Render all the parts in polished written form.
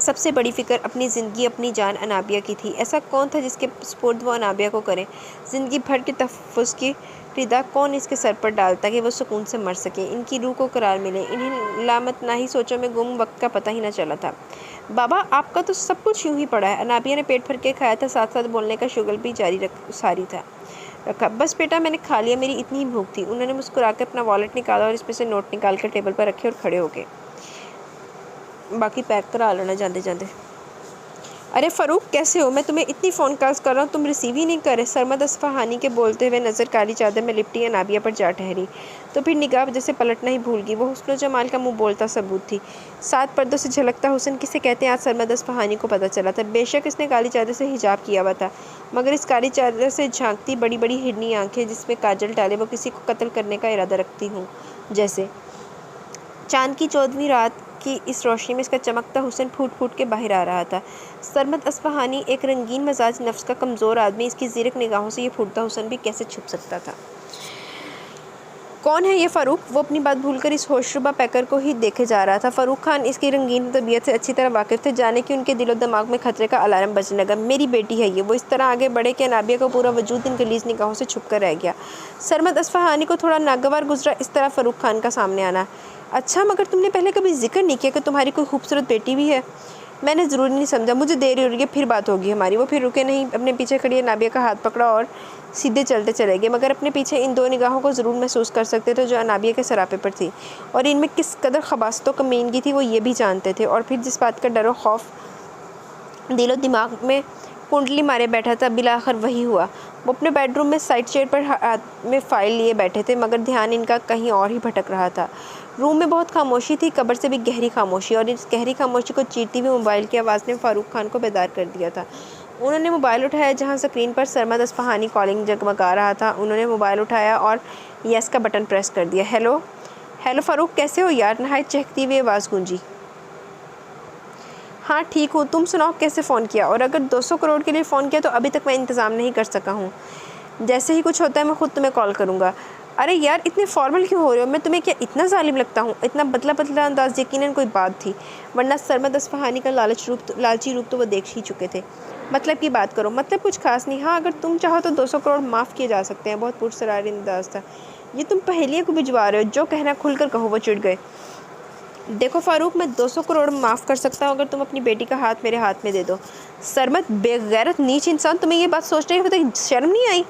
سب سے بڑی فکر اپنی زندگی اپنی جان انابیہ کی تھی۔ ایسا کون تھا جس کے سپرد وہ انابیہ کو کریں؟ زندگی بھر کے تحفظ کی ردا کون اس کے سر پر ڈالتا کہ وہ سکون سے مر سکے، ان کی روح کو قرار ملے؟ انہیں لامتناہی سوچوں میں گم وقت کا پتہ ہی نہ چلا تھا۔ بابا آپ کا تو سب کچھ یوں ہی پڑا ہے۔ انابیہ نے پیٹ بھر کے کھایا تھا، ساتھ ساتھ بولنے کا شغل بھی جاری رکھا۔ بس بیٹا میں نے کھا لیا، میری اتنی ہی بھوک تھی۔ انہوں نے مسکرا کے اپنا والیٹ نکالا اور اس میں سے نوٹ نکال کر ٹیبل پر رکھے اور کھڑے ہو گئے۔ باقی پیک کرا لینا جاندے جاندے۔ ارے فاروق کیسے ہو؟ میں تمہیں اتنی فون کالز کر رہا ہوں، تم ریسیو ہی نہیں کر رہے۔ سرمد اصفہانی کے بولتے ہوئے نظر کالی چادر میں لپٹی انابیہ پر جا ٹھہری، تو پھر نگاہ جیسے پلٹنا ہی بھول گئی۔ وہ حسن و جمال کا منہ بولتا ثبوت تھی۔ 7 پردوں سے جھلکتا حسن کسے کہتے ہیں آج سرمد اصفہانی کو پتہ چلا تھا۔ بے شک اس نے کالی چادر سے حجاب کیا ہوا تھا، مگر اس کالی چادر سے جھانکتی بڑی بڑی ہرنی آنکھیں جس میں کاجل ڈالے وہ کسی کو قتل کرنے کا ارادہ رکھتی ہوں جیسے۔ چاند کی 14ویں رات کی اس روشنی میں اس کا چمکتا حسن پھوٹ پھوٹ کے باہر آ رہا تھا۔ سرمد اصفہانی ایک رنگین مزاج نفس کا کمزور آدمی، اس کی زیرک نگاہوں سے یہ پھوٹتا حسن بھی کیسے چھپ سکتا تھا؟ کون ہے یہ فاروق؟ وہ اپنی بات بھول کر اس ہوشربا پیکر کو ہی دیکھے جا رہا تھا۔ فاروق خان اس کی رنگین طبیعت سے اچھی طرح واقف تھے، جانے کہ ان کے دل و دماغ میں خطرے کا الارم بجنے لگا۔ میری بیٹی ہے یہ۔ وہ اس طرح آگے بڑھے کہ انابیہ کا پورا وجود ان غلیظ نگاہوں سے چھپ کر رہ گیا۔ سرمد اصفہانی کو تھوڑا ناگوار گزرا اس طرح فاروق خان کا سامنے آنا۔ اچھا مگر تم نے پہلے کبھی ذکر نہیں کیا کہ تمہاری کوئی خوبصورت بیٹی بھی ہے؟ میں نے ضروری نہیں سمجھا، مجھے دیر ہو رہی ہے، پھر بات ہوگی ہماری۔ وہ پھر رکے نہیں، اپنے پیچھے کھڑی انابیہ کا ہاتھ پکڑا اور سیدھے چلتے چلے گئے، مگر اپنے پیچھے ان 2 نگاہوں کو ضرور محسوس کر سکتے تھے جو انابیہ کے سراپے پر تھی، اور ان میں کس قدر خباثت و کمینگی تھی وہ یہ بھی جانتے تھے۔ اور پھر جس بات کا ڈر و خوف دل و دماغ میں کنڈلی مارے بیٹھا تھا، بالآخر وہی ہوا۔ وہ اپنے بیڈ روم میں سائڈ چیئر پر ہاتھ میں فائل لیے بیٹھے تھے، مگر دھیان ان کا کہیں اور ہی بھٹک رہا تھا۔ روم میں بہت خاموشی تھی، قبر سے بھی گہری خاموشی، اور اس گہری خاموشی کو چیرتی ہوئی موبائل کی آواز نے فاروق خان کو بیدار کر دیا تھا۔ انہوں نے موبائل اٹھایا، جہاں سکرین پر سرمد اصفہانی کالنگ جگمگا رہا تھا۔ انہوں نے موبائل اٹھایا اور یس کا بٹن پریس کر دیا۔ ہیلو فاروق کیسے ہو یار؟ نہایت چہکتی ہوئی آواز گونجی۔ ہاں ٹھیک ہوں، تم سناؤ کیسے فون کیا؟ اور اگر 200 کروڑ کے لیے فون کیا تو ابھی تک میں انتظام نہیں کر سکا ہوں، جیسے ہی کچھ ہوتا ہے میں خود تمہیں کال کروں گا۔ ارے یار اتنے فارمل کیوں ہو رہے ہو؟ میں تمہیں کیا اتنا ظالم لگتا ہوں؟ اتنا بدلا انداز یقیناً کوئی بات تھی، ورنہ سرمد اصفہانی کا لالچی روپ تو وہ دیکھ ہی چکے تھے۔ مطلب کی بات کرو۔ مطلب کچھ خاص نہیں، ہاں اگر تم چاہو تو 200 کروڑ معاف کیے جا سکتے ہیں۔ بہت پرسرار انداز تھا۔ یہ تم پہیلیاں کو بھجوا رہے ہو، جو کہنا کھل کر کہو۔ وہ چڑ گئے۔ دیکھو فاروق میں 200 کروڑ معاف کر سکتا ہوں اگر تم اپنی بیٹی کا ہاتھ میرے ہاتھ میں دے دو۔ سرمد بے غیرت نیچ انسان، تمہیں یہ بات سوچنے کی شرم نہیں آئی؟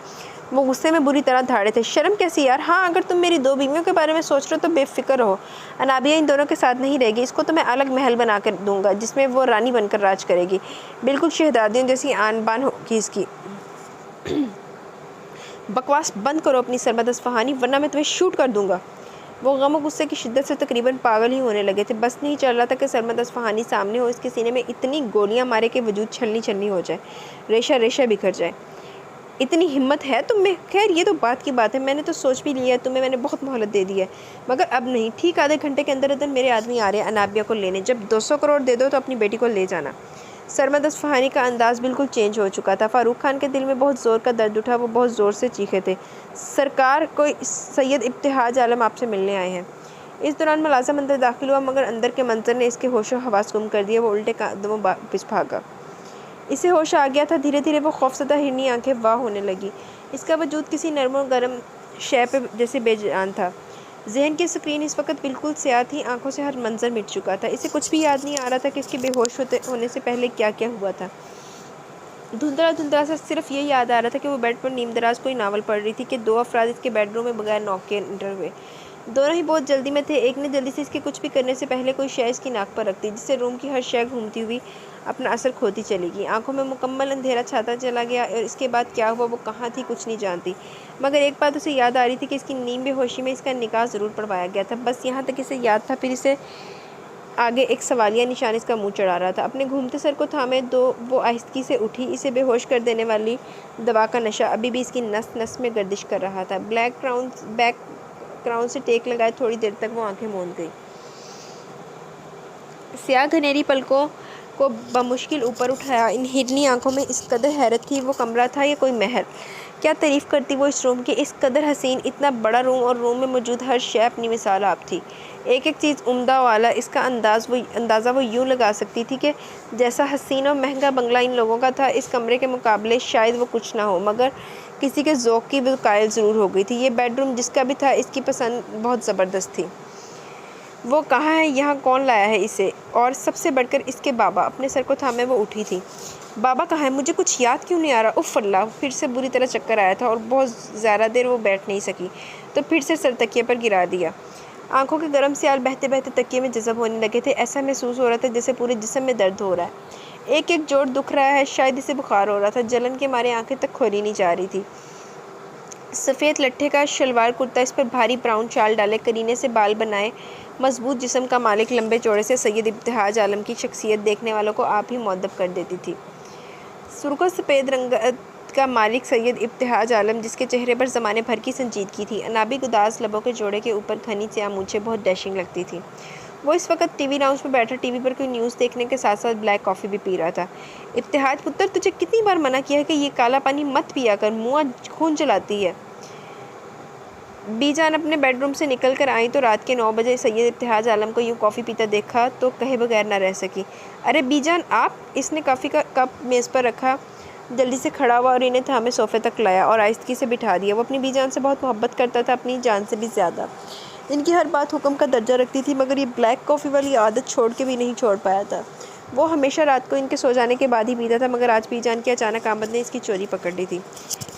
وہ غصے میں بری طرح دھاڑے تھے۔ شرم کیسی یار؟ ہاں اگر تم میری 2 بیویوں کے بارے میں سوچ رہے ہو تو بے فکر رہو، انابیہ ان دونوں کے ساتھ نہیں رہے گی، اس کو تو میں الگ محل بنا کر دوں گا جس میں وہ رانی بن کر راج کرے گی، بالکل شہزادیوں جیسی آن بان ہوگی اس کی۔ بکواس بند کرو اپنی سرمد اصفہانی، ورنہ میں تمہیں شوٹ کر دوں گا۔ وہ غم و غصے کی شدت سے تقریباً پاگل ہی ہونے لگے تھے۔ بس نہیں چل رہا تھا کہ سرمد اصفہانی سامنے ہو، اس کے سینے میں اتنی گولیاں مارے کہ وجود چھلنی چھلنی ہو جائے، ریشہ ریشہ بکھر جائے۔ اتنی ہمت ہے تم میں؟ خیر یہ تو بات کی بات ہے، میں نے تو سوچ بھی لیا ہے، تمہیں میں نے بہت مہلت دے دی ہے، مگر اب نہیں۔ ٹھیک آدھے گھنٹے کے اندر میرے آدمی آ رہے ہیں انابیہ کو لینے، جب 200 کروڑ دے دو تو اپنی بیٹی کو لے جانا۔ سرمد اصفہانی کا انداز بالکل چینج ہو چکا تھا۔ فاروق خان کے دل میں بہت زور کا درد اٹھا، وہ بہت زور سے چیخے تھے۔ سرکار کوئی سید ابتہاج عالم آپ سے ملنے آئے ہیں۔ اس دوران ملازم اندر داخل ہوا، مگر اندر کے منظر نے اس کے ہوش و حواس گم کر دیے۔ وہ الٹے قدموں واپس بھاگا۔ اسے ہوش آ گیا تھا۔ دھیرے دھیرے وہ خوفزدہ ہرنی آنکھیں واہ ہونے لگی۔ اس کا وجود کسی نرم و گرم شے پہ جیسے بے جان تھا۔ ذہن کی سکرین اس وقت بالکل سیاہ تھی، آنکھوں سے ہر منظر مٹ چکا تھا۔ اسے کچھ بھی یاد نہیں آ رہا تھا کہ اس کے بے ہوش ہونے سے پہلے کیا کیا ہوا تھا۔ دھندلا سا صرف یہ یاد آ رہا تھا کہ وہ بیڈ پر نیم دراز کوئی ناول پڑھ رہی تھی کہ 2 افراد اس کے بیڈ روم میں بغیر نوک کے انٹر ہوئے۔ دونوں ہی بہت جلدی میں تھے۔ ایک نے جلدی سے اس کے کچھ بھی کرنے سے پہلے کوئی شے اس کی ناک پر رکھ دی، جس سے روم کی ہر شے گھومتی ہوئی اپنا اثر کھوتی چلی گئی۔ آنکھوں میں مکمل اندھیرا چھاتا چلا گیا، اور اس کے بعد کیا ہوا وہ کہاں تھی کچھ نہیں جانتی، مگر ایک بات اسے یاد آ رہی تھی کہ اس کی نیم بے ہوشی میں اس کا نکاح ضرور پڑھوایا گیا تھا۔ بس یہاں تک اسے یاد تھا، پھر اسے آگے ایک سوالیہ نشان اس کا منہ چڑھا رہا تھا۔ اپنے گھومتے سر کو تھامے وہ آہستگی سے اٹھی۔ اسے بے ہوش کر دینے والی دوا کا نشہ ابھی بھی اس کی نس نس میں گردش کر رہا تھا۔ بیک گراؤنڈ سے ٹیک لگائے تھوڑی دیر تک وہ آنکھیں موند گئی۔ سیاہ گھنیری پلکوں کو بمشکل اوپر اٹھایا۔ ان ہرنی آنکھوں میں اس قدر حیرت تھی، وہ کمرہ تھا یا کوئی محل؟ کیا تعریف کرتی وہ اس روم کی، اس قدر حسین، اتنا بڑا روم، اور روم میں موجود ہر شے اپنی مثال آپ تھی، ایک ایک چیز عمدہ والا۔ اس کا اندازہ وہ یوں لگا سکتی تھی کہ جیسا حسین اور مہنگا بنگلہ ان لوگوں کا تھا، اس کمرے کے مقابلے شاید وہ کچھ نہ ہو، مگر کسی کے ذوق کی وہ قائل ضرور ہو گئی تھی۔ یہ بیڈ روم جس کا بھی تھا، اس کی پسند بہت زبردست تھی۔ وہ کہاں ہے، یہاں کون لایا ہے اسے، اور سب سے بڑھ کر اس کے بابا۔ اپنے سر کو تھامے وہ اٹھی تھی۔ بابا کہاں ہے، مجھے کچھ یاد کیوں نہیں آ رہا، اف اللہ۔ پھر سے بری طرح چکر آیا تھا اور بہت زیادہ دیر وہ بیٹھ نہیں سکی، تو پھر سے سر تکیے پر گرا دیا۔ آنکھوں کے گرم سیال بہتے بہتے تکیے میں جذب ہونے لگے تھے، ایسا محسوس ہو رہا تھا جیسے پورے جسم میں درد ہو رہا ہے، ایک ایک جوڑ دکھ رہا ہے، شاید اسے بخار ہو رہا تھا، جلن کے مارے آنکھیں تک کھولی نہیں جا رہی تھی۔ سفید لٹھے کا شلوار کرتا، اس پر بھاری براؤن شال ڈالے، کرینے سے بال بنائے، مضبوط جسم کا مالک، لمبے چوڑے سے سید ابتہاج عالم کی شخصیت دیکھنے والوں کو آپ ہی مؤدب کر دیتی تھی۔ سرخ و سفید رنگت کا مالک سید ابتہاج عالم، جس کے چہرے پر زمانے بھر کی سنجیدگی تھی، انابی گداز لبوں کے جوڑے کے اوپر گھنی سیاہ مونچھیں بہت ڈیشنگ لگتی تھیں۔ وہ اس وقت ٹی وی لاؤنج میں بیٹھا ٹی وی پر کوئی نیوز دیکھنے کے ساتھ ساتھ بلیک کافی بھی پی رہا تھا۔ ابتہاج پتر، تجھے کتنی بار منع کیا ہے کہ یہ کالا پانی مت پیا کر، منہ خون جلاتی ہے۔ بی جان اپنے بیڈ روم سے نکل کر آئیں تو رات کے 9 بجے سید ابتہاج عالم کو یوں کافی پیتا دیکھا تو کہے بغیر نہ رہ سکی۔ ارے بی جان آپ! اس نے کافی کا کپ میز پر رکھا، جلدی سے کھڑا ہوا اور انہیں تھامے صوفے تک لایا اور آہستگی سے بٹھا دیا۔ وہ اپنی بی جان سے بہت محبت کرتا تھا، اپنی جان سے بھی زیادہ۔ ان کی ہر بات حکم کا درجہ رکھتی تھی، مگر یہ بلیک کافی والی عادت چھوڑ کے بھی نہیں چھوڑ پایا تھا۔ وہ ہمیشہ رات کو ان کے سو جانے کے بعد ہی پیتا تھا، مگر آج بی جان کی اچانک آمد نے اس کی چوری پکڑ لی تھی۔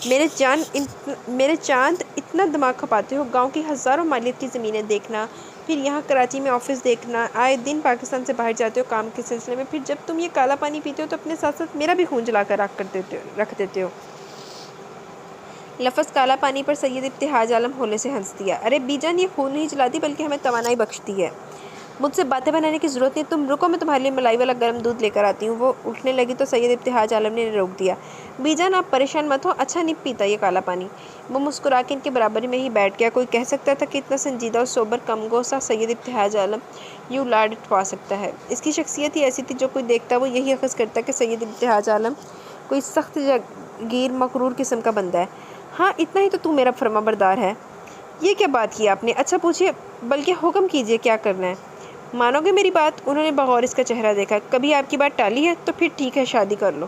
میرے چاند، اتنا دماغ کھپاتے ہو، گاؤں کی ہزاروں مالیت کی زمینیں دیکھنا، پھر یہاں کراچی میں آفس دیکھنا، آئے دن پاکستان سے باہر جاتے ہو کام کے سلسلے میں، پھر جب تم یہ کالا پانی پیتے ہو تو اپنے ساتھ ساتھ میرا بھی خون جلا کر رکھ دیتے ہو۔ لفظ کالا پانی پر سید ابتہاج عالم ہولے سے ہنس دیا۔ ارے بی جان، یہ خون نہیں جلاتی بلکہ ہمیں توانائی بخشتی ہے۔ مجھ سے باتیں بنانے کی ضرورت نہیں، تم رکو، میں تمہارے لیے ملائی والا گرم دودھ لے کر آتی ہوں۔ وہ اٹھنے لگی تو سید ابتہاج عالم نے روک دیا۔ بی جان آپ پریشان مت ہو، اچھا نہیں پیتا یہ کالا پانی۔ وہ مسکرا کے ان کے برابری میں ہی بیٹھ گیا۔ کوئی کہہ سکتا تھا کہ اتنا سنجیدہ اور سوبر کمگو سا سید ابتہاج عالم یوں لاڈ اٹھوا سکتا ہے۔ اس کی شخصیت ہی ایسی تھی، جو کوئی دیکھتا وہ یہی اخذ کرتا کہ سید ابتہاج عالم کوئی سخت جاگیر مغرور قسم کا بندہ ہے۔ ہاں اتنا ہی تو میرا فرما بردار ہے۔ یہ کیا بات کی آپ نے؟ اچھا پوچھیے، بلکہ حکم کیجیے، کیا کرنا ہے؟ مانو گے میری بات؟ انہوں نے بغور اس کا چہرہ دیکھا۔ کبھی آپ کی بات ٹالی ہے تو پھر ٹھیک ہے، شادی کر لو۔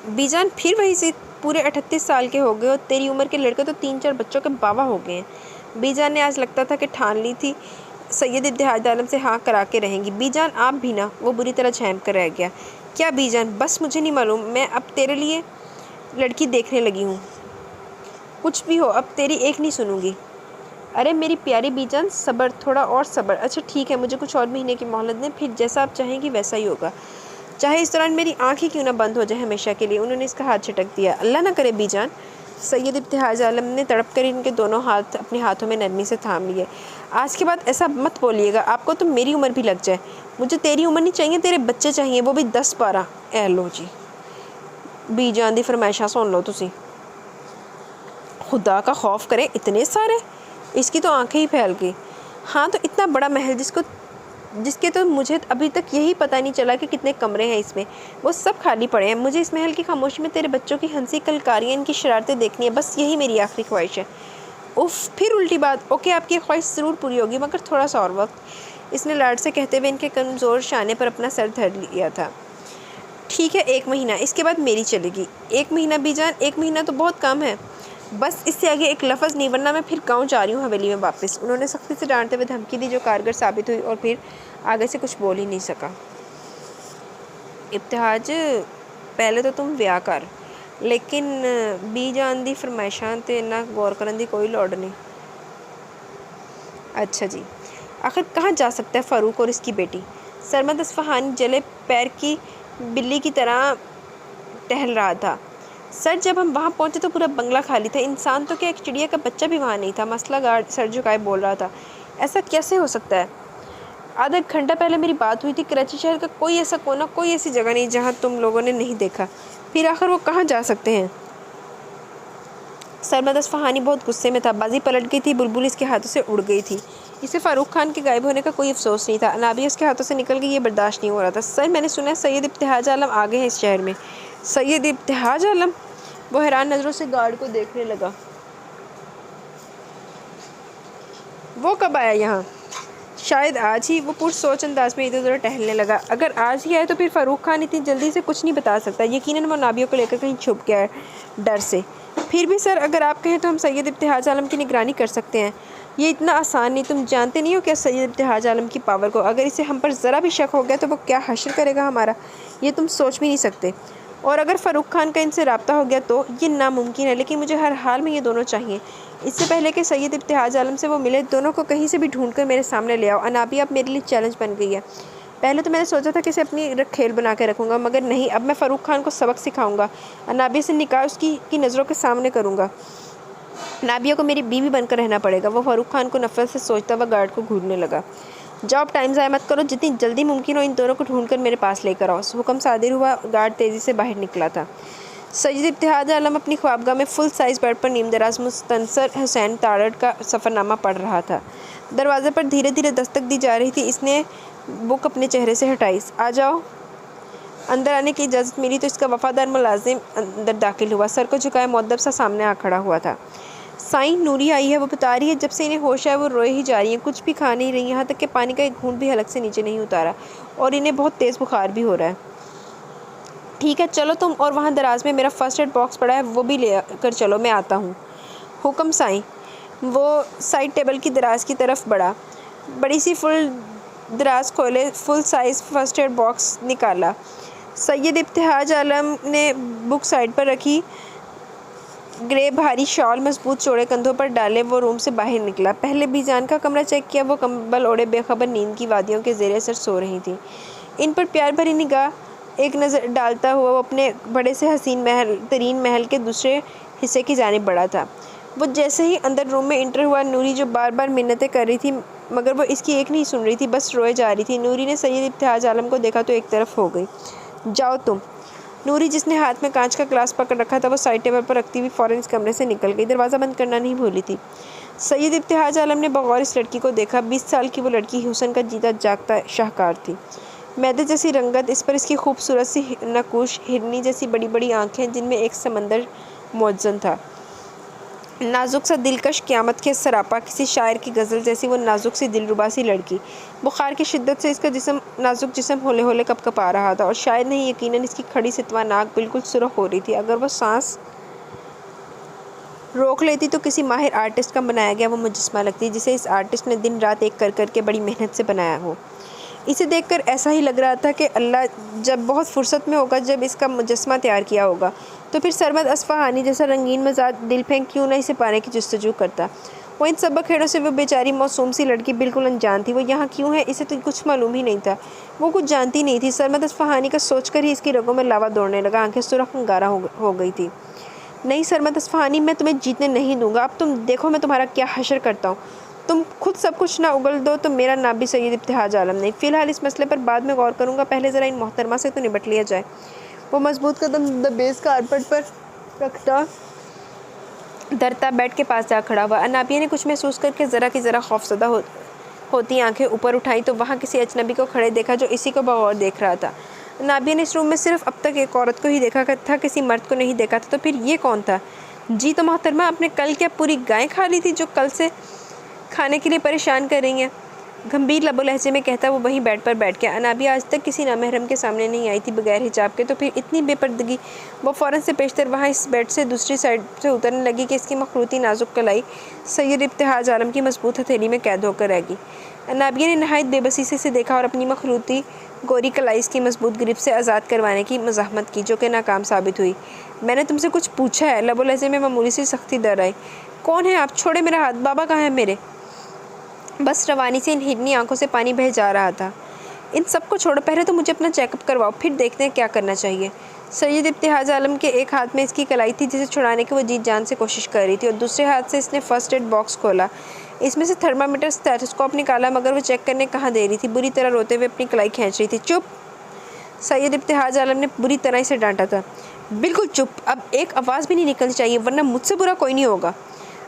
بی جان پھر وہی سے، پورے 38 سال کے ہو گئے ہو، تیری عمر کے لڑکے تو 3-4 بچوں کے بابا ہو گئے ہیں۔ بی جان نے آج لگتا تھا کہ ٹھان لی تھی سید ابتہاج عالم سے ہاں کرا کے رہیں گی۔ بی جان آپ بھی نہ۔ وہ بری طرح جھینپ کر رہ گیا۔ کیا بی جان؟ بس مجھے نہیں معلوم، میں اب تیرے لیے لڑکی دیکھنے لگی ہوں۔ کچھ بھی ہو، اب تیری ایک نہیں سنوں گی۔ ارے میری پیاری بی جان، صبر، تھوڑا اور صبر۔ اچھا ٹھیک ہے، مجھے کچھ اور مہینے کی مہلت دیں، پھر جیسا آپ چاہیں گی ویسا ہی ہوگا، چاہے اس دوران میری آنکھ ہی کیوں نہ بند ہو جائے ہمیشہ کے لیے۔ انہوں نے اس کا ہاتھ جھٹک دیا۔ اللہ نہ کرے بی جان۔ سید ابتہاج عالم نے تڑپ کر ان کے دونوں ہاتھ اپنے ہاتھوں میں نرمی سے تھام لیے۔ آج کے بعد ایسا مت بولیے گا، آپ کو تو میری عمر بھی لگ جائے۔ مجھے تیری عمر نہیں چاہیے، تیرے بچے چاہیے، وہ بھی 10-12۔ اے لو جی، بی جان دی فرمائشاں سن لو تسی۔ خدا کا خوف کرے، اتنے سارے؟ اس کی تو آنکھیں ہی پھیل گئی۔ ہاں تو اتنا بڑا محل، جس کے تو مجھے ابھی تک یہی پتہ نہیں چلا کہ کتنے کمرے ہیں اس میں، وہ سب خالی پڑے ہیں۔ مجھے اس محل کی خاموشی میں تیرے بچوں کی ہنسی کلکاریاں، ان کی شرارتیں دیکھنی ہے، بس یہی میری آخری خواہش ہے۔ اف، پھر الٹی بات۔ اوکے، آپ کی خواہش ضرور پوری ہوگی، مگر تھوڑا سا اور وقت۔ اس نے لاڈ سے کہتے ہوئے ان کے کمزور شانے پر اپنا سر دھر لیا تھا۔ ٹھیک ہے، 1 مہینہ، اس کے بعد میری چلے گی۔ 1 مہینہ بی جان؟ 1 مہینہ تو بہت کم ہے۔ بس اس سے آگے ایک لفظ نہیں، ورنہ میں پھر گاؤں جا رہی ہوں، حویلی میں واپس۔ انہوں نے سختی سے ڈانٹتے ہوئے دھمکی دی، جو کارگر ثابت ہوئی، اور پھر آگے سے کچھ بول ہی نہیں سکا۔ ابتہاج، پہلے تو تم ویاہ کر، لیکن بی جان دی فرمائشاں تے نہ غور کرن دی کوئی لوڑ نہیں۔ اچھا جی۔ آخر کہاں جا سکتا ہے فاروق اور اس کی بیٹی؟ سرمد اصفہانی جلے پیر کی بلی کی طرح ٹہل رہا تھا۔ سر جب ہم وہاں پہنچے تو پورا بنگلہ خالی تھا، انسان تو کیا ایک چڑیا کا بچہ بھی وہاں نہیں تھا۔ مسئلہ گارڈ سر جھکائے بول رہا تھا۔ ایسا کیسے ہو سکتا ہے؟ آدھا گھنٹہ پہلے میری بات ہوئی تھی، کراچی شہر کا کوئی ایسا کونا، کوئی ایسی جگہ نہیں جہاں تم لوگوں نے نہیں دیکھا۔ پھر آخر وہ کہاں جا سکتے ہیں؟ سرمد اصفہانی بہت غصے میں تھا، بازی پلٹ گئی تھی، بلبل اس کے ہاتھوں سے اڑ گئی تھی۔ اسے فاروق خان کے غائب ہونے کا کوئی افسوس نہیں تھا، انابی اس کے ہاتھوں سے نکل گئی، یہ برداشت نہیں ہو رہا تھا۔ سر میں نے سنا ہے سید ابتہاج عالم آ گئے ہیں اس شہر میں۔ سید ابتہاج عالم؟ وہ حیران نظروں سے گارڈ کو دیکھنے لگا۔ وہ کب آیا یہاں؟ شاید آج ہی، وہ پرسوچ انداز میں ادھر ادھر ٹہلنے لگا۔ اگر آج ہی آئے تو پھر فاروق خان اتنی جلدی سے کچھ نہیں بتا سکتا، یقیناً وہ نابیہ کو لے کر کہیں چھپ گیا ہے ڈر سے۔ پھر بھی سر، اگر آپ کہیں تو ہم سید ابتہاج عالم کی نگرانی کر سکتے ہیں۔ یہ اتنا آسان نہیں، تم جانتے نہیں ہو کیا سید ابتہاج عالم کی پاور کو؟ اگر اسے ہم پر ذرا بھی شک ہو گیا تو وہ کیا حشر کرے گا ہمارا، یہ تم سوچ بھی نہیں سکتے۔ اور اگر فاروق خان کا ان سے رابطہ ہو گیا تو یہ ناممکن ہے، لیکن مجھے ہر حال میں یہ دونوں چاہیے۔ اس سے پہلے کہ سید ابتہاج عالم سے وہ ملے، دونوں کو کہیں سے بھی ڈھونڈ کر میرے سامنے لے آؤ۔ انابیہ اب میرے لیے چیلنج بن گئی ہے۔ پہلے تو میں نے سوچا تھا کہ اسے اپنی کھیل بنا کے رکھوں گا، مگر نہیں، اب میں فاروق خان کو سبق سکھاؤں گا۔ انابیہ سے نکاح اس کی نظروں کے سامنے کروں گا۔ انابیہ کو میری بیوی بن کر رہنا پڑے گا۔ وہ فاروق خان کو نفرت سے سوچتا ہوا گارڈ کو گھورنے لگا۔ جاؤ، اب ٹائم ضائع مت کرو، جتنی جلدی ممکن ہو ان دونوں کو ڈھونڈ کر میرے پاس لے کر آؤ۔ حکم صادر ہوا۔ گارڈ تیزی سے باہر نکلا تھا۔ سید ابتہاج عالم اپنی خوابگاہ میں فل سائز بیڈ پر نیم دراز مستنصر حسین تارڑ کا سفر نامہ پڑھ رہا تھا۔ دروازے پر دھیرے دھیرے دستک دی جا رہی تھی۔ اس نے بک اپنے چہرے سے ہٹائی۔ آ جاؤ۔ اندر آنے کی اجازت ملی تو اس کا وفادار ملازم اندر داخل ہوا، سر کو جھکائے مؤدب سا سامنے آ کھڑا ہوا تھا۔ سائیں، نوری آئی ہے، وہ بتا رہی ہے جب سے انہیں ہوش ہے وہ روئے ہی جا رہی ہیں، کچھ بھی کھا نہیں رہی، یہاں تک کہ پانی کا ایک گھونٹ بھی حلق سے نیچے نہیں اتارا، اور انہیں بہت تیز بخار بھی ہو رہا ہے۔ ٹھیک ہے، چلو تم، اور وہاں دراز میں میرا فرسٹ ایڈ باکس پڑا ہے، وہ بھی لے کر چلو، میں آتا ہوں۔ حکم سائیں۔ وہ سائڈ ٹیبل کی دراز کی طرف بڑھا، بڑی سی فل دراز کھولے، full size first aid box نکالا۔ سید ابتہاج عالم نے بک سائڈ پر رکھی، گرے بھاری شال مضبوط چوڑے کندھوں پر ڈالے وہ روم سے باہر نکلا۔ پہلے بیجان کا کمرہ چیک کیا، وہ کمبل اوڑھے بے خبر نیند کی وادیوں کے زیر اثر سو رہی تھیں۔ ان پر پیار بھری نگاہ ایک نظر ڈالتا ہوا وہ اپنے بڑے سے حسین ترین محل کے دوسرے حصے کی جانب بڑھا تھا۔ وہ جیسے ہی اندر روم میں انٹر ہوا، نوری جو بار بار منتیں کر رہی تھی مگر وہ اس کی ایک نہیں سن رہی تھی، بس روئے جا رہی تھی، نوری نے سید ابتہاج عالم کو دیکھا تو ایک طرف ہو گئی۔ جاؤ تم۔ نوری، جس نے ہاتھ میں کانچ کا گلاس پکڑ رکھا تھا، وہ سائڈ ٹیبل پر رکھتی ہوئی فوراً اس کمرے سے نکل گئی، دروازہ بند کرنا نہیں بھولی تھی۔ سید ابتہاج عالم نے بغور اس لڑکی کو دیکھا۔ 20 سال کی وہ لڑکی حسن کا جیتا جاگتا شاہکار تھی، میدے جیسی رنگت، اس پر اس کی خوبصورت سی نقوش، ہرنی جیسی بڑی بڑی آنکھیں جن میں ایک سمندر موجزن تھا، نازک سا دلکش قیامت کے سراپا، کسی شاعر کی غزل جیسی وہ نازک سی دلربا سی لڑکی۔ بخار کی شدت سے اس کا نازک جسم ہولے ہولے کپ کپا رہا تھا، اور شاید نہیں یقیناً اس کی کھڑی ستوہ ناک بالکل سرخ ہو رہی تھی۔ اگر وہ سانس روک لیتی تو کسی ماہر آرٹسٹ کا بنایا گیا وہ مجسمہ لگتی، جسے اس آرٹسٹ نے دن رات ایک کر کر کے بڑی محنت سے بنایا ہو۔ اسے دیکھ کر ایسا ہی لگ رہا تھا کہ اللہ جب بہت فرصت میں ہوگا، جب اس کا مجسمہ تیار کیا ہوگا تو پھر سرمد اصفہانی جیسا رنگین مزاج دل پھینک کیوں نہ اسے پانے کی جستجو کرتا۔ وہ ان سب بکھیڑوں سے وہ بیچاری معصوم سی لڑکی بالکل انجان تھی۔ وہ یہاں کیوں ہے اسے تو کچھ معلوم ہی نہیں تھا، وہ کچھ جانتی نہیں تھی۔ سرمد اصفہانی کا سوچ کر ہی اس کی رگوں میں لاوا دوڑنے لگا، آنکھیں سرخ انگارہ ہو گئی تھی۔ نہیں سرمد اصفہانی، میں تمہیں جیتنے نہیں دوں گا، اب تم دیکھو میں تمہارا کیا حشر کرتا ہوں۔ تم خود سب کچھ نہ اگل دو تو میرا نام بھی سید ابتہاج عالم نہیں۔ فی الحال اس مسئلے پر بعد میں غور کروں گا، پہلے ذرا ان محترمہ سے تو نبٹ لیا جائے۔ وہ مضبوط قدم دبیز کارپٹ پر رکھتا دھرتا بیڈ کے پاس جا کھڑا ہوا۔ انابیہ نے کچھ محسوس کر کے ذرا کی ذرا خوفزدہ ہوتی آنکھیں اوپر اٹھائیں تو وہاں کسی اجنبی کو کھڑے دیکھا جو اسی کو بغور دیکھ رہا تھا۔ انابیہ نے اس روم میں صرف اب تک ایک عورت کو ہی دیکھا تھا، کسی مرد کو نہیں دیکھا تھا، تو پھر یہ کون تھا؟ جی تو محترمہ، آپ نے کل کیا پوری گائے کھا لی تھی جو کل سے کھانے کے لیے پریشان کر رہی ہیں؟ گھمبیر لب و لہجے میں کہتا وہ وہیں بیڈ پر بیٹھ گیا۔ انابیہ آج تک کسی نامحرم کے سامنے نہیں آئی تھی بغیر حجاب کے، تو پھر اتنی بے پردگی؟ وہ فوراً سے پیشتر وہاں اس بیڈ سے دوسری سائڈ سے اترنے لگی کہ اس کی مخروطی نازک کلائی سید ابتہاج عالم کی مضبوط ہتھیلی میں قید ہو کر رہ گئی۔ انابیہ نے نہایت بے بسی سے اسے دیکھا اور اپنی مخروطی گوری کلائی اس کی مضبوط گرپ سے آزاد کروانے کی مزاحمت کی، جو کہ ناکام ثابت ہوئی۔ میں نے تم سے کچھ پوچھا ہے؟ لب و لہجے میں معمولی سی سختی در آئی۔ کون ہیں آپ؟ چھوڑے میرا ہاتھ، بابا کہاں ہے میرے؟ بس روانی سے ان ہرنی آنکھوں سے پانی بہہ جا رہا تھا۔ ان سب کو چھوڑو، پہلے تو مجھے اپنا چیک اپ کرواؤ، پھر دیکھتے ہیں کیا کرنا چاہیے۔ سید ابتہاج عالم کے ایک ہاتھ میں اس کی کلائی تھی جسے چھڑانے کی وہ جی جان سے کوشش کر رہی تھی، اور دوسرے ہاتھ سے اس نے فرسٹ ایڈ باکس کھولا، اس میں سے تھرمامیٹر اسٹیتھوسکوپ نکالا، مگر وہ چیک کرنے کہاں دے رہی تھی، بری طرح روتے ہوئے اپنی کلائی کھینچ رہی تھی۔ چپ! سید ابتہاج عالم نے بری طرح اسے ڈانٹا تھا۔ بالکل چپ! اب ایک آواز بھی نہیں نکلنی چاہیے ورنہ مجھ سے برا کوئی نہیں ہوگا۔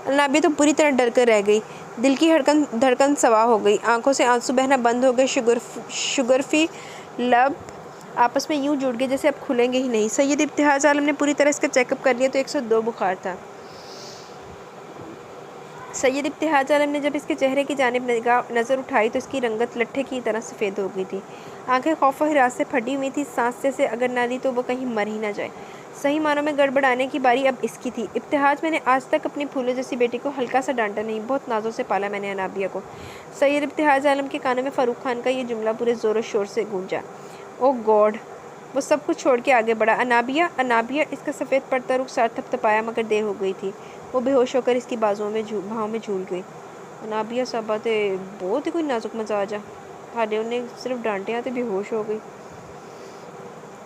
انابیہ تو بری طرح ڈر کر رہ گئی، دل کی دھڑکن سوا ہو گئی، آنکھوں سے آنسو بہنا بند ہو گئے، شگرفی لب آپس میں یوں جڑ گئے جیسے اب کھلیں گے ہی نہیں۔ سید ابتہاج عالم نے پوری طرح اس کا چیک اپ کر لیا تو 102 بخار تھا۔ سید ابتہاج عالم نے جب اس کے چہرے کی جانب نظر اٹھائی تو اس کی رنگت لٹھے کی طرح سفید ہو گئی تھی، آنکھیں خوف و ہراس سے پھٹی ہوئی تھی، سانس جیسے اگر نہ لی تو وہ کہیں مر ہی نہ جائے۔ صحیح معنوں میں گڑبڑانے کی باری اب اس کی تھی۔ ابتہاج، میں نے آج تک اپنی پھولوں جیسی بیٹی کو ہلکا سا ڈانٹا نہیں، بہت نازوں سے پالا میں نے انابیہ کو۔ سید ابتہاج عالم کے کانوں میں فاروق خان کا یہ جملہ پورے زور و شور سے گونجا۔ او گاڈ! وہ سب کچھ چھوڑ کے آگے بڑھا۔ انابیہ، انابیہ! اس کا سفید پڑتا رخسار تھپ تھپایا مگر دیر ہو گئی تھی۔ وہ بے ہوش ہو کر اس کی بھاؤں میں جھول گئی۔ انابیہ صاحبہ تے بہت ہی کوئی نازک مزاج ہے، تھاڈے انہیں صرف ڈانٹیا تے بے ہوش ہو گئی۔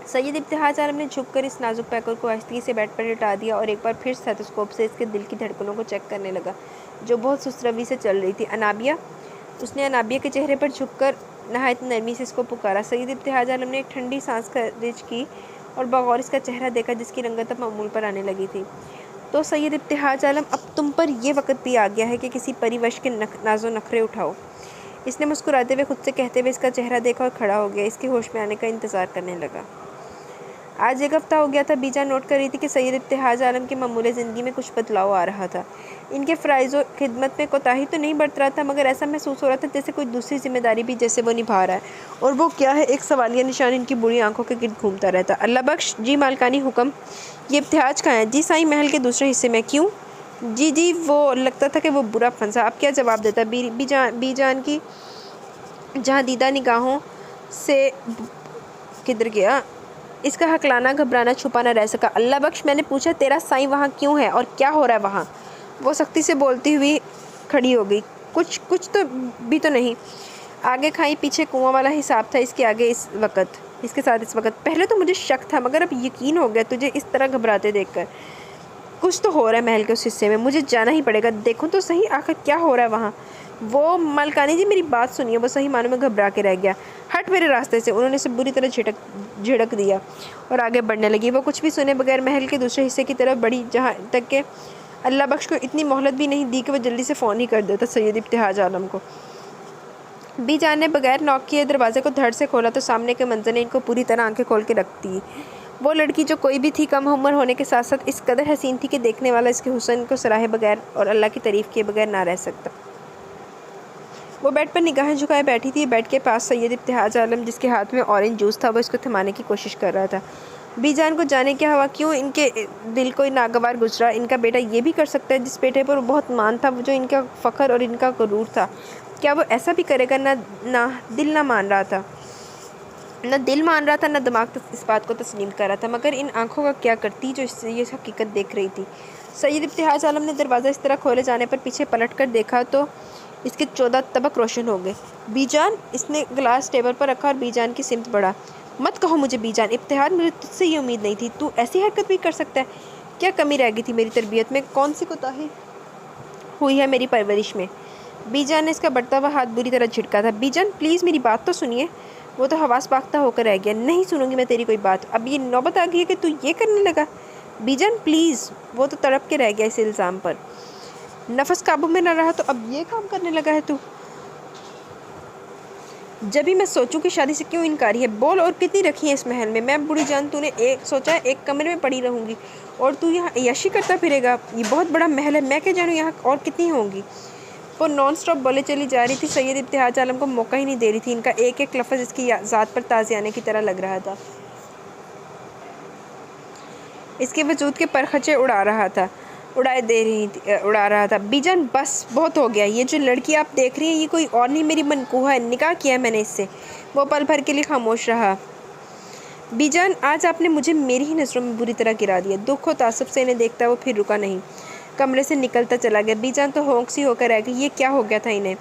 سید ابتہاج عالم نے جھک کر اس نازک پیکر کو آہستگی سے بیڈ پر لٹا دیا اور ایک بار پھر سٹیتھوسکوپ سے اس کے دل کی دھڑکنوں کو چیک کرنے لگا جو بہت سست روی سے چل رہی تھی۔ انابیہ! اس نے انابیہ کے چہرے پر جھک کر نہایت نرمی سے اس کو پکارا۔ سید ابتہاج عالم نے ایک ٹھنڈی سانس خارج کی اور بغور اس کا چہرہ دیکھا جس کی رنگت اب معمول پر آنے لگی تھی۔ تو سید ابتہاج عالم، اب تم پر یہ وقت بھی آ گیا ہے کہ کسی پری وش کے ناز و نخرے اٹھاؤ۔ اس نے مسکراتے ہوئے خود سے کہتے ہوئے اس کا چہرہ دیکھا اور کھڑا ہو گیا، اس کے ہوش میں آنے کا انتظار کرنے لگا۔ آج ایک ہفتہ ہو گیا تھا، بی جان نوٹ کر رہی تھی کہ سید ابتہاج عالم کی معمول زندگی میں کچھ بدلاؤ آ رہا تھا۔ ان کے فرائض و خدمت میں کوتاہی تو نہیں برت رہا تھا مگر ایسا محسوس ہو رہا تھا جیسے کوئی دوسری ذمہ داری بھی جیسے وہ نبھا رہا ہے، اور وہ کیا ہے؟ ایک سوالیہ نشان ان کی بڑی آنکھوں کے گرد گھومتا رہتا۔ اللہ بخش! جی مالکانی حکم؟ یہ ابتہاج کہاں ہے؟ جی سائیں، محل کے دوسرے حصے میں۔ کیوں؟ جی وہ لگتا تھا کہ وہ برا پھنسا۔ اب کیا جواب دیتا؟ بی جان کی جہاں دیدہ نگاہوں سے کدھر گیا؟ اس کا ہکلانا گھبرانا چھپا نہ رہ سکا۔ اللہ بخش! میں نے پوچھا تیرا سائیں وہاں کیوں ہے اور کیا ہو رہا ہے وہاں؟ وہ سختی سے بولتی ہوئی کھڑی ہو گئی۔ کچھ تو بھی تو نہیں۔ آگے کھائی پیچھے کنواں والا حساب تھا اس کے ساتھ اس وقت۔ پہلے تو مجھے شک تھا مگر اب یقین ہو گیا تجھے اس طرح گھبراتے دیکھ کر۔ کچھ تو ہو رہا ہے محل کے اس حصے میں، مجھے جانا ہی پڑے گا، دیکھوں تو صحیح آخر کیا ہو رہا ہے وہاں۔ وہ مالکانی جی میری بات سنیے۔ وہ صحیح معنوں میں گھبرا کے رہ گیا۔ ہٹ میرے راستے سے! انہوں نے اسے بری طرح جھڑک دیا اور آگے بڑھنے لگی۔ وہ کچھ بھی سنے بغیر محل کے دوسرے حصے کی طرف بڑھی جہاں تک کہ اللہ بخش کو اتنی مہلت بھی نہیں دی کہ وہ جلدی سے فون ہی کر دیتا سید ابتہاج عالم کو۔ بی جان نے بغیر نوک کیے دروازے کو دھڑ سے کھولا تو سامنے کے منظر نے ان کو پوری طرح آنکھیں کھول کے رکھ دی۔ وہ لڑکی جو کوئی بھی تھی کم عمر ہونے کے ساتھ ساتھ اس قدر حسین تھی کہ دیکھنے والا اس کے حسن کو سراہے بغیر اور اللہ کی تعریف کیے بغیر نہ رہ سکتا۔ وہ بیڈ پر نگاہیں جھکائے بیٹھی تھی۔ بیڈ کے پاس سید ابتہاج عالم جس کے ہاتھ میں اورنج جوس تھا وہ اس کو تھمانے کی کوشش کر رہا تھا۔ بی جان کو جانے کیا ہوا، کیوں ان کے دل کو ناگوار گزرا؟ ان کا بیٹا یہ بھی کر سکتا ہے جس بیٹے پر وہ بہت مان تھا، جو ان کا فخر اور ان کا غرور تھا، کیا وہ ایسا بھی کرے گا؟ نہ دل مان رہا تھا نہ دماغ اس بات کو تسلیم کر رہا تھا، مگر ان آنکھوں کا کیا کرتی جو اس سے یہ حقیقت دیکھ رہی تھی۔ سید ابتہاج عالم نے دروازہ اس طرح کھولے جانے پر پیچھے پلٹ کر دیکھا تو اس کے 14 طبق روشن ہو گئے۔ بی جان! اس نے گلاس ٹیبل پر رکھا اور بی جان کی سمت بڑھا۔ مت کہو مجھے بی جان! ابتہاج، مجھے تجھ سے یہ امید نہیں تھی، تو ایسی حرکت بھی کر سکتا ہے؟ کیا کمی رہ گئی تھی میری تربیت میں؟ کون سی کوتاہی ہوئی ہے میری پرورش میں؟ بی جان نے اس کا بڑھتا ہوا ہاتھ بری طرح جھٹکا تھا۔ بی جان پلیز میری بات تو سنیے۔ وہ تو حواس باختہ ہو کر رہ گیا۔ نہیں سنوں گی میں تیری کوئی بات۔ اب یہ نوبت آ گئی ہے کہ تو یہ کرنے لگا؟ بی جان پلیز! وہ تو تڑپ کے رہ گیا اس الزام پر۔ نفس قابو میں نہ رہا تو اب یہ کام کرنے لگا ہے تو؟ جب ہی میں سوچوں کہ شادی سے کیوں انکاری ہے۔ بول، اور کتنی رکھی ہیں اس محل میں؟ میں بوڑھی جان، تو نے سوچا ایک کمرے میں پڑی رہوں گی اور تو یہاں عیاشی کرتا پھرے گا؟ یہ بہت بڑا محل ہے، میں کیا جانوں یہاں اور کتنی ہوں گی؟ وہ نان سٹاپ بولے چلی جا رہی تھی۔ سید ابتہاج عالم کو موقع ہی نہیں دے رہی تھی۔ ان کا ایک ایک لفظ اس کی ذات پر تازیانے کی طرح لگ رہا تھا، اس کے وجود کے پرخچے اڑا رہا تھا۔ بی جان بس، بہت ہو گیا۔ یہ جو لڑکی آپ دیکھ رہی ہیں یہ کوئی اور نہیں، میری منکوہ ہے، نکاح کیا ہے میں نے اس سے۔ وہ پل بھر کے لیے خاموش رہا۔ بی جان، آج آپ نے مجھے میری ہی نظروں میں بری طرح گرا دیا۔ دکھ و تعصب سے انہیں دیکھتا وہ پھر رکا نہیں، کمرے سے نکلتا چلا گیا۔ بی جان تو ہونک سی ہو کر رہ گئی۔ یہ کیا ہو گیا تھا انہیں؟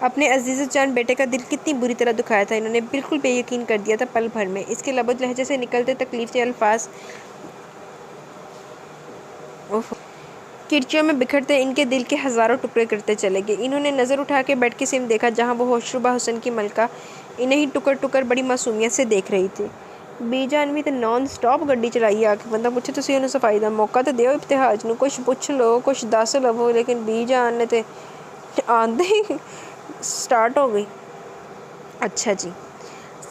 اپنے عزیز جان بیٹے کا دل کتنی بری طرح دکھایا تھا انہوں نے، بالکل بے یقین کر دیا تھا پل بھر میں۔ اس کے لب و لہجے سے نکلتے تکلیف کے الفاظ کرچیوں میں بکھرتے ان کے دل کے ہزاروں ٹکڑے کرتے چلے گئے۔ انہوں نے نظر اٹھا کے بیڈ کی سمت دیکھا جہاں وہ ہوشربا حسن کی ملکہ انہیں ہی ٹکر ٹکر بڑی معصومیت سے دیکھ رہی تھی۔ بی جان بھی تو نان سٹاپ گڈی چلائی آ کے، بندہ پوچھے تو سی انہوں صفائی دا موقع تو دیو ابتہاج نو، کچھ پوچھ لو، کچھ دس لو، لیکن بی جان نے تے آندے ہی سٹارٹ ہو گئی۔ اچھا جی۔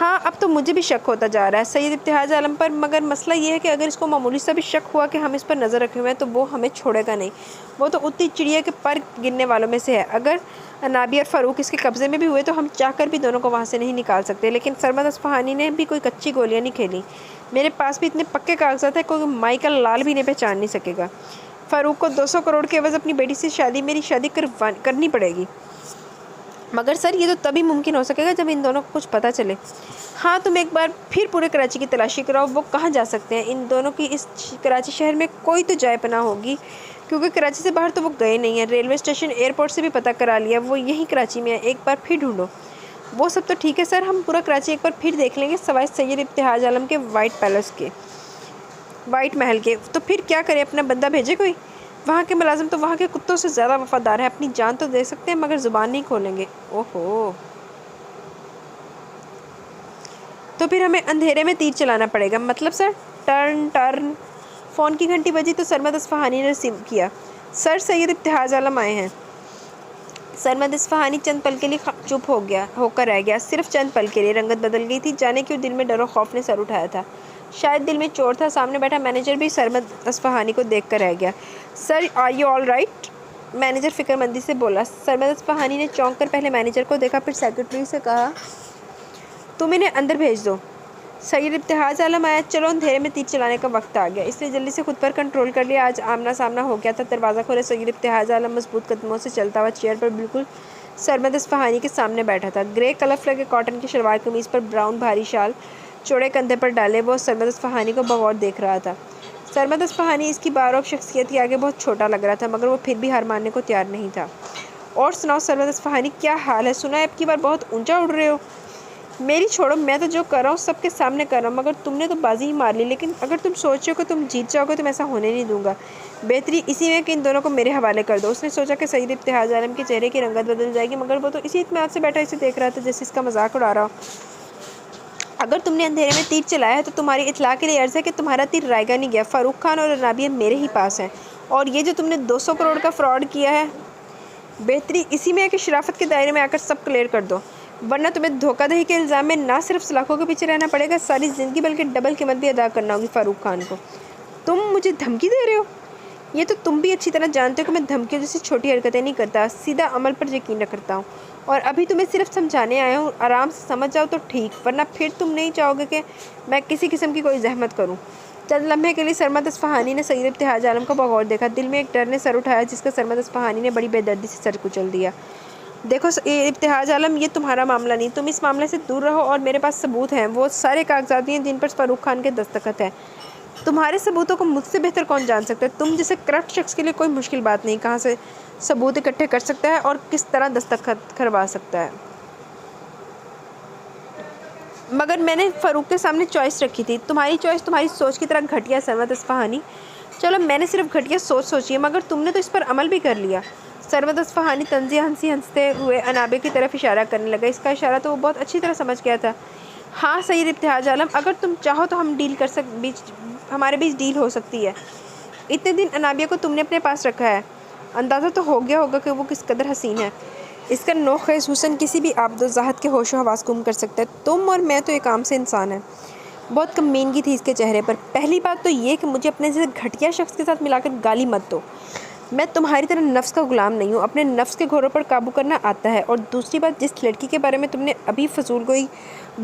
ہاں اب تو مجھے بھی شک ہوتا جا رہا ہے سید ابتہاج عالم پر، مگر مسئلہ یہ ہے کہ اگر اس کو معمولی سا بھی شک ہوا کہ ہم اس پر نظر رکھے ہوئے ہیں تو وہ ہمیں چھوڑے گا نہیں۔ وہ تو اتنی چڑیا کے پر گننے والوں میں سے ہے۔ اگر انابیہ اور فاروق اس کے قبضے میں بھی ہوئے تو ہم چاہ کر بھی دونوں کو وہاں سے نہیں نکال سکتے۔ لیکن سرمد اصفہانی نے بھی کوئی کچی گولیاں نہیں کھیلی۔ میرے پاس بھی اتنے پکے کاغذات ہیں کوئی مائی کا لال بھی انہیں پہچان نہیں سکے گا۔ فاروق کو 200 کروڑ کے عوض اپنی بیٹی سے میری شادی کرنی پڑے گی، مگر سر یہ تو تبھی ممکن ہو سکے گا جب ان دونوں کو کچھ پتہ چلے۔ ہاں تم ایک بار پھر پورے کراچی کی تلاشی کراؤ، وہ کہاں جا سکتے ہیں۔ ان دونوں کی اس کراچی شہر میں کوئی تو جائے پناہ ہوگی، کیونکہ کراچی سے باہر تو وہ گئے نہیں ہیں۔ ریلوے اسٹیشن، ایئرپورٹ سے بھی پتہ کرا لیا، وہ یہیں کراچی میں ہے۔ ایک بار پھر ڈھونڈو۔ وہ سب تو ٹھیک ہے سر، ہم پورا کراچی ایک بار پھر دیکھ لیں گے سوائے سید ابتہاج عالم کے وائٹ محل کے۔ تو پھر کیا کریں، اپنا بندہ بھیجے کوئی؟ وہاں کے ملازم تو وہاں کے کتوں سے زیادہ وفادار ہیں، اپنی جان تو دے سکتے ہیں مگر زبان نہیں کھولیں گے۔ اوہو، تو پھر ہمیں اندھیرے میں تیر چلانا پڑے گا۔ مطلب سر؟ ٹرن۔ فون کی گھنٹی بجی تو سرمد اصفہانی نے ریسیو کیا۔ سر سید ابتہاج عالم آئے ہیں۔ سرمد اصفہانی چند پل کے لیے چپ ہو کر رہ گیا، صرف چند پل کے لیے۔ رنگت بدل گئی تھی، جانے کیوں دل میں ڈر و خوف نے سر اٹھایا تھا۔ شاید دل میں چور تھا۔ سامنے بیٹھا مینیجر بھی سرمد اصفہانی کو دیکھ کر رہ گیا۔ Sir are you all right? Manager فکر مندی سے بولا۔ سرمد اصفہانی نے چونک کر پہلے مینیجر کو دیکھا، پھر سیکرٹری سے کہا تم انہیں اندر بھیج دو۔ سید ابتہاج عالم آیا، چلو اندھیرے میں تیر چلانے کا وقت آ گیا۔ اس نے جلدی سے خود پر کنٹرول کر لیا، آج آمنا سامنا ہو گیا تھا۔ دروازہ کھولے، سید ابتہاج عالم مضبوط قدموں سے چلتا ہوا چیئر پر بالکل سرمد اصفہانی کے سامنے بیٹھا تھا۔ گرے کلف لگے کاٹن کی شلوار قمیض پر براؤن بھاری شال چوڑے کندھے پر ڈالے، وہ سرمد اصفہانی کو بغور دیکھ رہا تھا۔ سرمد اصفہانی اس کی باروک شخصیت کے آگے بہت چھوٹا لگ رہا تھا، مگر وہ پھر بھی ہار ماننے کو تیار نہیں تھا۔ اور سناؤ سرمد اصفہانی، کیا حال ہے؟ سنا ہے اب کی بار بہت اونچا اڑ رہے ہو۔ میری چھوڑو، میں تو جو کر رہا ہوں سب کے سامنے کر رہا ہوں، مگر تم نے تو بازی ہی مار لی۔ لیکن اگر تم سوچ رہے ہو کہ تم جیت جاؤ گے تو میں ایسا ہونے نہیں دوں گا۔ بہتری اسی میں کہ ان دونوں کو میرے حوالے کر دو۔ اس نے سوچا کہ سید ابتہاج عالم کے چہرے کی رنگت بدل جائے گی، مگر وہ تو اسی اطمینان سے بیٹھا اسے دیکھ رہا تھا جیسے اس کا مذاق اڑا رہا ہو۔ اگر تم نے اندھیرے میں تیر چلایا ہے تو تمہاری اطلاع کے لیے عرض ہے کہ تمہارا تیر رائے گا نہیں گیا۔ فاروق خان اور انابیہ میرے ہی پاس ہیں، اور یہ جو تم نے 200 کروڑ کا فراڈ کیا ہے، بہتری اسی میں ہے کہ شرافت کے دائرے میں آ کر سب کلیئر کر دو، ورنہ تمہیں دھوکہ دہی کے الزام میں نہ صرف سلاخوں کے پیچھے رہنا پڑے گا، ساری زندگی بلکہ ڈبل قیمت بھی ادا کرنا ہوگی۔ فاروق خان کو تم مجھے دھمکی دے رہے ہو؟ یہ تو تم بھی اچھی طرح جانتے ہو کہ میں دھمکیوں جیسی چھوٹی حرکتیں نہیں کرتا، سیدھا عمل پر یقین رکھتا ہوں، اور ابھی تمہیں صرف سمجھانے آیا ہوں۔ آرام سے سمجھ جاؤ تو ٹھیک، ورنہ پھر تم نہیں چاہو گے کہ میں کسی قسم کی کوئی زحمت کروں۔ چند لمحے کے لیے سرمد اصفہانی نے سید ابتہاج عالم کو بغور دیکھا۔ دل میں ایک ڈر نے سر اٹھایا جس کا سرمد اصفہانی نے بڑی بے دردی سے سر کچل دیا۔ دیکھو ابتہاج عالم، یہ تمہارا معاملہ نہیں، تم اس معاملے سے دور رہو، اور میرے پاس ثبوت ہیں، وہ سارے کاغذات بھی ہیں جن پر فاروق خان کے دستخط ہیں۔ تمہارے ثبوتوں کو مجھ سے بہتر کون جان سکتا ہے؟ تم جیسے کرپٹ شخص کے لیے کوئی مشکل بات نہیں، کہاں سے ثبوت اکٹھے کر سکتا ہے اور کس طرح دستخط کروا سکتا ہے۔ مگر میں نے فاروق کے سامنے چوائس رکھی تھی۔ تمہاری چوائس تمہاری سوچ کی طرح گھٹیا سرمد اصفہانی۔ چلو میں نے صرف گھٹیا سوچی ہے، مگر تم نے تو اس پر عمل بھی کر لیا۔ سرمد اصفہانی طنزیہ ہنستے ہوئے انابیہ کی طرف اشارہ کرنے لگا۔ اس کا اشارہ تو وہ بہت اچھی طرح سمجھ گیا تھا۔ ہاں سید ابتہاج عالم، اگر تم چاہو تو ہمارے بیچ ڈیل ہو سکتی ہے۔ اتنے دن انابیہ کو تم نے اپنے پاس رکھا ہے، اندازہ تو ہو گیا ہوگا کہ وہ کس قدر حسین ہے۔ اس کا نوخیز حسن کسی بھی آبدوزاہد کے ہوش و حواس گم کر سکتا ہے۔ تم اور میں تو ایک عام سے انسان ہیں۔ بہت کمینگی تھی اس کے چہرے پر۔ پہلی بات تو یہ کہ مجھے اپنے جیسے گھٹیا شخص کے ساتھ ملا کر گالی مت دو۔ میں تمہاری طرح نفس کا غلام نہیں ہوں، اپنے نفس کے گھوڑوں پر قابو کرنا آتا ہے۔ اور دوسری بات، جس لڑکی کے بارے میں تم نے ابھی فضول کوئی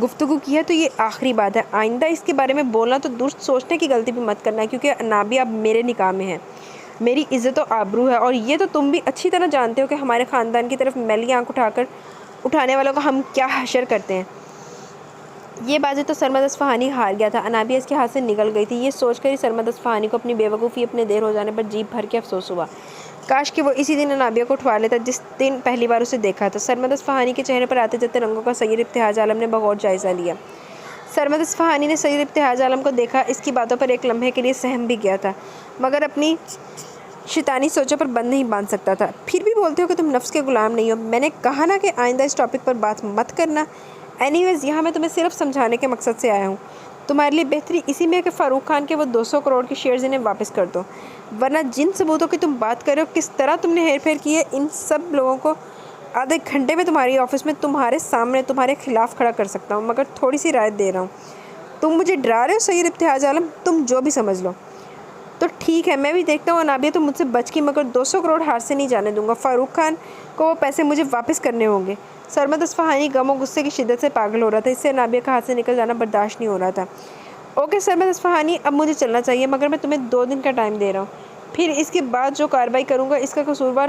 گفتگو کی ہے تو یہ آخری بات ہے۔ آئندہ اس کے بارے میں بولنا تو درست سوچنے کی غلطی بھی مت کرنا، کیونکہ انابیہ اب میرے نکاح میں ہے، میری عزت و آبرو ہے، اور یہ تو تم بھی اچھی طرح جانتے ہو کہ ہمارے خاندان کی طرف میلی آنکھ اٹھانے والوں کا ہم کیا حشر کرتے ہیں۔ یہ باتیں تو سرمد اصفہانی ہار گیا تھا۔ انابیہ اس کے ہاتھ سے نکل گئی تھی۔ یہ سوچ کر ہی سرمد اصفہانی کو اپنی بے وقوفی، اپنے دیر ہو جانے پر جیب بھر کے افسوس ہوا۔ کاش کہ وہ اسی دن انابیہ کو اٹھوا لیتا جس دن پہلی بار اسے دیکھا تھا۔ سرمد اصفہانی کے چہرے پر آتے جاتے رنگوں کا سید ابتہاج عالم نے بغور جائزہ لیا۔ سرمد اصفہانی نے سید ابتہاج عالم کو دیکھا، اس کی باتوں پر ایک لمحے کے لیے سہم بھی گیا تھا، مگر اپنی شیطانی سوچوں پر بند نہیں باندھ سکتا تھا۔ پھر بھی بولتے ہو کہ تم نفس کے غلام نہیں ہو؟ میں نے کہا نا کہ آئندہ اس ٹاپک پر بات مت کرنا۔ اینی ویز یہاں میں تمہیں صرف سمجھانے کے مقصد سے آیا ہوں۔ تمہارے لیے بہتری اسی میں ہے کہ فاروق خان کے وہ 200 کروڑ کے شیئرز انہیں واپس کر دو، ورنہ جن ثبوتوں کی تم بات کر رہے ہو، کس طرح تم نے ہیر پھیر کی ہے، ان سب لوگوں کو آدھے گھنٹے میں تمہاری آفس میں تمہارے سامنے تمہارے خلاف کھڑا کر سکتا ہوں، مگر تھوڑی سی رائے دے رہا ہوں۔ تم مجھے ڈرا رہے ہو سید ابتہاج عالم؟ تم جو بھی سمجھ لو۔ تو ٹھیک ہے، میں بھی دیکھتا ہوں انابیہ تو مجھ سے بچ گئی، مگر 200 کروڑ ہاتھ سے نہیں جانے دوں گا۔ فاروق خان کو وہ پیسے مجھے واپس کرنے ہوں گے۔ سرمد اصفہانی غم و غصے کی شدت سے پاگل ہو رہا تھا، اس سے انابیہ کا ہاتھ سے نکل جانا برداشت نہیں ہو رہا تھا۔ اوکے سرمد اصفہانی، اب مجھے چلنا چاہیے، مگر میں تمہیں 2 دن کا ٹائم دے رہا ہوں، پھر اس کے بعد جو کارروائی کروں گا اس کا قصوروار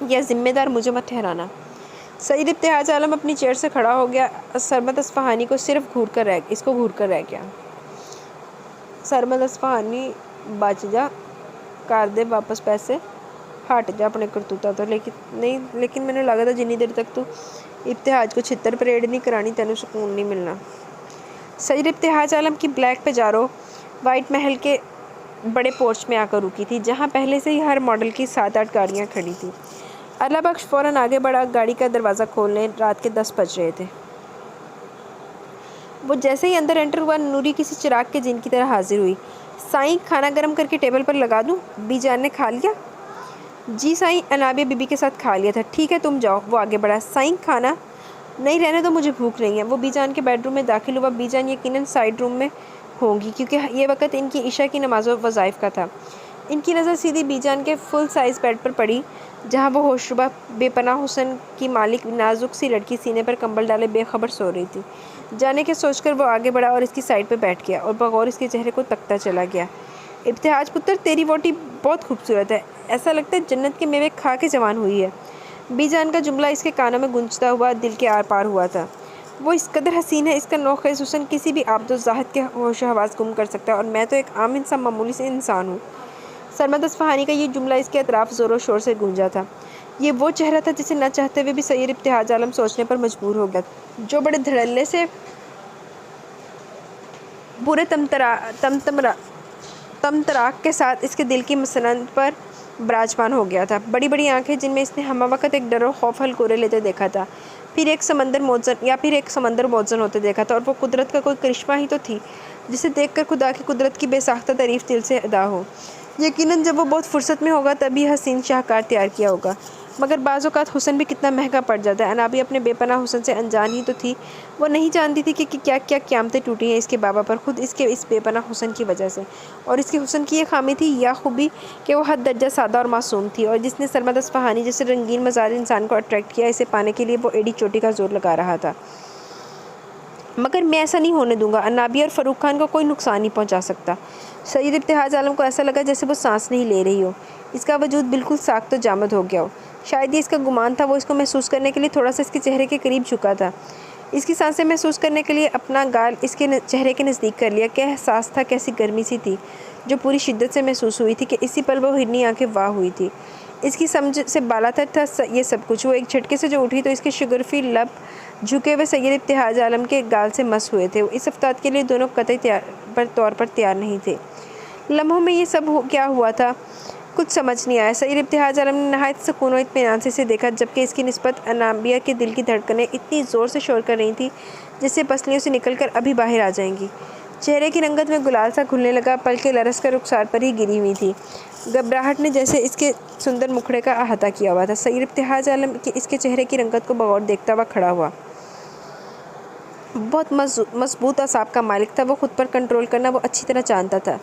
یا ذمہ دار مجھے مت ٹھہرانا۔ سید ابتہاج عالم اپنی چیئر سے کھڑا ہو گیا۔ سرمد اصفہانی کو صرف گھور کر رہ گیا۔ سرمد اصفہانی، بچ جا، کر دے واپس پیسے، ہٹ جا اپنے کرتوتہ تو۔ لیکن مینوں لگا تھا جنی دیر تک تو ابتہاج کو چھتر پریڈ نہیں کرانی تینوں سکون نہیں ملنا۔ سید ابتہاج عالم کی بلیک پیجارو وائٹ محل کے بڑے پورچ میں آ کر رکی تھی، جہاں پہلے سے ہی ہر ماڈل کی 7-8 گاڑیاں کھڑی تھیں۔ اللہ بخش فوراً آگے بڑھا، گاڑی کا دروازہ کھولنے۔ رات کے 10 بج رہے تھے۔ وہ جیسے ہی اندر انٹر ہوا، نوری کسی چراغ کے جن کی طرح حاضر ہوئی۔ سائیں، کھانا گرم کر کے ٹیبل پر لگا دوں؟ بی جان نے کھا لیا؟ جی سائیں، انابیہ بی بی کے ساتھ کھا لیا تھا۔ ٹھیک ہے تم جاؤ۔ وہ آگے بڑھا۔ سائیں، کھانا نہیں رہنے دو، مجھے بھوک نہیں ہے۔ وہ بی جان کے بیڈ روم میں داخل ہوا۔ بی جان یقیناً سائڈ روم میں ہوں گی، کیونکہ یہ وقت ان کی عشاء کی نماز و وظائف کا تھا۔ ان کی نظر سیدھی بی جان کے فل سائز بیڈ پر پڑی، جہاں وہ ہوشربا بے پناہ حسن کی مالک نازک سی لڑکی سینے پر کمبل ڈالے بے خبر سو رہی تھی۔ جانے کے سوچ کر وہ آگے بڑھا اور اس کی سائڈ پہ بیٹھ گیا اور بغور اس کے چہرے کو تکتا چلا گیا۔ ابتہاج پتر، تیری ووٹی بہت خوبصورت ہے، ایسا لگتا ہے جنت کے میوے کھا کے جوان ہوئی ہے۔ بی جان کا جملہ اس کے کانوں میں گونجتا ہوا دل کے آر پار ہوا تھا۔ وہ اس قدر حسین ہے، اس کا نوخیز حسن کسی بھی عابد و زاہد کے ہوش و حواس گم کر سکتا ہے، اور میں تو ایک عام انسان، معمولی سے انسان ہوں۔ سرمد اصفہانی کا یہ جملہ اس کے اطراف زور و شور سے گونجا تھا۔ یہ وہ چہرہ تھا جسے نہ چاہتے ہوئے بھی سید ابتہاج عالم سوچنے پر مجبور ہو گیا، جو بڑے دھڑلے سے برے تمتراک کے ساتھ اس کے دل کی مسند پر براجمان ہو گیا تھا۔ بڑی بڑی آنکھیں جن میں اس نے ہمہ وقت ایک ڈر و خوف ہلکورے لیتے دیکھا تھا، پھر ایک سمندر موزن ہوتے دیکھا تھا، اور وہ قدرت کا کوئی کرشمہ ہی تو تھی جسے دیکھ کر خدا کی قدرت کی بے ساختہ تعریف دل سے ادا ہو۔ یقیناً جب وہ بہت فرصت میں ہوگا تبھی حسین شاہکار تیار کیا ہوگا، مگر بعض اوقات حسن بھی کتنا مہنگا پڑ جاتا ہے۔ انابیہ اپنے بے پناہ حسن سے انجان ہی تو تھی، وہ نہیں جانتی تھی کہ کیا کیا قیامتیں ٹوٹی ہیں اس کے بابا پر، خود اس کے اس بے پناہ حسن کی وجہ سے۔ اور اس کے حسن کی یہ خامی تھی یا خوبی کہ وہ حد درجہ سادہ اور معصوم تھی، اور جس نے سرمد اصفہانی جیسے رنگین مزاج انسان کو اٹریکٹ کیا، اسے پانے کے لیے وہ ایڑی چوٹی کا زور لگا رہا تھا۔ مگر میں ایسا نہیں ہونے دوں گا، انابیہ اور فاروق خان کو کوئی نقصان نہیں پہنچا سکتا۔ سید ابتہاج عالم کو ایسا لگا جیسے وہ سانس نہیں لے رہی ہو، اس کا وجود بالکل ساخت و جامد ہو گیا ہو۔ شاید یہ اس کا گمان تھا۔ وہ اس کو محسوس کرنے کے لیے تھوڑا سا اس کے چہرے کے قریب جھکا تھا، اس کی سانسیں محسوس کرنے کے لیے اپنا گال اس کے چہرے کے نزدیک کر لیا۔ کیا احساس تھا، کیسی گرمی سی تھی جو پوری شدت سے محسوس ہوئی تھی کہ اسی پل وہ ہرنی آنکھیں واہ ہوئی تھی۔ اس کی سمجھ سے بالاتر تھا یہ سب کچھ۔ وہ ایک جھٹکے سے جو اٹھی تو اس کے شگرفی لب جھکے ہوئے سید ابتہاج عالم کے گال سے مس ہوئے تھے۔ اس افتاد کے لیے دونوں قطعی طور پر تیار نہیں تھے۔ لمحوں میں یہ سب کیا ہوا تھا، کچھ سمجھ نہیں آیا۔ سید ابتہاج عالم نے نہایت سکون و اطمینان سے اسے دیکھا، جبکہ اس کی نسبت انابیہ کے دل کی دھڑکنیں اتنی زور سے شور کر رہی تھیں جیسے پسلیوں سے نکل کر ابھی باہر آ جائیں گی۔ چہرے کی رنگت میں گلال سا کھلنے لگا، پلکیں لرز کر رخسار پر ہی گری ہوئی تھیں۔ گھبراہٹ نے جیسے اس کے سندر مکھڑے کا احاطہ کیا ہوا تھا۔ سید ابتہاج عالم اس کے چہرے کی رنگت کو بغور دیکھتا ہوا کھڑا ہوا۔ بہت مضبوط اعصاب کا مالک تھا، وہ خود پر کنٹرول کرنا وہ اچھی طرح جانتا تھا،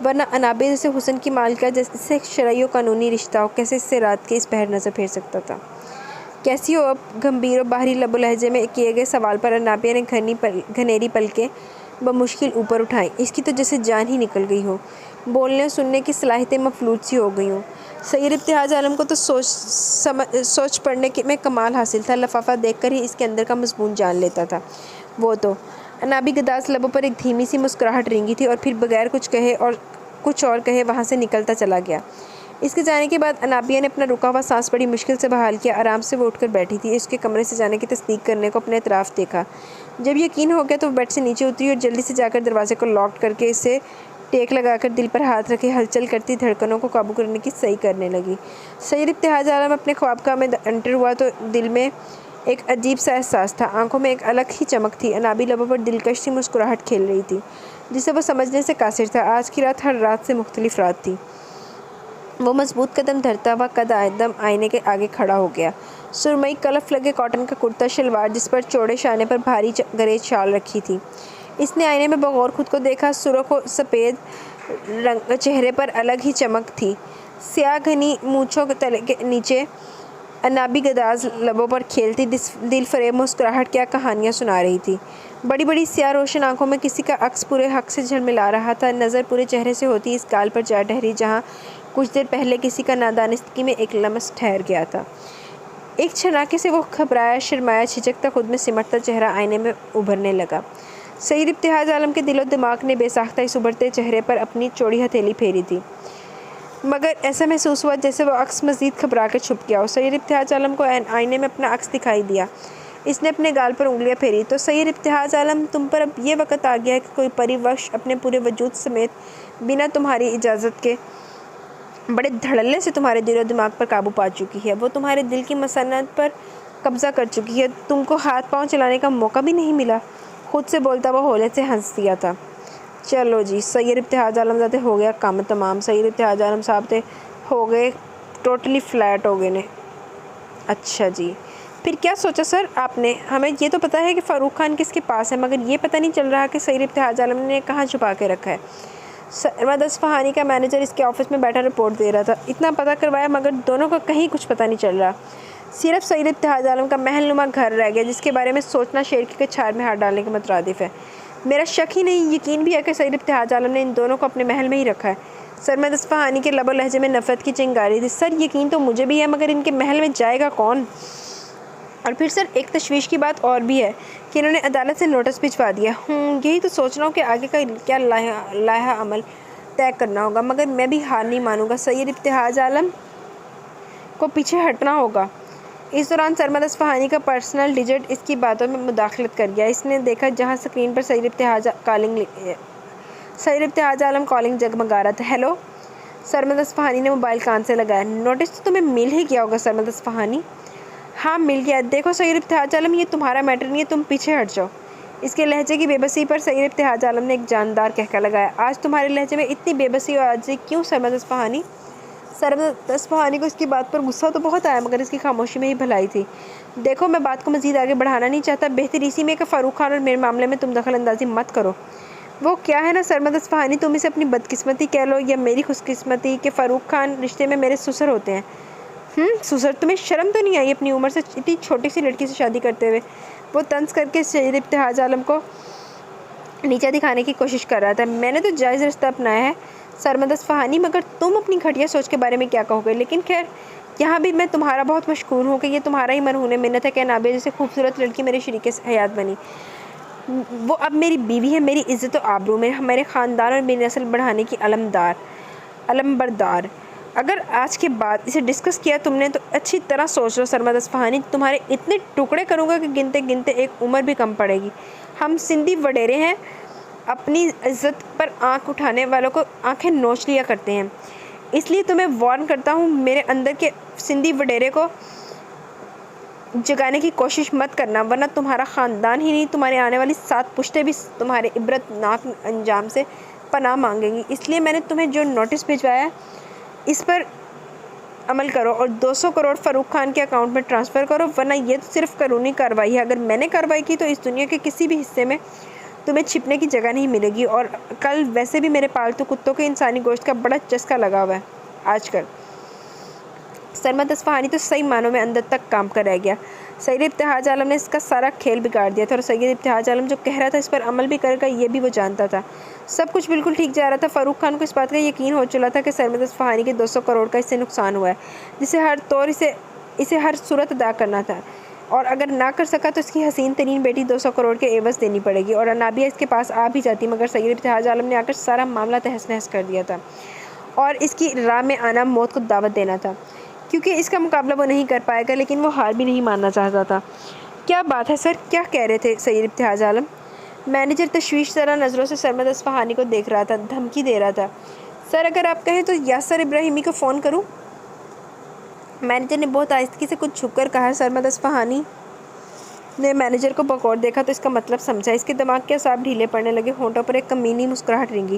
ورنہ انابیہ جیسے حسن کی مالکہ جیسے شرعی و قانونی رشتہ ہو، کیسے اس سے رات کے اس پہر نظر پھیر سکتا تھا۔ کیسی ہو؟ اب گمبھیر و باہری لب و لہجے میں کیے گئے سوال پر انابیہ نے گھنیری پلکیں بمشکل اوپر اٹھائیں۔ اس کی تو جیسے جان ہی نکل گئی ہو، بولنے و سننے کی صلاحیتیں مفلوج سی ہو گئی ہوں۔ سید ابتہاج عالم کو تو سوچ پڑھنے میں کمال حاصل تھا، لفافہ دیکھ کر ہی اس کے اندر کا مضمون جان لیتا تھا۔ وہ تو انابی گداز لبوں پر ایک دھیمی سی مسکراہٹ رینگی تھی، اور پھر بغیر کچھ اور کہے وہاں سے نکلتا چلا گیا۔ اس کے جانے کے بعد انابیہ نے اپنا رکا ہوا سانس بڑی مشکل سے بحال کیا۔ آرام سے وہ اٹھ کر بیٹھی تھی، اس کے کمرے سے جانے کی تصدیق کرنے کو اپنے اطراف دیکھا۔ جب یقین ہو گیا تو وہ بیڈ سے نیچے اتری اور جلدی سے جا کر دروازے کو لاک کر کے اسے ٹیک لگا کر دل پر ہاتھ رکھے ہلچل کرتی دھڑکنوں کو قابو کرنے کی صحیح کرنے لگی۔ سید ابتہاج عالم اپنے خوابگاہ میں انٹر ہوا تو دل میں ایک عجیب سا احساس تھا، آنکھوں میں ایک الگ ہی چمک تھی، انابی لبوں پر دلکش سی مسکراہٹ کھیل رہی تھی جسے وہ سمجھنے سے قاصر تھا۔ آج کی رات ہر رات سے مختلف رات تھی۔ وہ مضبوط قدم دھرتا ہوا قد آدم آئینے کے آگے کھڑا ہو گیا۔ سرمئی کلف لگے کاٹن کا کرتا شلوار، جس پر چوڑے شانے پر بھاری گریز شال رکھی تھی۔ اس نے آئینے میں بغور خود کو دیکھا۔ سرخ و سفید رنگ چہرے پر الگ ہی چمک تھی۔ سیاہ گھنی مونچھوں کے تلے کے نیچے انابی گداز لبوں پر کھیلتی دل فریب مسکراہٹ کیا کہانیاں سنا رہی تھی۔ بڑی بڑی سیاہ روشن آنکھوں میں کسی کا عکس پورے حق سے جھلملا رہا تھا۔ نظر پورے چہرے سے ہوتی اس گال پر جا ٹھہری جہاں کچھ دیر پہلے کسی کا نادانستگی میں ایک لمس ٹھہر گیا تھا۔ ایک چھناکے سے وہ گھبرایا، شرمایا، جھجکتا، خود میں سمٹتا چہرہ آئینے میں ابھرنے لگا۔ سید ابتہاج عالم کے دل و دماغ نے بے ساختہ اس ابھرتے چہرے پر اپنی چوڑی ہتھیلی پھیری تھی، مگر ایسا محسوس ہوا جیسے وہ عکس مزید گھبرا کے چھپ گیا ہو۔ سید ابتہاج عالم کو آئینے میں اپنا عکس دکھائی دیا۔ اس نے اپنے گال پر انگلیاں پھیری تو سید ابتہاج عالم، تم پر اب یہ وقت آ گیا ہے کہ کوئی پری وحش اپنے پورے وجود سمیت بنا تمہاری اجازت کے بڑے دھڑلے سے تمہارے دل و دماغ پر قابو پا چکی ہے۔ وہ تمہارے دل کی مسنت پر قبضہ کر چکی ہے۔ تم کو ہاتھ پاؤں چلانے کا موقع بھی نہیں ملا۔ خود سے بولتا وہ ہولے سے ہنس دیا تھا۔ چلو جی، سید ابتہاج عالم زادے ہو گیا کام تمام۔ سید ابتہاج عالم صاحب تے ہو گئے ٹوٹلی فلیٹ ہو گئے نے۔ اچھا جی، پھر کیا سوچا سر آپ نے؟ ہمیں یہ تو پتہ ہے کہ فاروق خان کس کے پاس ہے، مگر یہ پتہ نہیں چل رہا کہ سید ابتہاج عالم نے کہاں چھپا کے رکھا ہے۔ سرمد اصفہانی کا مینیجر اس کے آفس میں بیٹھا رپورٹ دے رہا تھا۔ اتنا پتہ کروایا مگر دونوں کا کہیں کچھ پتہ نہیں چل رہا۔ صرف سید ابتہاج عالم کا محل نما گھر رہ گیا، جس کے بارے میں سوچنا شیر کی کچھار میں ہاتھ ڈالنے کے مترادف ہے۔ میرا شک ہی نہیں، یقین بھی ہے کہ سید ابتہاج عالم نے ان دونوں کو اپنے محل میں ہی رکھا ہے۔ سرمد اصفہانی کے لب و لہجے میں نفرت کی چنگاری تھی۔ سر یقین تو مجھے بھی ہے، مگر ان کے محل میں جائے گا کون؟ اور پھر سر ایک تشویش کی بات اور بھی ہے کہ انہوں نے عدالت سے نوٹس بھجوا دیا۔ یہی تو سوچ رہا ہوں کہ آگے کا کیا لائحہ عمل طے کرنا ہوگا، مگر میں بھی ہار نہیں مانوں گا۔ سید ابتہاج عالم کو پیچھے ہٹنا ہوگا۔ اس دوران سرمد اصفہانی کا پرسنل ڈیجٹ اس کی باتوں میں مداخلت کر گیا۔ اس نے دیکھا جہاں اسکرین پر سید ابتہاج عالم کالنگ جگمگا رہا تھا۔ ہیلو، سرمد اصفہانی نے موبائل کان سے لگایا۔ نوٹس تو تمہیں مل ہی گیا ہوگا سرمد اصفہانی۔ ہاں مل گیا۔ دیکھو سید ابتہاج عالم، یہ تمہارا میٹر نہیں ہے، تم پیچھے ہٹ جاؤ۔ اس کے لہجے کی بے بسی پر سید ابتہاج عالم نے ایک جاندار کہکہ لگایا۔ آج تمہارے لہجے میں اتنی بے بسی اور عاجزی کیوں سرمد اصفہانی؟ سرمد اصفہانی کو اس کی بات پر غصہ تو بہت آیا، مگر اس کی خاموشی میں ہی بھلائی تھی۔ دیکھو میں بات کو مزید آگے بڑھانا نہیں چاہتا، بہتر اسی میں کہ فاروق خان اور میرے معاملے میں تم دخل اندازی مت کرو۔ وہ کیا ہے نا سرمد اصفہانی، تم اسے اپنی بدقسمتی کہہ لو یا میری خوش قسمتی کہ فاروق خان رشتے میں میرے سسر ہوتے ہیں۔ سسر؟ تمہیں شرم تو نہیں آئی اپنی عمر سے اتنی چھوٹی سی لڑکی سے شادی کرتے ہوئے؟ وہ طنز کر کے سید ابتہاج عالم کو نیچا دکھانے کی کوشش کر رہا تھا۔ میں نے تو جائز رستہ اپنایا ہے سرمد اصفہانی، مگر تم اپنی گھٹیا سوچ کے بارے میں کیا کہو گے؟ لیکن خیر، یہاں بھی میں تمہارا بہت مشکور ہوں کہ یہ تمہارا ہی مرہون منت ہے کہ نابیہ جیسے خوبصورت لڑکی میرے شریک حیات بنی۔ وہ اب میری بیوی ہے، میری عزت و آبرو، میرے خاندان اور میری نسل بڑھانے کی علمبردار۔ اگر آج کے بعد اسے ڈسکس کیا تم نے تو اچھی طرح سوچ لو سرمد اصفہانی، تمہارے اتنے ٹکڑے کروں گا کہ گنتے گنتے ایک عمر بھی کم پڑے گی۔ ہم سندھی وڈیرے ہیں، اپنی عزت پر آنکھ اٹھانے والوں کو آنکھیں نوچ لیا کرتے ہیں۔ اس لیے تمہیں وارن کرتا ہوں، میرے اندر کے سندھی وڈیرے کو جگانے کی کوشش مت کرنا، ورنہ تمہارا خاندان ہی نہیں، تمہارے آنے والی 7 پشتیں بھی تمہارے عبرت ناک انجام سے پناہ مانگیں گی۔ اس لیے میں نے تمہیں جو نوٹس بھجوایا اس پر عمل کرو اور 200 کروڑ فاروق خان کے اکاؤنٹ میں ٹرانسفر کرو، ورنہ یہ تو صرف قانونی کارروائی ہے۔ اگر میں نے کارروائی کی تو اس دنیا کے کسی بھی حصے میں تمہیں چھپنے کی جگہ نہیں ملے گی۔ اور کل ویسے بھی میرے پالتو کتوں کے انسانی گوشت کا بڑا چسکا لگا ہوا ہے آج کل۔ سرمد اصفہانی تو صحیح معنوں میں اندر تک کام کر رہ گیا۔ سید ابتہاج عالم نے اس کا سارا کھیل بگاڑ دیا تھا، اور سید ابتہاج عالم جو کہہ رہا تھا اس پر عمل بھی کرے گا یہ بھی وہ جانتا تھا۔ سب کچھ بالکل ٹھیک جا رہا تھا۔ فاروق خان کو اس بات کا یقین ہو چلا تھا کہ سرمد اصفہانی کے 200 کروڑ کا اس سے نقصان ہوا ہے، جسے ہر طور اسے ہر صورت ادا کرنا تھا، اور اگر نہ کر سکا تو اس کی حسین ترین بیٹی 200 کروڑ کے عوض دینی پڑے گی۔ اور انابیہ اس کے پاس آ بھی جاتی، مگر سید ابتہاج عالم نے آ کر سارا معاملہ تہس نہس کر دیا تھا، اور اس کی راہ میں آنا موت کو دعوت دینا تھا، کیونکہ اس کا مقابلہ وہ نہیں کر پائے گا، لیکن وہ ہار بھی نہیں ماننا چاہتا تھا۔ کیا بات ہے سر، کیا کہہ رہے تھے سید ابتہاج عالم؟ مینیجر تشویش زدہ نظروں سے سرمد اصفہانی کو دیکھ رہا تھا، دھمکی دے رہا تھا۔ سر اگر آپ کہیں تو یاسر ابراہیمی کو فون کروں؟ مینیجر نے بہت آہستگی سے کچھ جھک کر کہا۔ سرمد اصفہانی نے مینیجر کو بغور دیکھا تو اس کا مطلب سمجھا۔ اس کے دماغ کے اعصاب ڈھیلے پڑنے لگے، ہونٹوں پر ایک کمینی مسکراہٹ رنگی۔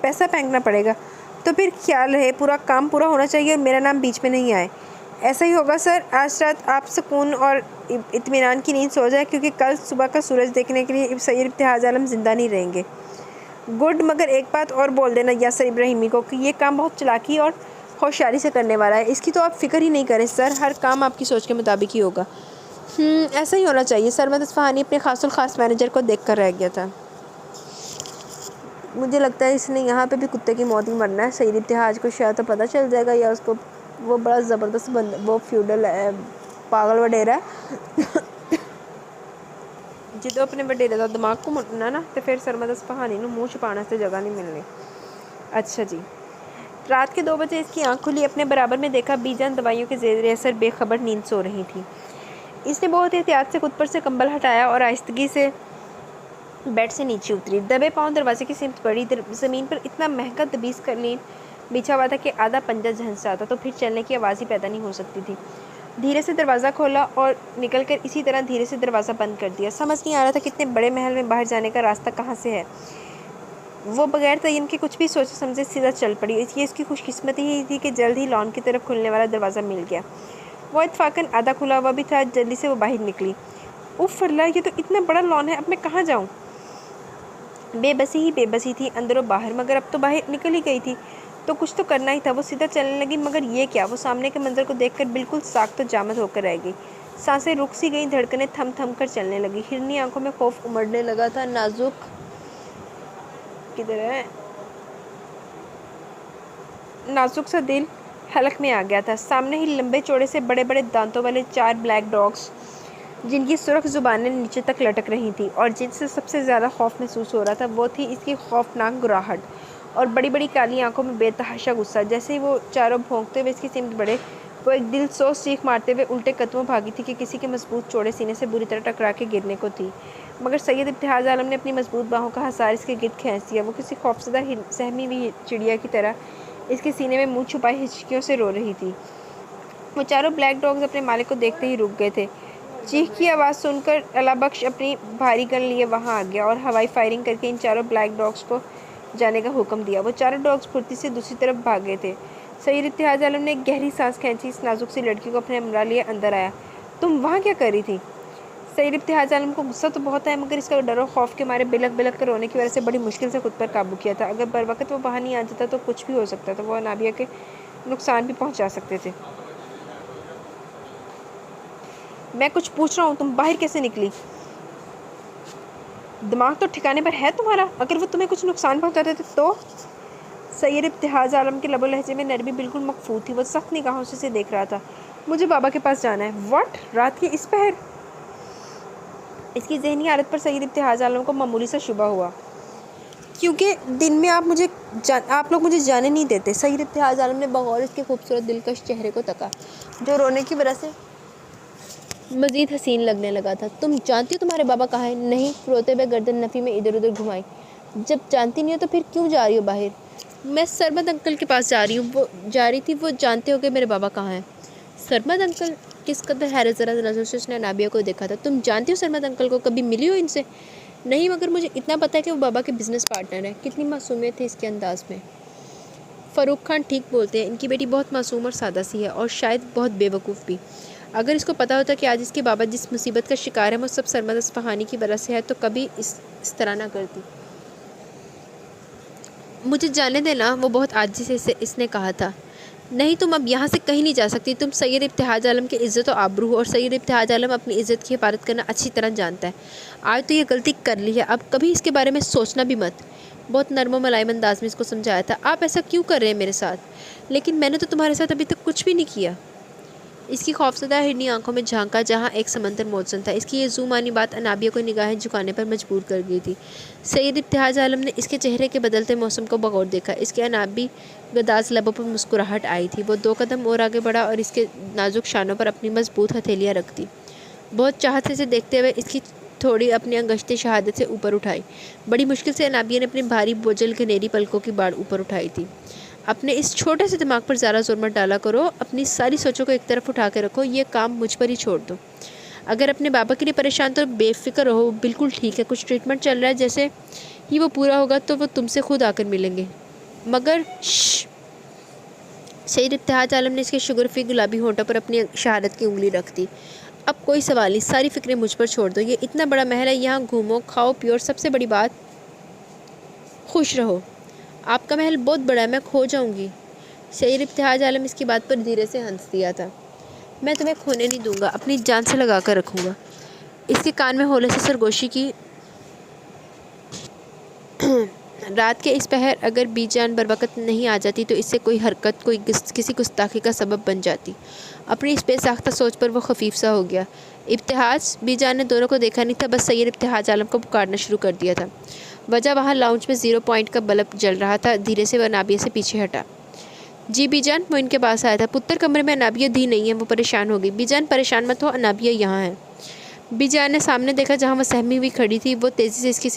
پیسہ پھینکنا پڑے گا، تو پھر خیال رہے پورا کام پورا ہونا چاہیے اور میرا نام بیچ میں نہیں آئے۔ ایسا ہی ہوگا سر، آج رات آپ سکون اور اطمینان کی نیند سو جائے، کیونکہ کل صبح کا سورج دیکھنے کے لیے سید ابتہاج عالم زندہ نہیں رہیں گے۔ گڈ، مگر ایک بات اور بول دینا یاسر ابراہیمی کو کہ یہ کام بہت چالاکی اور ہوشیاری سے کرنے والا ہے۔ اس کی تو آپ فکر ہی نہیں کریں سر، ہر کام آپ کی سوچ کے مطابق ہی ہوگا۔ ایسا ہی ہونا چاہیے۔ سرمد اصفہانی اپنے خاص الخاص مینیجر کو دیکھ کر رہ گیا تھا۔ مجھے لگتا ہے اس نے یہاں پہ بھی کتے کی موت ہی مرنا ہے۔ سید ابتہاج کو شاید تو پتہ چل جائے گا، یا اس کو وہ بڑا زبردست وہ فیوڈل پاگل وڈیرا ہے جدو اپنے وڈیرے کا دماغ کو مٹنا نا، تو پھر سرمد اصفہانی نو منہ چھپانے سے جگہ نہیں ملنی۔ اچھا جی، رات کے 2 بجے اس کی آنکھ کھلی، اپنے برابر میں دیکھا بی جان دوائیوں کے زیر اثر بے خبر نیند سو رہی تھی۔ اس نے بہت احتیاط سے خود پر سے کمبل ہٹایا اور آہستگی سے بیڈ سے نیچے اتری، دبے پاؤں دروازے کی سمت بڑھی۔ زمین پر اتنا مہنگا دبیس قالین بچھا ہوا تھا کہ آدھا پنجہ جھنس جاتا، تو پھر چلنے کی آواز ہی پیدا نہیں ہو سکتی تھی۔ دھیرے سے دروازہ کھولا اور نکل کر اسی طرح دھیرے سے دروازہ بند کر دیا۔ سمجھ نہیں آ رہا تھا کہ اتنے بڑے محل میں باہر جانے کا راستہ کہاں سے ہے۔ وہ بغیر تعین کے کچھ بھی سوچے سمجھے سیدھا چل پڑی۔ یہ اس کی خوش قسمتی ہی تھی کہ جلد ہی لان کی طرف کھلنے والا دروازہ مل گیا۔ وہ اتفاقاً آدھا کھلا ہوا بھی تھا۔ جلدی سے وہ باہر نکلی۔ اف اللہ، یہ تو اتنا بڑا لان ہے، اب میں کہاں جاؤں؟ بے بسی ہی بے بسی تھی اندر و باہر، مگر اب تو باہر نکل ہی گئی تھی تو کچھ تو کرنا ہی تھا۔ وہ سیدھا چلنے لگی، مگر یہ کیا! وہ سامنے کے منظر کو دیکھ کر بالکل ساکت و جامد ہو کر رہ گئی۔ سانسیں رک سی گئیں، دھڑکنیں تھم تھم کر چلنے لگی۔ ہرنی آنکھوں میں خوف امڑنے لگا تھا۔ نازک سا دل حلق میں آ گیا تھا۔ سامنے ہی لمبے چوڑے سے بڑے بڑے دانتوں والے 4 بلیک ڈاگز، جن کی سرخ زبانیں نیچے تک لٹک رہی تھیں، اور جن سے سب سے زیادہ خوف محسوس ہو رہا تھا وہ تھی اس کی خوفناک گراہٹ اور بڑی بڑی کالی آنکھوں میں بے تحاشا غصہ۔ جیسے ہی وہ چاروں بھونکتے ہوئے اس کی سمت بڑھے، وہ ایک دل سوز چیخ مارتے ہوئے الٹے قدموں بھاگی تھی کہ کسی کے مضبوط چوڑے سینے سے بری طرح ٹکرا کے گرنے کو تھی، مگر سید ابتہاج عالم نے اپنی مضبوط باہوں کا حصار اس کے گرد کھینچ دیا۔ وہ کسی خوفزدہ سہمی ہوئی چڑیا کی طرح اس کے سینے میں منہ چھپائے ہچکیوں سے رو رہی تھی۔ وہ چاروں بلیک ڈاگز اپنے مالک کو دیکھتے ہی رک گئے تھے۔ چیخ کی آواز سن کر اللہ بخش اپنی بھاری گن لیے وہاں آ گیا اور ہوائی فائرنگ کر کے ان چاروں بلیک ڈاگز کو جانے کا حکم دیا۔ وہ چاروں ڈاگز پھرتی سے دوسری طرف بھاگے تھے۔ سید ابتہاج عالم نے ایک گہری سانس کھینچی، اس نازک سی لڑکی کو اپنے ہمراہ لیے اندر آیا۔ تم وہاں کیا کر رہی تھی؟ سید ابتہاج عالم کو غصہ تو بہت ہے، مگر اس کا ڈر و خوف کے مارے بلک بلک کر رونے کی وجہ سے بڑی مشکل سے خود پر قابو کیا تھا۔ اگر بر وقت وہ باہر نہیں آ جاتا تو کچھ بھی ہو سکتا تھا، وہ انابیہ کے نقصان بھی پہنچا سکتے تھے۔ میں کچھ پوچھ رہا ہوں، تم باہر کیسے نکلی؟ دماغ تو ٹھکانے پر ہے تمہارا؟ اگر وہ تمہیں کچھ نقصان پہنچاتے تھے تو؟ سید ابتہاج عالم کے لب و لہجے میں نرمی بالکل مخفوت تھی۔ وہ سخت نگاہوں سے اسے دیکھ رہا تھا۔ مجھے بابا کے پاس جانا ہے۔ واٹ؟ رات کے اس پہر؟ اس کی ذہنی حالت پر سید ابتہاج عالم کو معمولی سا شبہ ہوا، کیونکہ دن میں آپ لوگ مجھے جانے نہیں دیتے۔ سید ابتہاج عالم نے بغور اس کے خوبصورت دلکش چہرے کو تکا، جو رونے کی وجہ سے مزید حسین لگنے لگا تھا۔ تم جانتی ہو تمہارے بابا کہاں ہیں؟ نہیں، روتے ہوئے گردن نفی میں ادھر ادھر گھمائی۔ جب جانتی نہیں ہو تو پھر کیوں جا رہی ہو باہر؟ میں سرمد انکل کے پاس جا رہی تھی۔ وہ جانتے ہو کہ میرے بابا کہاں ہیں؟ سرمد انکل؟ کس قدر حیرت زدہ نظر سے اس نے انابیہ کو دیکھا تھا۔ تم جانتی ہو سرمد انکل کو؟ کبھی ملی ہو ان سے؟ نہیں، مگر مجھے اتنا پتہ ہے کہ وہ بابا کے بزنس پارٹنر ہیں۔ کتنی معصومیت تھی اس کے انداز میں۔ فاروق خان ٹھیک بولتے ہیں، ان کی بیٹی بہت معصوم اور سادہ سی ہے، اور شاید بہت بے وقوف بھی۔ اگر اس کو پتہ ہوتا کہ آج اس کے بابا جس مصیبت کا شکار ہے وہ سب سرمد اصفہانی کی وجہ سے ہے تو کبھی اس طرح نہ کرتی۔ مجھے جانے دینا، وہ بہت عاجزی سے اس نے کہا تھا۔ نہیں، تم اب یہاں سے کہیں نہیں جا سکتی۔ تم سید ابتہاج عالم کی عزت و آبرو ہو، اور سید ابتہاج عالم اپنی عزت کی حفاظت کرنا اچھی طرح جانتا ہے۔ آج تو یہ غلطی کر لی ہے، اب کبھی اس کے بارے میں سوچنا بھی مت۔ بہت نرم و ملائم انداز میں اس کو سمجھایا تھا۔ آپ ایسا کیوں کر رہے ہیں میرے ساتھ؟ لیکن میں نے تو تمہارے ساتھ ابھی تک کچھ بھی نہیں کیا۔ اس کی خوفزدہ ہرنی آنکھوں میں جھانکا جہاں ایک سمندر موجود تھا۔ اس کی یہ ذو معنی بات انابیہ کو نگاہیں جھکانے پر مجبور کر گئی تھی۔ سید ابتہاج عالم نے اس کے چہرے کے بدلتے موسم کو بغور دیکھا۔ اس کے انابی گداز لبوں پر مسکراہٹ آئی تھی۔ وہ 2 قدم اور آگے بڑھا اور اس کے نازک شانوں پر اپنی مضبوط ہتھیلیاں رکھ دی۔ بہت چاہت سے اسے دیکھتے ہوئے اس کی تھوڑی اپنی انگشتیں شہادت سے اوپر اٹھائی۔ بڑی مشکل سے انابیہ نے اپنی بھاری بوجھل گھنیری پلکوں کی باڑ اوپر اٹھائی تھی۔ اپنے اس چھوٹے سے دماغ پر زیادہ زور مت ڈالا کرو، اپنی ساری سوچوں کو ایک طرف اٹھا کے رکھو، یہ کام مجھ پر ہی چھوڑ دو۔ اگر اپنے بابا کے لیے پریشان تو بے فکر رہو، بالکل ٹھیک ہے، کچھ ٹریٹمنٹ چل رہا ہے، جیسے ہی وہ پورا ہوگا تو وہ تم سے خود آ کر ملیں گے۔ مگر سید ابتہاج عالم نے اس کے شوگر فری گلابی ہونٹوں پر اپنی شہادت کی انگلی رکھ دی۔ اب کوئی سوال نہیں، ساری فکریں مجھ پر چھوڑ دو، یہ اتنا بڑا محل ہے، یہاں گھومو کھاؤ پیو، اور سب سے بڑی بات خوش رہو۔ آپ کا محل بہت بڑا ہے، میں کھو جاؤں گی۔ سید ابتہاج عالم اس کی بات پر دھیرے سے ہنس دیا تھا۔ میں تمہیں کھونے نہیں دوں گا، اپنی جان سے لگا کر رکھوں گا۔ اس کے کان میں ہولے سے سرگوشی کی۔ رات کے اس پہر اگر بی جان بروقت نہیں آ جاتی تو اس سے کوئی حرکت کسی گستاخی کا سبب بن جاتی۔ اپنی اس بے ساختہ سوچ پر وہ خفیف سا ہو گیا۔ ابتہاج بی جان نے دونوں کو دیکھا نہیں تھا، بس سید ابتہاج عالم کو پکارنا شروع کر دیا تھا۔ وجہ وہاں لاؤنج میں 0 پوائنٹ کا بلب جل رہا تھا۔ دھیرے سے وہ انابیہ سے پیچھے ہٹا۔ جی بی جان، وہ ان کے پاس آیا تھا۔ پتر کمرے میں انابیہ دھی نہیں ہے، وہ پریشان ہو گئی۔ بی جان پریشان مت ہو، انابیہ یہاں ہے۔ بی جان نے سامنے دیکھا جہاں وہ سہمی ہوئی کھڑی تھی، وہ تیزی سے اس کی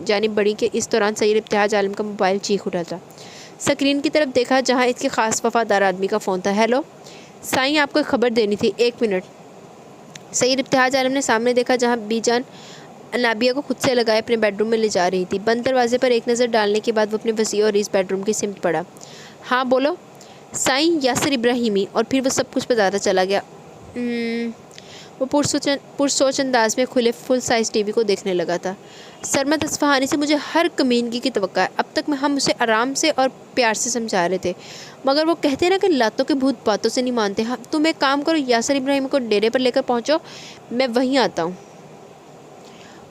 جانب بڑھی کہ اس دوران سید ابتہاج عالم کا موبائل چیخ اٹھا تھا۔ سکرین کی طرف دیکھا جہاں اس کے خاص وفادار آدمی کا فون تھا۔ ہیلو سائیں، آپ کو ایک خبر دینی تھی، 1 منٹ۔ سید ابتہاج عالم نے سامنے دیکھا جہاں بی جان انابیہ کو خود سے لگائے اپنے بیڈ روم میں لے جا رہی تھی۔ بند دروازے پر ایک نظر ڈالنے کے بعد وہ اپنے وسیع اور عریض بیڈ روم کی سمت پڑا۔ ہاں بولو سائیں، یاسر ابراہیمی۔ اور پھر وہ سب کچھ بتاتا چلا گیا۔ وہ پرسوچ انداز میں کھلے فل سائز ٹی وی کو دیکھنے لگا تھا۔ سرمد اصفہانی سے مجھے ہر کمینگی کی توقع ہے۔ اب تک ہم اسے آرام سے اور پیار سے سمجھا رہے تھے، مگر وہ کہتے ہیں نا کہ لاتوں کے بھوت باتوں سے نہیں مانتے۔ تم ایک کام کرو، یاسر ابراہیم کو ڈیرے پر لے کر پہنچو، میں وہیں آتا ہوں۔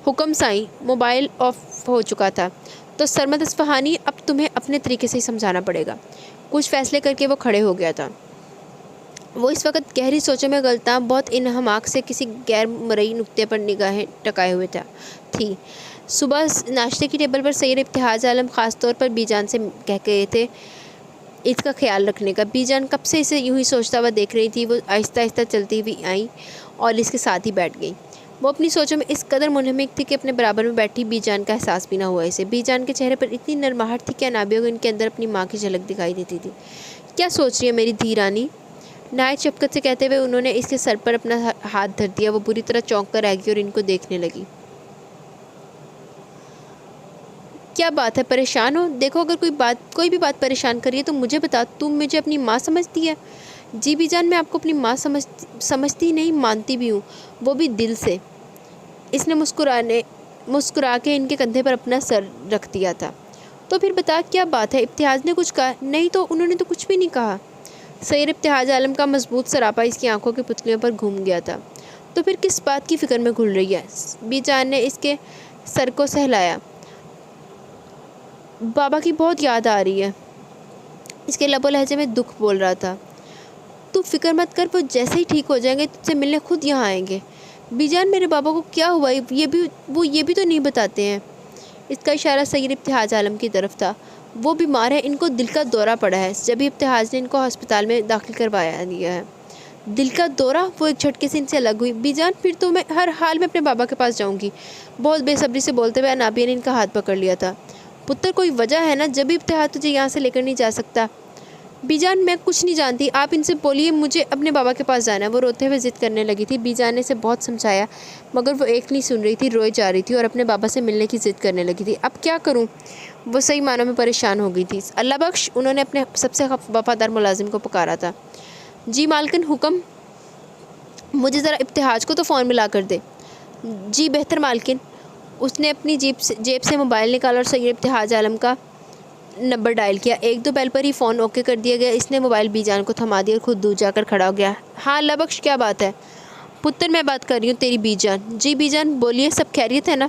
حکم سائیں۔ موبائل آف ہو چکا تھا۔ تو سرمد اصفہانی، اب تمہیں اپنے طریقے سے ہی سمجھانا پڑے گا۔ کچھ فیصلے کر کے وہ کھڑے ہو گیا تھا۔ وہ اس وقت گہری سوچوں میں غلطاں، بہت انہماک سے کسی غیر مرئی نقطے پر نگاہیں ٹکائے ہوئے تھی۔ صبح ناشتے کی ٹیبل پر سید ابتہاج عالم خاص طور پر بی جان سے کہہ گئے تھے اس کا خیال رکھنے کا۔ بی جان کب سے اسے یوں ہی سوچتا ہوا دیکھ رہی تھی۔ وہ آہستہ آہستہ چلتی ہوئی آئیں اور اس کے ساتھ ہی بیٹھ گئی۔ وہ اپنی سوچوں میں اس قدر منہمک تھی کہ اپنے برابر میں بیٹھی بی جان کا احساس بھی نہ ہوا اسے۔ بی جان کے چہرے پر اتنی نرماہٹ تھی کہ انابیہ کو ان کے اندر اپنی ماں کی جھلک دکھائی دیتی تھی۔ کیا سوچ رہی ہے میری دھی رانی؟ نہایت شفقت سے کہتے ہوئے انہوں نے اس کے سر پر اپنا ہاتھ دھر دیا۔ وہ بری طرح چونک کر رہ گئی اور ان کو دیکھنے لگی۔ کیا بات ہے، پریشان ہو؟ دیکھو اگر کوئی بھی بات پریشان کریے تو مجھے بتا۔ تم مجھے اپنی ماں سمجھتی ہے؟ جی بی جان، میں آپ کو اپنی ماں سمجھتی نہیں، مانتی بھی ہوں، وہ بھی دل سے۔ اس نے مسکرا کے ان کے کندھے پر اپنا سر رکھ دیا تھا۔ تو پھر بتا کیا بات ہے؟ ابتہاج نے کچھ کہا؟ نہیں تو انہوں نے تو کچھ بھی نہیں کہا۔ سید ابتہاج عالم کا مضبوط سراپا اس کی آنکھوں کی پتلیوں پر گھوم گیا تھا۔ تو پھر کس بات کی فکر میں گھل رہی ہے؟ بی جان نے اس کے سر کو سہلایا۔ بابا کی بہت یاد آ رہی ہے، اس کے لب و لہجے میں دکھ بول رہا تھا۔ تو فکر مت کر، وہ جیسے ہی ٹھیک ہو جائیں گے تجھ سے ملنے خود یہاں آئیں گے۔ بی جان، میرے بابا کو کیا ہوا یہ بھی تو نہیں بتاتے ہیں۔ اس کا اشارہ سید ابتہاج عالم کی طرف تھا۔ وہ بیمار ہے، ان کو دل کا دورہ پڑا ہے، جبھی ابتہاج نے ان کو ہسپتال میں داخل کروایا دیا ہے۔ دل کا دورہ؟ وہ ایک جھٹکے سے ان سے الگ ہوئی۔ بی جان، پھر تو میں ہر حال میں اپنے بابا کے پاس جاؤں گی، بہت بے صبری سے بولتے ہوئے انابیہ نے ان کا ہاتھ پکڑ لیا تھا۔ پتر، کوئی وجہ ہے نا جبھی ابتہاج تجھے یہاں سے لے کر نہیں جا سکتا؟ بی جان، میں کچھ نہیں جانتی، آپ ان سے بولیے مجھے اپنے بابا کے پاس جانا ہے۔ وہ روتے ہوئے ضد کرنے لگی تھی۔ بی جان نے اسے بہت سمجھایا مگر وہ ایک نہیں سن رہی تھی، روئے جا رہی تھی اور اپنے بابا سے ملنے کی ضد کرنے لگی تھی۔ اب کیا کروں؟ وہ صحیح معنوں میں پریشان ہو گئی تھی۔ اللہ بخش، انہوں نے اپنے سب سے وفادار ملازم کو پکارا تھا۔ جی مالکن، حکم؟ مجھے ذرا ابتہاج کو تو فون ملا کر دے۔ جی بہتر مالکن۔ اس نے اپنی جیب سے موبائل نکالا اور سید ابتہاج عالم کا نمبر ڈائل کیا۔ 1-2 بیل پر ہی فون اوکے کر دیا گیا۔ اس نے موبائل بی جان کو تھما دیا اور خود دور جا کر کھڑا ہو گیا۔ ہاں اللہ بخش، کیا بات ہے؟ پتر، میں بات کر رہی ہوں تیری بی جان۔ جی بی جان بولیے، سب خیریت ہے نا؟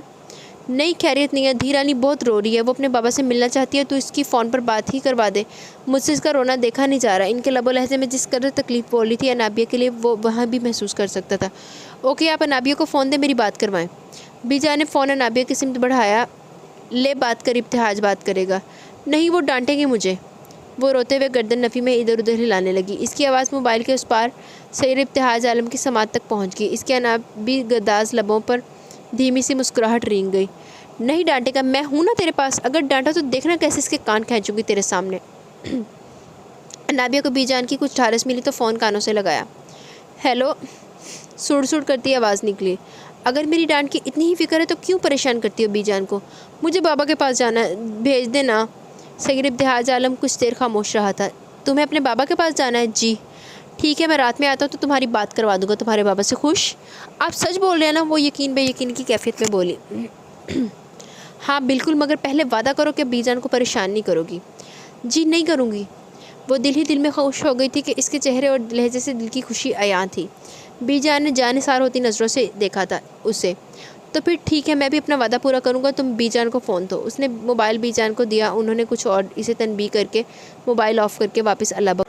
نہیں خیریت نہیں ہے، دھی رانی بہت رو رہی ہے، وہ اپنے بابا سے ملنا چاہتی ہے، تو اس کی فون پر بات ہی کروا دے، مجھ سے اس کا رونا دیکھا نہیں جا رہا۔ ان کے لب و لہجے میں جس قدر تکلیف بول رہی تھی انابیہ کے لیے وہ وہاں بھی محسوس کر سکتا تھا۔ اوکے، آپ انابیہ کو فون دیں، میری بات کروائیں۔ بی جان نے فون انابیہ کی سمت بڑھایا۔ لے بات کر، ابتہاج بات کرے گا۔ نہیں، وہ ڈانٹیں گے مجھے۔ وہ روتے ہوئے گردن نفی میں ادھر ادھر ہلانے لگی۔ اس کی آواز موبائل کے اس پار سید ابتہاج عالم کی سماعت تک پہنچ گئی۔ اس کے انابی گداز لبوں پر دھیمی سی مسکراہٹ رینگ گئی۔ نہیں ڈانٹے گا، میں ہوں نا تیرے پاس، اگر ڈانٹا تو دیکھنا کیسے اس کے کان کھینچوں گی تیرے سامنے۔ انابیہ کو بی جان کی کچھ ٹھارس ملی تو فون کانوں سے لگایا۔ ہیلو سڑ سڑ کرتی آواز نکلی۔ اگر میری ڈانٹ کی اتنی ہی فکر ہے تو کیوں پریشان کرتی ہو بی جان کو؟ مجھے بابا کے پاس جانا ہے، بھیج دینا۔ سید ابتہاج عالم کچھ دیر خاموش رہا تھا۔ تمہیں اپنے بابا کے پاس جانا ہے؟ جی ٹھیک ہے، میں رات میں آتا ہوں تو تمہاری بات کروا دوں گا تمہارے بابا سے۔ خوش؟ آپ سچ بول رہے ہیں نا؟ وہ یقین بے یقین کی کیفیت میں بولی۔ ہاں بالکل، مگر پہلے وعدہ کرو کہ بی جان کو پریشان نہیں کرو گی۔ جی نہیں کروں گی۔ وہ دل ہی دل میں خوش ہو گئی تھی کہ اس کے چہرے اور لہجے سے دل کی خوشی عیاں تھی۔ بی جان نے جانثار ہوتی نظروں سے دیکھا تھا اسے۔ تو پھر ٹھیک ہے، میں بھی اپنا وعدہ پورا کروں گا، تم بی جان کو فون دو۔ اس نے موبائل بی جان کو دیا، انہوں نے کچھ اور اسے تنبیہ کر کے موبائل آف کر کے واپس اللہ بک۔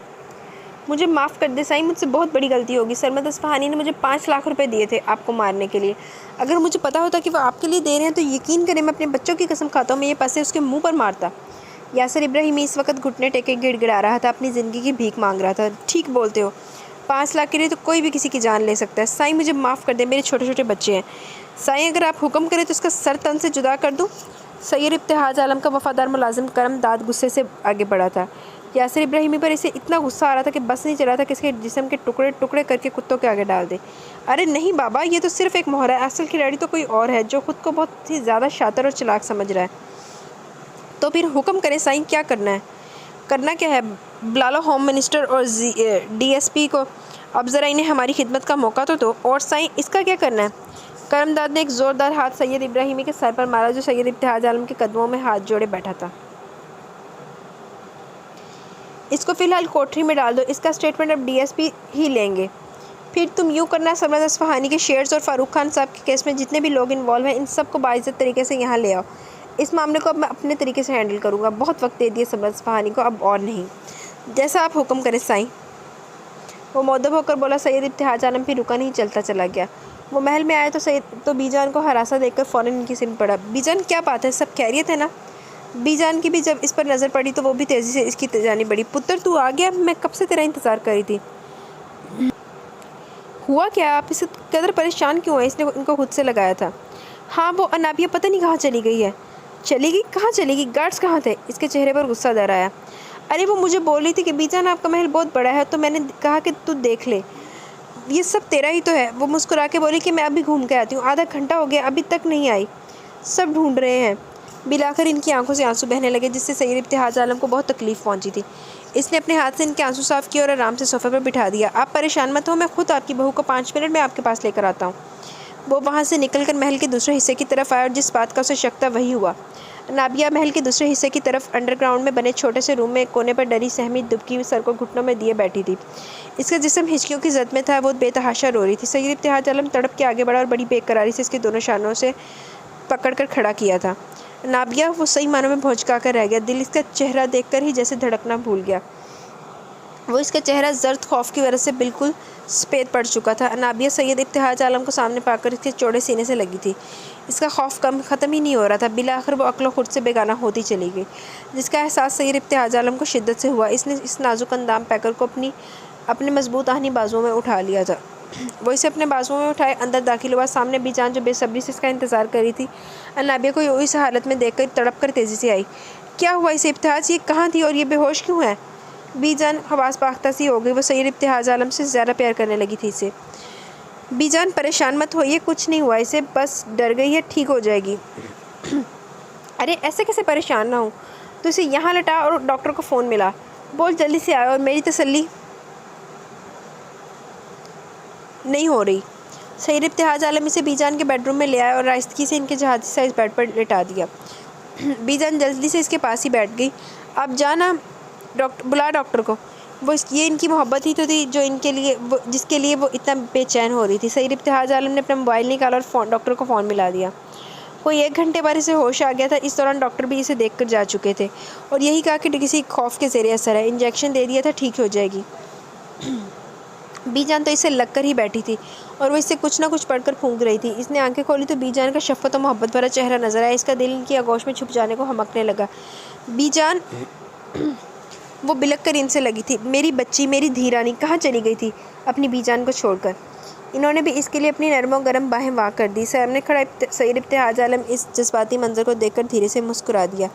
مجھے معاف کر دے سائیں، مجھ سے بہت بڑی غلطی ہوگی۔ سرمد اصفہانی نے مجھے 5 لاکھ روپے دیے تھے آپ کو مارنے کے لیے۔ اگر مجھے پتا ہوتا کہ وہ آپ کے لیے دے رہے ہیں تو یقین کریں میں اپنے بچوں کی قسم کھاتا ہوں میں یہ پیسے اس کے منہ پر مارتا۔ یاسر ابراہیمی اس وقت گھٹنے ٹیکے گڑ گڑا رہا تھا، اپنی زندگی کی بھیک مانگ رہا تھا۔ ٹھیک بولتے ہو، 5 لاکھ کے لیے تو کوئی بھی کسی کی جان لے سکتا ہے۔ سائیں مجھے معاف کر دیں، میرے چھوٹے چھوٹے بچے ہیں۔ سائیں اگر آپ حکم کریں تو اس کا سر تن سے جدا کر دوں۔ سید ابتہاج عالم کا وفادار ملازم کرم داد غصے سے آگے بڑھا تھا۔ یاسر ابراہیمی پر اسے اتنا غصہ آ رہا تھا کہ بس نہیں چلا تھا کہ اس کے جسم کے ٹکڑے ٹکڑے کر کے کتوں کے آگے ڈال دے۔ ارے نہیں بابا، یہ تو صرف ایک مہر ہے، اصل کھلاڑی تو کوئی اور ہے جو خود کو بہت ہی زیادہ شاطر اور چلاک سمجھ رہا ہے۔ تو پھر حکم کریں سائیں، کیا کرنا ہے؟ کرنا کیا ہے؟ بلا لو ہوم منسٹر اور ڈی ایس پی کو، اب ذرا انہیں ہماری خدمت کا موقع تو دو۔ اور سائیں اس کا کیا کرنا ہے؟ کرم داد نے ایک زوردار ہاتھ سید ابراہیمی کے سر پر مارا جو سید ابتہاج عالم کے قدموں میں ہاتھ جوڑے بیٹھا تھا۔ اس کو فی الحال کوٹری میں ڈال دو، اس کا اسٹیٹمنٹ اب ڈی ایس پی ہی لیں گے۔ پھر تم یوں کرنا، سرمد اصفہانی کے شیئرز اور فاروق خان صاحب کے کیس میں جتنے بھی لوگ انوالو ہیں ان سب کو باعزت طریقے سے یہاں لے آؤ۔ اس معاملے کو اب میں اپنے طریقے سے ہینڈل کروں گا۔ بہت وقت دے دیا سرمد اصفہانی کو، اب اور نہیں۔ جیسا آپ حکم کریں سائیں، وہ مؤدب ہو کر بولا۔ سید ابتہاج عالم پھر رکا نہیں، چلتا چلا گیا۔ وہ محل میں آئے تو بی جان کو ہراساں دیکھ کر فوراً ان کی سمت پڑا۔ بی جان کیا بات ہے، سب خیریت ہے نا؟ بی جان کی بھی جب اس پر نظر پڑی تو وہ بھی تیزی سے اس کی جانب بڑھی۔ پتر تو آ گیا، میں کب سے تیرا انتظار کر رہی تھی۔ ہوا کیا؟ آپ اس قدر پریشان کیوں ہیں؟ اس نے ان کو خود سے لگایا تھا۔ ہاں وہ انابیہ پتہ نہیں کہاں چلی گئی ہے۔ چلی گئی؟ کہاں چلی گئی؟ گارڈز کہاں تھے؟ اس کے چہرے پر غصہ در آیا۔ ارے وہ مجھے بول رہی تھی کہ بی جان آپ کا محل بہت بڑا ہے تو میں نے کہا کہ تو دیکھ لے، یہ سب تیرا ہی تو ہے۔ وہ مسکرا کے بولی کہ میں ابھی گھوم کے آتی ہوں، آدھا گھنٹہ ہو گیا ابھی تک نہیں آئی، سب ڈھونڈ رہے ہیں۔ بلا کر ان کی آنکھوں سے آنسو بہنے لگے جس سے سید ابتہاج عالم کو بہت تکلیف پہنچی تھی۔ اس نے اپنے ہاتھ سے ان کے آنسو صاف کیے اور آرام سے صوفے پر بٹھا دیا۔ آپ پریشان مت ہو، میں خود آپ کی بہو کو 5 منٹ میں آپ کے پاس لے کر آتا ہوں۔ وہ وہاں سے نکل کر محل کے دوسرے حصے کی طرف آیا اور جس بات کا اسے شک تھا وہی ہوا۔ انابیہ محل کے دوسرے حصے کی طرف انڈر گراؤنڈ میں بنے چھوٹے سے روم میں ایک کونے پر ڈری سہمی دبکی ہوئی سر کو گھٹنوں میں دیے بیٹھی تھی۔ اس کا جسم ہچکیوں کی زد میں تھا، وہ بے تحاشا رو رہی تھی۔ سید ابتہاج عالم تڑپ کے آگے بڑھا اور بڑی بے قراری سے اس کے دونوں شانوں سے پکڑ کر کھڑا کیا تھا۔ انابیہ وہ صحیح معنوں میں بھونچکا کر رہ گیا، دل اس کا چہرہ دیکھ کر ہی جیسے دھڑکنا بھول گیا۔ وہ اس کا چہرہ زرد خوف کی وجہ سے بالکل سفید پڑ چکا تھا۔ انابیہ سید ابتہاج عالم کو سامنے پا کر اس کے چوڑے سینے سے لگی تھی۔ اس کا خوف ختم ہی نہیں ہو رہا تھا۔ بالآخر وہ عقل و خرد سے بیگانہ ہوتی چلی گئی، جس کا احساس سید ابتہاج عالم کو شدت سے ہوا۔ اس نے اس نازک اندام پیکر کو اپنے مضبوط آہنی بازوؤں میں اٹھا لیا تھا۔ وہ اسے اپنے بازوؤں میں اٹھائے اندر داخل ہوا۔ سامنے بی جان جو بے صبری سے اس کا انتظار کر رہی تھی، انابیہ کو اس حالت میں دیکھ کر تڑپ کر تیزی سے آئی۔ کیا ہوا اسے ابتہاج؟ یہ کہاں تھی اور یہ بے ہوش کیوں ہے؟ بی جان حواس باختہ سی ہو گئی، وہ سید ابتہاج عالم سے زیادہ پیار کرنے لگی تھی اسے۔ بی جان پریشان مت ہوئیے، کچھ نہیں ہوا اسے، بس ڈر گئی ہے، ٹھیک ہو جائے گی۔ ارے ایسے کیسے پریشان نہ ہوں؟ تو اسے یہاں لٹا اور ڈاکٹر کو فون ملا، بول جلدی سے آئے۔ اور میری تسلی نہیں ہو رہی۔ سید ابتہاج عالم اسے بی جان کے بیڈ روم میں لے آئے اور آہستگی سے ان کے جہازی سائز بیڈ پر لٹا دیا۔ بی جان جلدی سے اس کے پاس ہی بیٹھ گئی۔ اب جانا، بلا ڈاکٹر کو۔ یہ ان کی محبت ہی تو تھی جو جس کے لیے وہ اتنا بے چین ہو رہی تھی۔ سید ابتہاج عالم نے اپنا موبائل نکالا اور ڈاکٹر کو فون ملا دیا۔ کوئی 1 گھنٹے بعد اسے ہوش آ گیا تھا۔ اس دوران ڈاکٹر بھی اسے دیکھ کر جا چکے تھے اور یہی کہا کہ کسی خوف کے زیر اثر ہے، انجیکشن دے دیا تھا، ٹھیک ہو جائے گی۔ بی جان تو اسے لگ کر ہی بیٹھی تھی اور وہ اس سے کچھ نہ کچھ پڑھ کر پھونک رہی تھی۔ اس نے آنکھیں کھولی تو بی جان کا شفقت و محبت بھرا چہرہ نظر آیا۔ اس کا دل ان کی آغوش میں چھپ جانے کو ہمکنے لگا۔ بی جان، وہ بلک کر ان سے لگی تھی۔ میری بچی، میری دھیرانی کہاں چلی گئی تھی اپنی بی جان کو چھوڑ کر؟ انہوں نے بھی اس کے لیے اپنی نرم و گرم باہیں واں کر دی۔ سامنے کھڑا سید ابتہاج عالم اس جذباتی منظر کو دیکھ کر دھیرے سے مسکرا دیا۔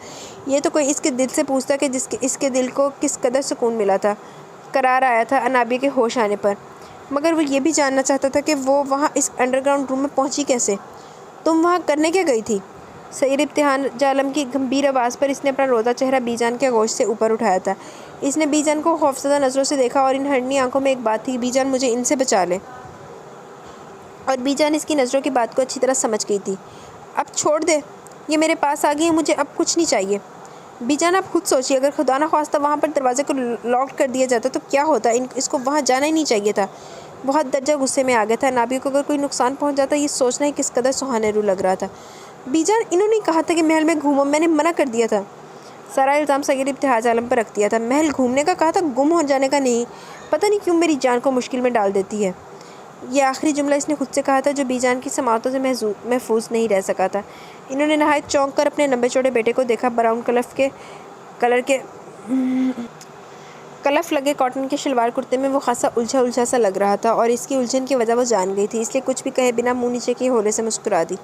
یہ تو کوئی اس کے دل سے پوچھتا کہ اس کے دل کو کس قدر سکون ملا تھا، قرار آیا تھا انابیہ کے ہوش آنے پر۔ مگر وہ یہ بھی جاننا چاہتا تھا کہ وہ وہاں اس انڈر گراؤنڈ روم میں پہنچی کیسے۔ تم وہاں کرنے کیا گئی تھی؟ سید ابتہاج عالم کی گمبھیر آواز پر اس نے اپنا روتا چہرہ بی جان کے آغوش سے اوپر اٹھایا تھا۔ اس نے بی جان کو خوفزدہ نظروں سے دیکھا اور ان ہرنی آنکھوں میں ایک بات تھی، بی جان مجھے ان سے بچا لے۔ اور بی جان اس کی نظروں کی بات کو اچھی طرح سمجھ گئی تھی۔ اب چھوڑ دے، یہ میرے پاس آ گئی ہے، مجھے اب کچھ نہیں چاہیے۔ بی جان آپ خود سوچیے، اگر خدا نخواستہ وہاں پر دروازے کو لاک کر دیا جاتا تو کیا ہوتا؟ اس کو وہاں جانا ہی نہیں چاہیے تھا۔ بہت درجہ غصے میں آ گیا تھا۔ نابیہ کو اگر کوئی نقصان پہنچ جاتا یہ سوچنا ہی کس قدر سہانحرو لگ رہا تھا۔ بی جان انہوں نے کہا تھا کہ محل میں گھومو، میں نے منع کر دیا تھا۔ سارا الزام سید ابتہاج عالم پر رکھ دیا تھا۔ محل گھومنے کا کہا تھا، گم ہو جانے کا نہیں۔ پتہ نہیں کیوں میری جان کو مشکل میں ڈال دیتی ہے۔ یہ آخری جملہ اس نے خود سے کہا تھا جو بی جان کی سماعتوں سے محفوظ نہیں رہ سکا تھا۔ انہوں نے نہایت چونک کر اپنے لمبے چوڑے بیٹے کو دیکھا۔ براؤن کلر کے کلف لگے کاٹن کے شلوار کرتے میں وہ خاصا الجھا سا لگ رہا تھا اور اس کی الجھن کی وجہ وہ جان گئی تھی، اس لیے کچھ بھی کہے بنا منہ نیچے کیے ہولے سے مسکرا دی۔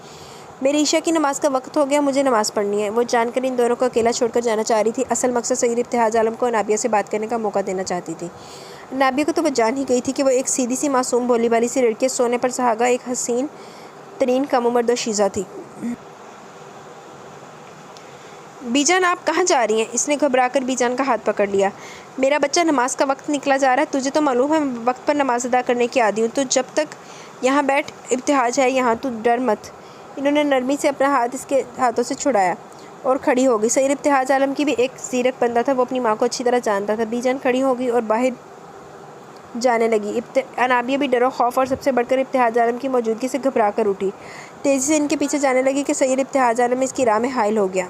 میری عشاء کی نماز کا وقت ہو گیا، مجھے نماز پڑھنی ہے۔ وہ جان کر ان دونوں کو اکیلا چھوڑ کر جانا چاہ رہی تھی، اصل مقصد سید ابتہاج عالم کو نابیہ سے بات کرنے کا موقع دینا چاہتی تھی۔ نابیہ کو تو وہ جان ہی گئی تھی کہ وہ ایک سیدھی سی معصوم بھولی بھالی سی لڑکی سونے پر سہاگا ایک حسین ترین کم عمر دوشیزہ تھی۔ بی جان آپ کہاں جا رہی ہیں؟ اس نے گھبرا کر بی جان کا ہاتھ پکڑ لیا۔ میرا بچہ، نماز کا وقت نکلا جا رہا ہے، تجھے تو معلوم ہے میں وقت پر نماز ادا کرنے کی عادی ہوں، تو جب تک یہاں بیٹھ، ابتہاج ہے یہاں، تو ڈر مت۔ انہوں نے نرمی سے اپنا ہاتھ اس کے ہاتھوں سے چھڑایا اور کھڑی ہو گئی۔ سید ابتہاج عالم کی بھی ایک زیرک بندہ تھا، وہ اپنی ماں کو اچھی طرح جانتا تھا۔ بی جان کھڑی ہو گئی اور باہر جانے لگی۔ نابیہ بھی ڈر و خوف اور سب سے بڑھ کر ابتہاج عالم کی موجودگی سے گھبرا کر اٹھی، تیزی سے ان کے پیچھے جانے لگی کہ سید ابتہاج عالم اس کی راہ میں حائل ہو گیا۔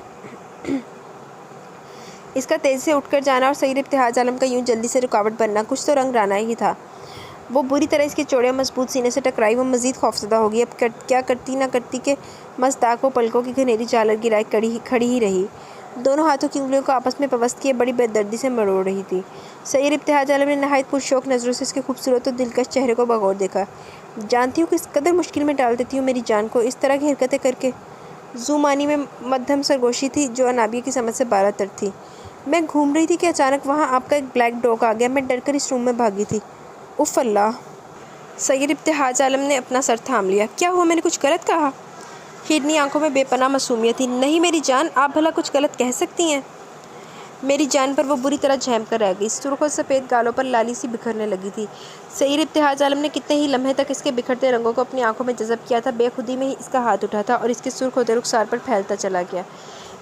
اس کا تیزی سے اٹھ کر جانا اور سید ابتہاج عالم کا یوں جلدی سے رکاوٹ بننا کچھ تو رنگ رانا ہی تھا۔ وہ بری طرح اس کے چوڑے اور مضبوط سینے سے ٹکرائی۔ وہ مزید خوفزدہ ہو گئی۔ اب کیا کرتی نہ کرتی کہ مزداق وہ پلکوں کی گھنیری جالر گرائے کھڑی ہی رہی، دونوں ہاتھوں کی انگلیوں کو آپس میں پیوست کیے بڑی بے دردی سے مروڑ رہی تھی۔ سید ابتہاج عالم نے نہایت پرشوق نظروں سے اس کے خوبصورت اور دلکش چہرے کو بغور دیکھا۔ جانتی ہوں کس قدر مشکل میں ڈال دیتی ہوں میری جان کو اس طرح کی حرکتیں کر کے۔ ذو معنی میں مدھم سرگوشی تھی جو نابیہ کی سمجھ سے بالاتر تر تھی۔ میں گھوم رہی تھی کہ اچانک وہاں آپ کا ایک بلیک ڈاگ آ گیا، میں ڈر کر اس روم میں بھاگی تھی۔ اف اللہ! سید ابتہاج عالم نے اپنا سر تھام لیا۔ کیا ہوا، میں نے کچھ غلط کہا؟ ہرنی آنکھوں میں بے پناہ معصومیت تھی۔ نہیں میری جان، آپ بھلا کچھ غلط کہہ سکتی ہیں؟ میری جان پر وہ بری طرح جھیم کر رہ گئی۔ سرخ و سفید گالوں پر لالی سی بکھرنے لگی تھی۔ سید ابتہاج عالم نے کتنے ہی لمحے تک اس کے بکھرتے رنگوں کو اپنی آنکھوں میں جذب کیا تھا، بے خودی میں ہی اس کا ہاتھ اٹھا تھا اور اس کے سرخ ہوتے رخسار پر پھیلتا چلا گیا۔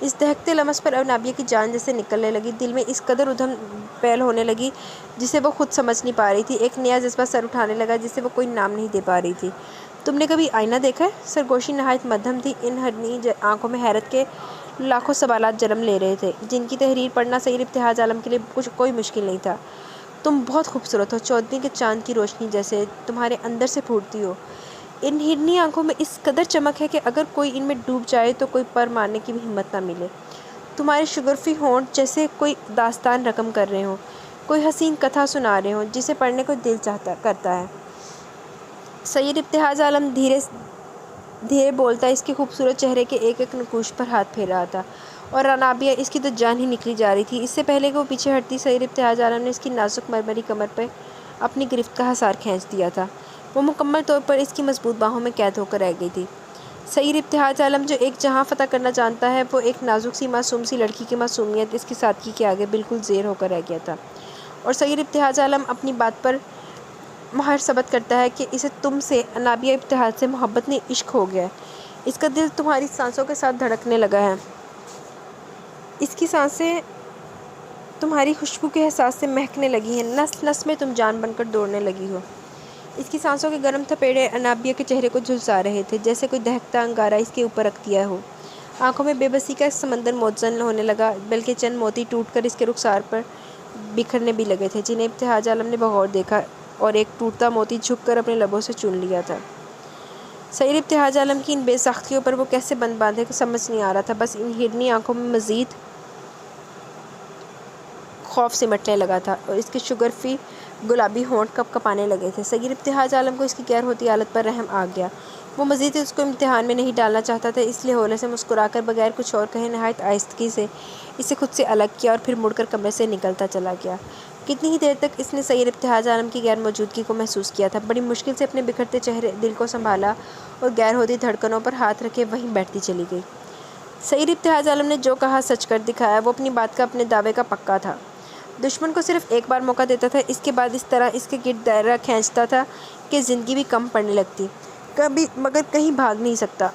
اس دہکتے لمس پر اب نابیہ کی جان جیسے نکلنے لگی، دل میں اس قدر ادھم پیل ہونے لگی جسے وہ خود سمجھ نہیں پا رہی تھی۔ ایک نیا جذبہ سر اٹھانے لگا جسے وہ کوئی نام نہیں دے پا رہی تھی۔ تم نے کبھی آئینہ دیکھا ہے؟ سرگوشی نہایت مدھم تھی۔ ان ہرنی آنکھوں میں حیرت کے لاکھوں سوالات جنم لے رہے تھے جن کی تحریر پڑھنا سید ابتہاج عالم کے لیے کوئی مشکل نہیں تھا۔ تم بہت خوبصورت ہو، چودھویں کے چاند کی روشنی جیسے تمہارے اندر سے پھوٹتی ہو۔ ان ہرنی آنکھوں میں اس قدر چمک ہے کہ اگر کوئی ان میں ڈوب جائے تو کوئی پر مارنے کی بھی ہمت نہ ملے۔ تمہارے شگرفی ہونٹ جیسے کوئی داستان رقم کر رہے ہوں، کوئی حسین کتھا سنا رہے ہوں جسے پڑھنے کو دل کرتا ہے۔ سید ابتہاج عالم دھیرے بولتا اس کے خوبصورت چہرے کے ایک ایک نقوش پر ہاتھ پھیر رہا تھا اور نابیہ اس کی تو جان ہی نکلی جا رہی تھی۔ اس سے پہلے کہ وہ پیچھے ہٹتی، سید ابتہاج عالم نے اس کی نازک مرمری کمر پہ اپنی گرفت کا حصار کھینچ دیا تھا۔ وہ مکمل طور پر اس کی مضبوط باہوں میں قید ہو کر رہ گئی تھی۔ سید ابتہاج عالم جو ایک جہاں فتح کرنا جانتا ہے، وہ ایک نازک سی معصوم سی لڑکی کی معصومیت اس کی سادگی کے آگے بالکل زیر ہو کر رہ گیا تھا۔ اور سید ابتہاج عالم اپنی بات پر مہر ثبت کرتا ہے کہ اسے تم سے، نابیہ ابتہاج سے محبت نہیں، عشق ہو گیا ہے۔ اس کا دل تمہاری سانسوں کے ساتھ دھڑکنے لگا ہے، اس کی سانسیں تمہاری خوشبو کے احساس سے مہکنے لگی ہیں، نس نس میں تم جان بن کر دوڑنے لگی ہو۔ اس کی سانسوں کے گرم تھپیڑے نابیہ کے چہرے کو جھلسا رہے تھے جیسے کوئی دہکتا انگارہ اس کے اوپر رکھ دیا ہو۔ آنکھوں میں بے بسی کا سمندر موجزن ہونے لگا، بلکہ چند موتی ٹوٹ کر اس کے رخسار پر بکھرنے بھی لگے تھے جنہیں ابتہاج عالم نے بغور دیکھا اور ایک ٹوٹتا موتی جھک کر اپنے لبوں سے چن لیا تھا۔ سید ابتہاج عالم کی ان بے ساختیوں پر وہ کیسے بند باندھے سمجھ نہیں آ رہا تھا، بس ان ہرنی آنکھوں میں مزید خوف سمٹنے لگا تھا اور اس کے شگرفی گلابی ہونٹ کپ کپانے لگے تھے۔ سید ابتہاج عالم کو اس کی غیر ہوتی حالت پر رحم آ گیا۔ وہ مزید اس کو امتحان میں نہیں ڈالنا چاہتا تھا، اس لیے ہولے سے مسکرا کر بغیر کچھ اور کہے نہایت آہستگی سے اسے خود سے الگ کیا اور پھر مڑ کر کمرے سے نکلتا چلا گیا۔ کتنی ہی دیر تک اس نے سید ابتہاج عالم کی غیر موجودگی کو محسوس کیا تھا۔ بڑی مشکل سے اپنے بکھرتے چہرے دل کو سنبھالا اور غیر ہوتی دھڑکنوں پر ہاتھ رکھے وہیں بیٹھتی چلی گئی۔ سید ابتہاج عالم نے جو کہا سچ کر دکھایا۔ وہ اپنی بات کا، اپنے دعوے کا پکا تھا۔ دشمن کو صرف ایک بار موقع دیتا تھا، اس کے بعد اس طرح اس کے گرد دائرہ کھینچتا تھا کہ زندگی بھی کم پڑنے لگتی، مگر کہیں بھاگ نہیں سکتا۔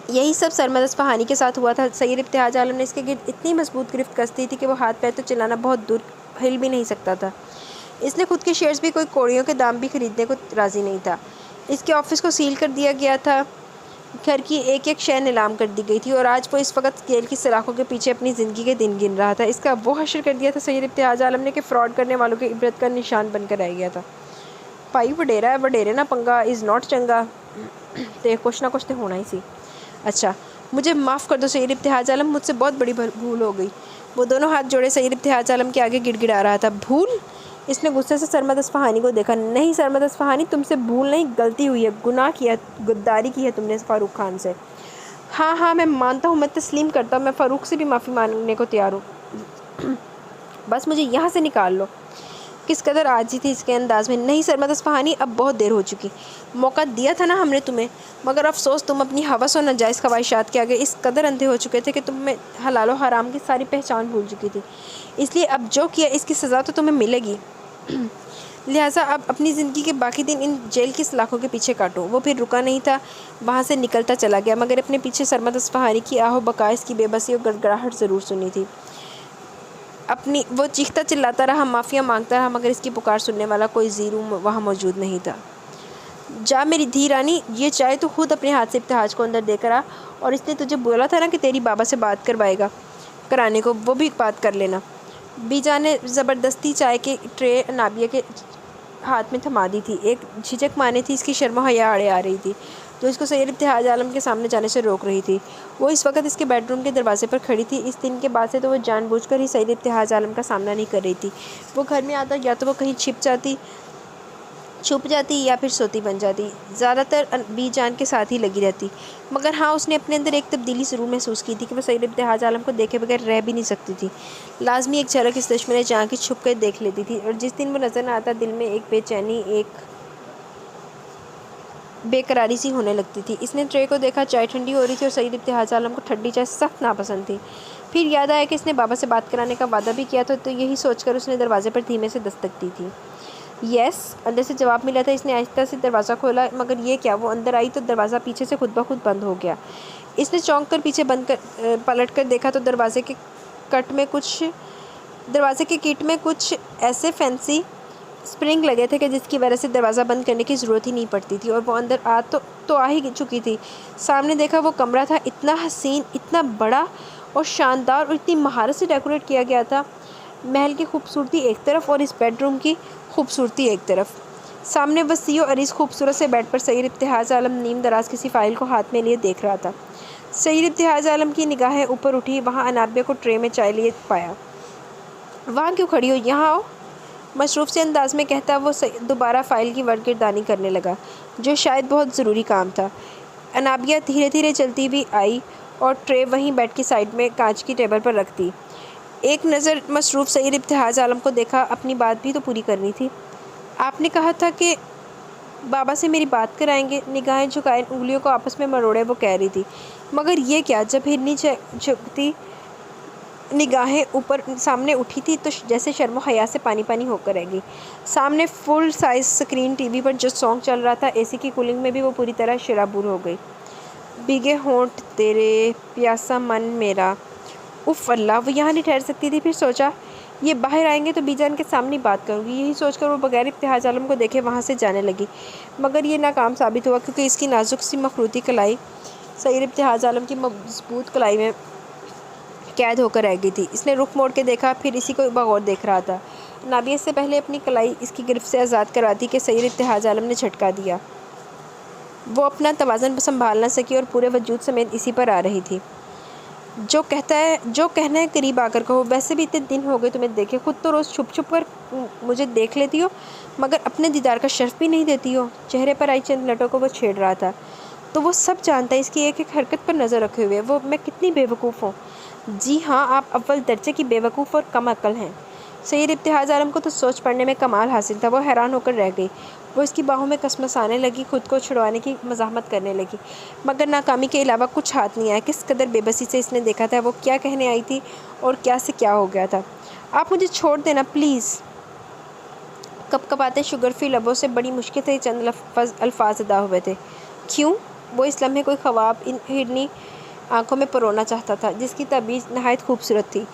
یہی سب سرمد اصفہانی کے ساتھ ہوا تھا۔ سید ابتہاج عالم نے اس کے گرد اتنی مضبوط گرفت کس دی تھی کہ وہ ہاتھ پیر تو چلانا بہت دور ہل بھی نہیں سکتا تھا۔ اس نے خود کے شیئرز بھی کوئی کوڑیوں کے دام بھی خریدنے کو راضی نہیں تھا۔ اس کے آفس کو سیل کر دیا گیا تھا، گھر کی ایک ایک شے نیلام کر دی گئی تھی، اور آج وہ اس وقت اسکیل کی سلاخوں کے پیچھے اپنی زندگی کے دن گن رہا تھا۔ اس کا وہ حشر کر دیا تھا سید ابتہاج عالم نے کہ فراڈ کرنے والوں کی عبرت کا نشان بن کر رہ گیا تھا۔ پائی وڈیرا ہے، وڈیرے نہ پنگا از ناٹ چنگا، تے کچھ نہ کچھ تو ہونا ہی سی۔ اچھا مجھے معاف کر دو سید ابتہاج عالم، مجھ سے بہت بڑی بھول ہو گئی۔ وہ دونوں ہاتھ جوڑے سید ابتہاج عالم کے آگے گڑ گڑا رہا تھا۔ بھول؟ اس نے غصے سے سرمد اصفہانی کو دیکھا۔ نہیں سرمد اصفہانی، تم سے بھول نہیں، غلطی ہوئی ہے، گناہ کیا، غداری کی ہے تم نے فاروق خان سے۔ ہاں میں مانتا ہوں، میں تسلیم کرتا ہوں، میں فاروق سے بھی معافی مانگنے کو تیار ہوں، بس مجھے یہاں سے نکال لو۔ کس قدر عاجزی تھی اس کے انداز میں۔ نہیں سرمد اصفہانی، اب بہت دیر ہو چکی، موقع دیا تھا نا ہم نے تمہیں، مگر افسوس تم اپنی ہوس اور ناجائز خواہشات کے آگے اس قدر اندھے ہو چکے تھے کہ تم میں حلال و حرام کی ساری پہچان بھول چکی تھی۔ اس لیے اب جو کیا اس کی سزا تو تمہیں ملے گی، لہٰذا اب اپنی زندگی کے باقی دن ان جیل کی سلاخوں کے پیچھے کاٹو۔ وہ پھر رکا نہیں تھا، وہاں سے نکلتا چلا گیا، مگر اپنے پیچھے سرمد اصفہانی کی آہ و بکا، اس کی بے بسی اور گڑگڑاہٹ ضرور سنی تھی۔ وہ چیختا چلاتا رہا، معافیاں مانگتا رہا، مگر اس کی پکار سننے والا کوئی زیرو وہاں موجود نہیں تھا۔ جا میری دھی رانی، یہ چائے تو خود اپنے ہاتھ سے ابتہاج کو اندر دے کر آ، اور اس نے تجھے بولا تھا نا کہ تیری بابا سے بات کرانے کو، وہ بھی بات کر لینا۔ بی جان نے زبردستی چائے کی ٹرے نابیہ کے ہاتھ میں تھما دی تھی۔ ایک جھجک مانے تھی، اس کی شرم و حیا اڑے آ رہی تھی، جو اس کو سید ابتہاج عالم کے سامنے جانے سے روک رہی تھی۔ وہ اس وقت اس کے بیڈ روم کے دروازے پر کھڑی تھی۔ اس دن کے بعد سے تو وہ جان بوجھ کر ہی سید ابتہاج عالم کا سامنا نہیں کر رہی تھی۔ وہ گھر میں آتا یا تو وہ کہیں چھپ جاتی یا پھر سوتی بن جاتی، زیادہ تر بی جان کے ساتھ ہی لگی رہتی۔ مگر ہاں، اس نے اپنے اندر ایک تبدیلی ضرور محسوس کی تھی کہ وہ سید ابتہاج عالم کو دیکھے بغیر رہ بھی نہیں سکتی تھی۔ لازمی ایک جھلک اس دشمن جاں کی چھپ کر دیکھ لیتی تھی، اور جس دن وہ نظر نہ آتا دل میں ایک بے چینی، ایک بے قراری سی ہونے لگتی تھی۔ اس نے ٹرے کو دیکھا، چائے ٹھنڈی ہو رہی تھی اور سید ابتہاج عالم کو ٹھنڈی چائے سخت ناپسند تھی۔ پھر یاد آیا کہ اس نے بابا سے بات کرانے کا وعدہ بھی کیا تھا، تو یہی سوچ کر اس نے دروازے پر دھیمے سے دستک دی تھی۔ یس، اندر سے جواب ملا تھا۔ اس نے آہستہ سے دروازہ کھولا، مگر یہ کیا، وہ اندر آئی تو دروازہ پیچھے سے خود بخود بند ہو گیا۔ اس نے چونک کر پیچھے پلٹ کر دیکھا تو دروازے کے کٹ میں کچھ ایسے فینسی اسپرنگ لگے تھے کہ جس کی وجہ سے دروازہ بند کرنے کی ضرورت ہی نہیں پڑتی تھی، اور وہ اندر آ ہی چکی تھی۔ سامنے دیکھا وہ کمرہ تھا، اتنا حسین، اتنا بڑا اور شاندار، اور اتنی مہارت سے ڈیکوریٹ کیا گیا تھا۔ محل کی خوبصورتی ایک طرف اور اس بیڈ روم کی خوبصورتی ایک طرف۔ سامنے وسیع و عریض خوبصورت سے بیڈ پر سید ابتہاج عالم نیم دراز کسی فائل کو ہاتھ میں لیے دیکھ رہا تھا۔ سید ابتہاج عالم کی نگاہیں اوپر اٹھی، وہاں انابیہ کو ٹرے میں چائے لیے پایا۔ وہاں کیوں کھڑی ہو، یہاں آؤ، مصروف سے انداز میں کہتا وہ دوبارہ فائل کی ورگردانی کرنے لگا، جو شاید بہت ضروری کام تھا۔ انابیہ دھیرے دھیرے چلتی ہوئی آئی اور ٹرے وہیں بیڈ کی سائڈ میں کانچ کی ٹیبل پر رکھ دی۔ ایک نظر مصروف سید ابتہاج عالم کو دیکھا، اپنی بات بھی تو پوری کرنی تھی۔ آپ نے کہا تھا کہ بابا سے میری بات کرائیں گے، نگاہیں جھکائے انگلیوں کو آپس میں مروڑے وہ کہہ رہی تھی۔ مگر یہ کیا، جب ہرنی جھکتی نگاہیں اوپر سامنے اٹھی تھی تو جیسے شرم و حیا سے پانی پانی ہو کر رہ گئی۔ سامنے full size screen T V پر جو سانگ چل رہا تھا، اے سی کی کولنگ میں بھی وہ پوری طرح شرابور ہو گئی۔ بھیگے ہونٹ تیرے، پیاسا من میرا، اف اللہ، وہ یہاں نہیں ٹھہر سکتی تھی۔ پھر سوچا یہ باہر آئیں گے تو بی جان کے سامنے بات کروں گی، یہی سوچ کر وہ بغیر ابتہاج عالم کو دیکھے وہاں سے جانے لگی، مگر یہ ناکام ثابت ہوا، کیونکہ اس کی نازک سی مخروطی کلائی سید ابتہاج عالم کی مضبوط کلائی میں قید ہو کر رہ گئی تھی۔ اس نے رخ موڑ کے دیکھا، پھر اسی کو بغور دیکھ رہا تھا۔ نابیہ سے پہلے اپنی کلائی اس کی گرفت سے آزاد کرا دی کہ سید ابتہاج عالم نے جھٹکا دیا۔ وہ اپنا توازن سنبھال نہ سکی اور پورے وجود سمیت اسی پر آ رہی تھی۔ جو کہنا ہے قریب آ کر کہو، ویسے بھی اتنے دن ہو گئے تمہیں دیکھے، خود تو روز چھپ چھپ کر مجھے دیکھ لیتی ہو، مگر اپنے دیدار کا شرف بھی نہیں دیتی ہو۔ چہرے پر آئی چند لٹوں کو وہ چھیڑ رہا تھا۔ تو وہ سب جانتا ہے، اس کی ایک ایک حرکت پر نظر رکھے ہوئے، میں کتنی بے وقوف ہوں۔ جی ہاں، آپ اول درجے کی بے وقوف اور کم عقل ہیں۔ سید ابتہاج عالم کو تو سوچ پڑنے میں کمال حاصل تھا، وہ حیران ہو کر رہ گئی۔ وہ اس کی باہوں میں کسمسانے لگی، خود کو چھڑوانے کی مزاحمت کرنے لگی، مگر ناکامی کے علاوہ کچھ ہاتھ نہیں آیا۔ کس قدر بے بسی سے اس نے دیکھا تھا وہ کیا کہنے آئی تھی اور کیا سے کیا ہو گیا تھا۔ آپ مجھے چھوڑ دینا پلیز۔ کپکپاتے شوگر فری لبوں سے بڑی مشکل سے چند الفاظ ادا ہوئے تھے۔ کیوں؟ وہ اس لمحے کوئی خواب ان ہرنی آنکھوں میں پرونا چاہتا تھا جس کی تعبیر نہایت خوبصورت تھی۔